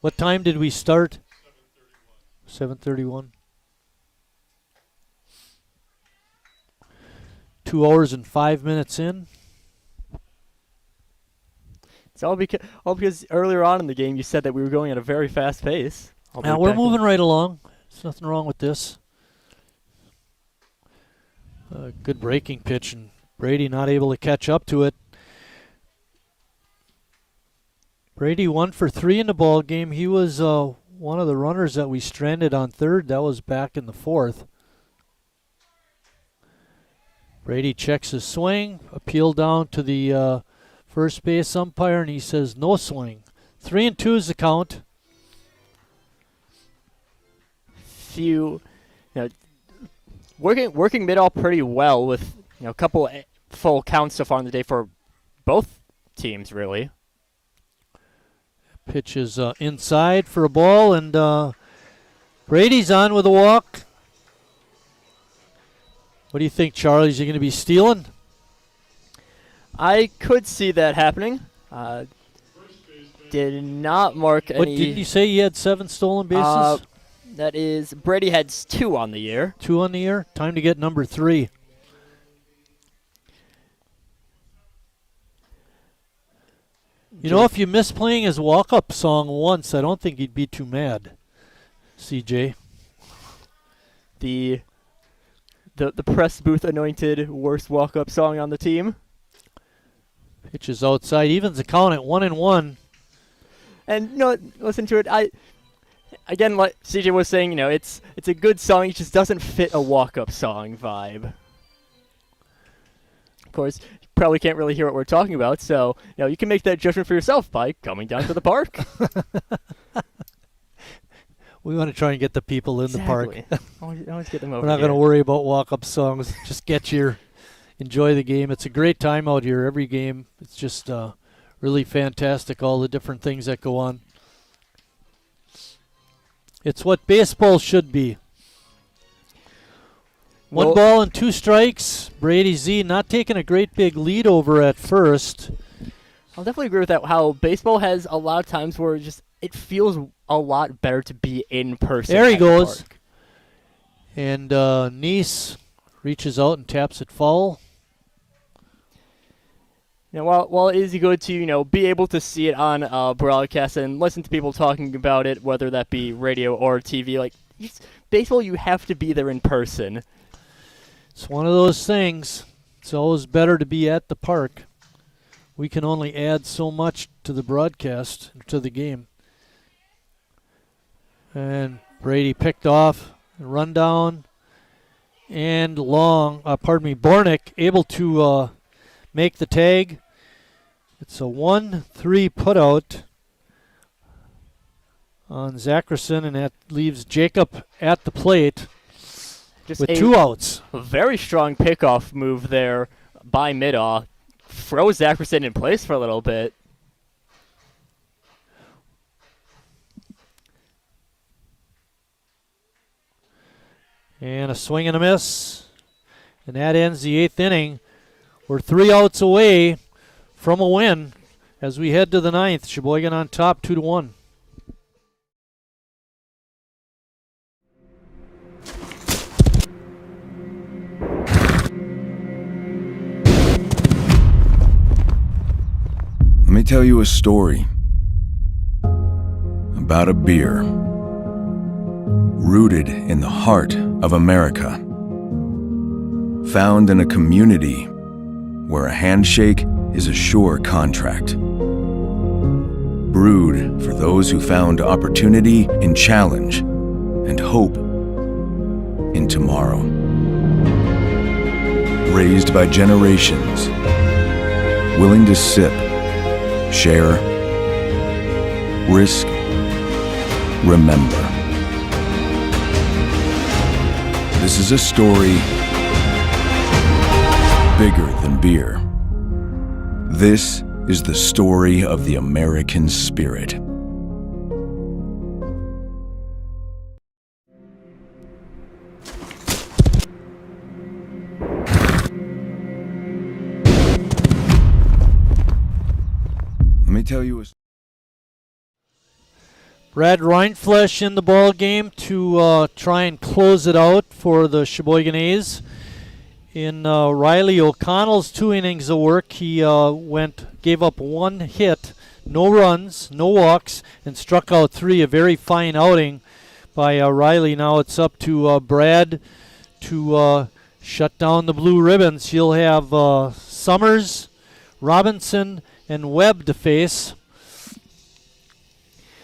What time did we start? 7:31. 2 hours and 5 minutes in. It's all because earlier on in the game you said that we were going at a very fast pace. Now we're moving right along. There's nothing wrong with this. Good breaking pitch, and Brady not able to catch up to it. Brady 1 for 3 in the ball game. He was one of the runners that we stranded on third. That was back in the 4th. Brady checks his swing, appeal down to the first base umpire, and he says no swing. 3-2 is the count. Working mid all pretty well with a couple full counts so far in the day for both teams, really. Pitch is inside for a ball, and Brady's on with a walk. What do you think, Charlie? Is he going to be stealing? I could see that happening. Did not mark any... What, didn't you say he had 7 stolen bases? That is, Brady had 2 on the year. 2 on the year? Time to get number 3. You know, if you miss playing his walk-up song once, I don't think he'd be too mad, CJ. The press booth anointed worst walk-up song on the team. Pitch is outside. Evens the count at 1-1. And listen to it. Again, like CJ was saying, it's a good song. It just doesn't fit a walk-up song vibe. Of course, you probably can't really hear what we're talking about, so you can make that judgment for yourself by coming down to the park. We want to try and get the people in the park. always get them over. We're not going to worry about walk-up songs. Just enjoy the game. It's a great time out here. Every game, it's just really fantastic. All the different things that go on. It's what baseball should be. One ball and 2 strikes. Brady Z not taking a great big lead over at first. I'll definitely agree with that. How baseball has a lot of times where it feels a lot better to be in person. There he goes. And Neese reaches out and taps it foul. While it is good to be able to see it on broadcast and listen to people talking about it, whether that be radio or TV, baseball, you have to be there in person. It's one of those things. It's always better to be at the park. We can only add so much to the broadcast, to the game. And Brady picked off, run down, and Bornick able to make the tag. It's a 1-3 putout on Zackerson, and that leaves Jacob at the plate with 2 outs. A very strong pickoff move there by Middaugh. Froze Zackerson in place for a little bit. And a swing and a miss. And that ends the 8th inning. We're 3 outs away from a win as we head to the 9th. Sheboygan on top 2-1. Let me tell you a story about a beer rooted in the heart of America, found in a community where a handshake is a sure contract, brewed for those who found opportunity in challenge and hope in tomorrow, raised by generations willing to sip, share, risk, remember. This is a story bigger than beer. This is the story of the American spirit. Let me tell you a Brad Reinflesch in the ball game to try and close it out for the Sheboygan A's. In Riley O'Connell's 2 innings of work, he gave up 1 hit, no runs, no walks, and struck out 3. A very fine outing by Riley. Now it's up to Brad to shut down the Blue Ribbons. He'll have Summers, Robinson, and Webb to face.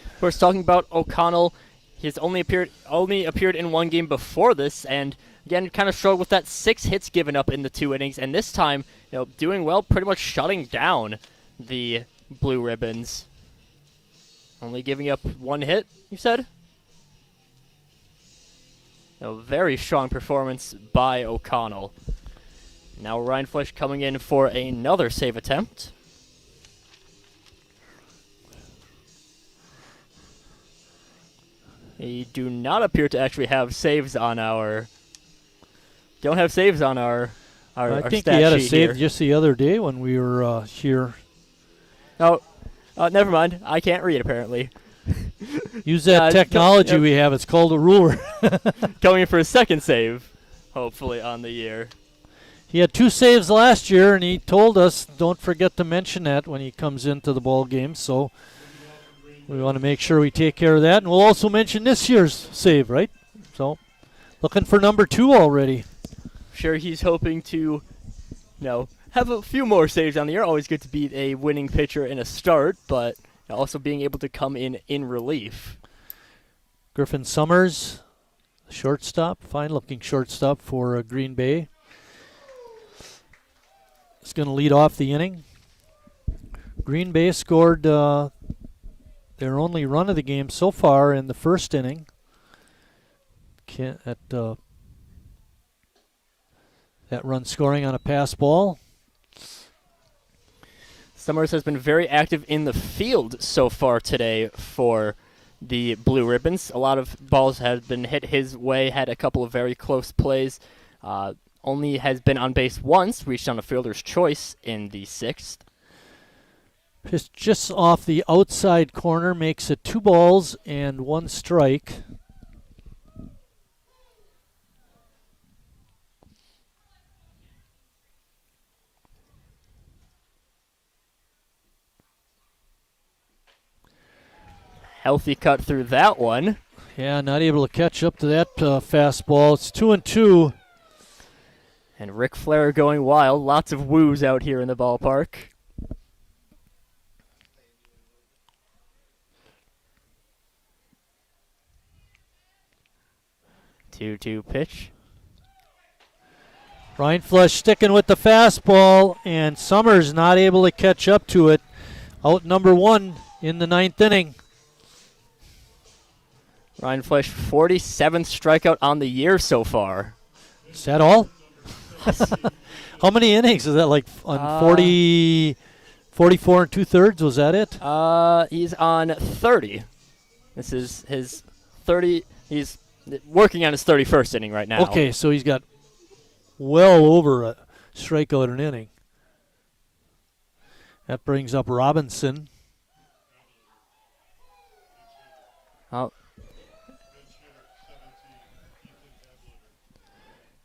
Of course, talking about O'Connell, he's only appeared in 1 game before this, and again, kind of struggled with that 6 hits given up in the 2 innings, and this time, doing well, pretty much shutting down the Blue Ribbons. Only giving up 1 hit, you said? A very strong performance by O'Connell. Now Reinflesch coming in for another save attempt. They do not appear to actually have saves on our... Don't have saves on our I think stat he had a sheet save here. just the other day when we were here. Oh, never mind. I can't read, apparently. Use that technology we have. It's called a ruler. Coming in for a second save, hopefully, on the year. He had 2 saves last year, and he told us don't forget to mention that when he comes into the ball game. So we want to make sure we take care of that. And we'll also mention this year's save, right? So looking for number 2 already. Sure, he's hoping to, have a few more saves on the year. Always good to beat a winning pitcher in a start, but also being able to come in relief. Griffin Summers, shortstop, fine-looking shortstop for Green Bay. He's going to lead off the inning. Green Bay scored their only run of the game so far in the first inning. That run scoring on a pass ball. Summers has been very active in the field so far today for the Blue Ribbons. A lot of balls have been hit his way, had a couple of very close plays. Only has been on base once, reached on a fielder's choice in the 6th. Pitch just off the outside corner, makes it 2 balls and 1 strike. Healthy cut through that one. Yeah, not able to catch up to that fastball. It's 2-2. And Ric Flair going wild. Lots of woos out here in the ballpark. 2-2 pitch. Rhineflesh sticking with the fastball, and Summers not able to catch up to it. Out number 1 in the 9th inning. Rhineflesh, 47th strikeout on the year so far. Is that all? How many innings? Is that like on 44 and 2/3? Was that it? He's on 30. This is his 30. He's working on his 31st inning right now. Okay, so he's got well over a strikeout an inning. That brings up Robinson. Oh.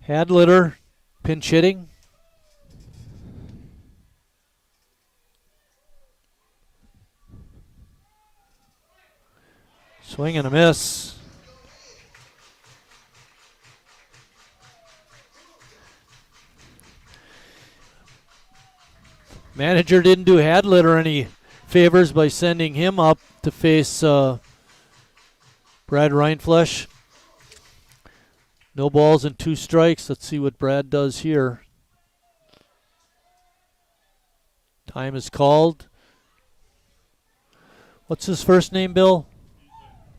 Hadlitter, pinch hitting. Swing and a miss. Manager didn't do Hadlitter any favors by sending him up to face Brad Rhineflesh. No balls and 2 strikes. Let's see what Brad does here. Time is called. What's his first name, Bill?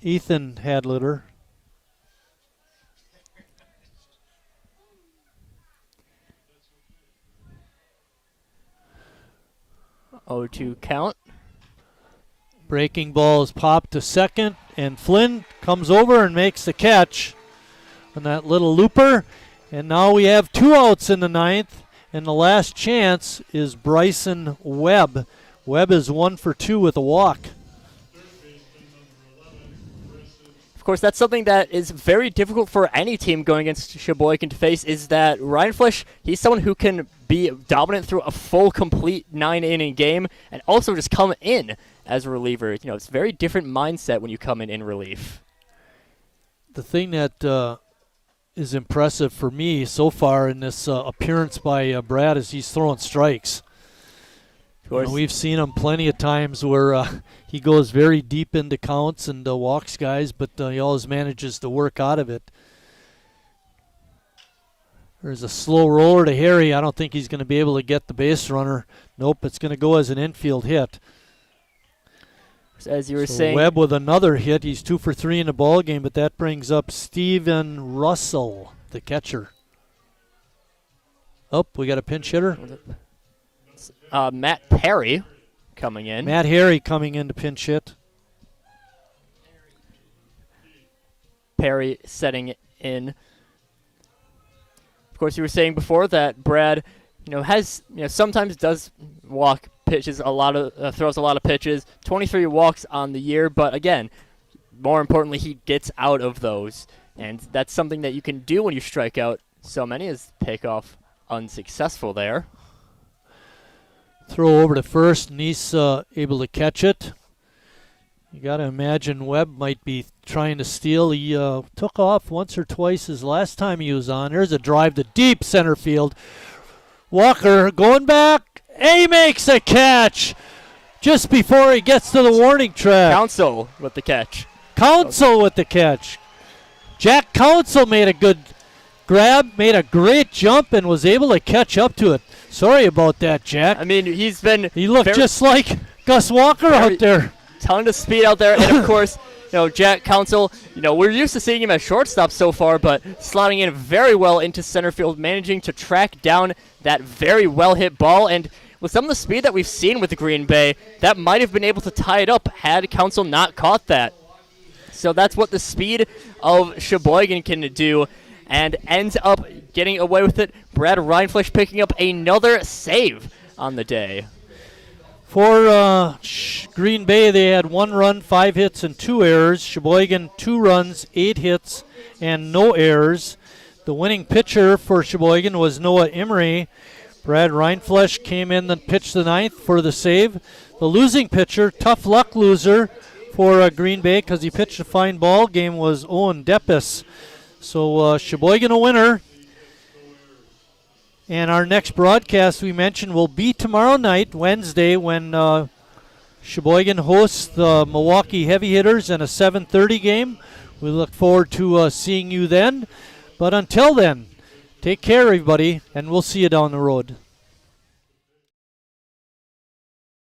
Ethan Hadlitter. 0-2 count. Breaking ball is popped to second, and Flynn comes over and makes the catch on that little looper. And now we have 2 outs in the 9th, and the last chance is Bryson Webb. Webb is 1 for 2 with a walk. Of course, that's something that is very difficult for any team going against Sheboygan to face, is that Rhineflesh, he's someone who can be dominant through a full, complete 9-inning game and also just come in as a reliever. You know, it's a very different mindset when you come in relief. The thing that is impressive for me so far in this appearance by Brad is he's throwing strikes. You know, we've seen him plenty of times where he goes very deep into counts and walks guys, but he always manages to work out of it. There's a slow roller to Harry. I don't think he's going to be able to get the base runner. Nope, it's going to go as an infield hit. As you were so saying, Webb with another hit. He's 2 for 3 in the ball game, but that brings up Steven Russell, the catcher. Oh, we got a pinch hitter. Matt Perry coming in. Matt Harry coming in to pinch hit. Perry setting in. Of course, you were saying before that Brad, has sometimes does walk pitches throws a lot of pitches. 23 walks on the year, but again, more importantly, he gets out of those, and that's something that you can do when you strike out so many. Is pick off unsuccessful there. Throw over to first, and he's able to catch it. You got to imagine Webb might be trying to steal. He took off once or twice his last time he was on. There's a drive to deep center field. Walker going back. He makes a catch just before he gets to the warning track. Council with the catch. Council with the catch. Jack Council made a good grab, made a great jump, and was able to catch up to it. Sorry about that, Jack. I mean, he looked just like Gus Walker out there. Ton of speed out there, and of course, Jack Council, we're used to seeing him at shortstop so far, but slotting in very well into center field, managing to track down that very well-hit ball, and with some of the speed that we've seen with the Green Bay, that might have been able to tie it up had Council not caught that. So that's what the speed of Sheboygan can do, and ends up getting away with it. Brad Rhineflesh picking up another save on the day. For Green Bay, they had 1 run, 5 hits, and 2 errors. Sheboygan, 2 runs, 8 hits, and no errors. The winning pitcher for Sheboygan was Noah Emery. Brad Rhineflesh came in and pitched the 9th for the save. The losing pitcher, tough luck loser for Green Bay because he pitched a fine ball game, was Owen Deppis. So Sheboygan a winner. And our next broadcast we mentioned will be tomorrow night, Wednesday, when Sheboygan hosts the Milwaukee Heavy Hitters in a 7:30 game. We look forward to seeing you then. But until then, Take care, everybody, and we'll see you down the road.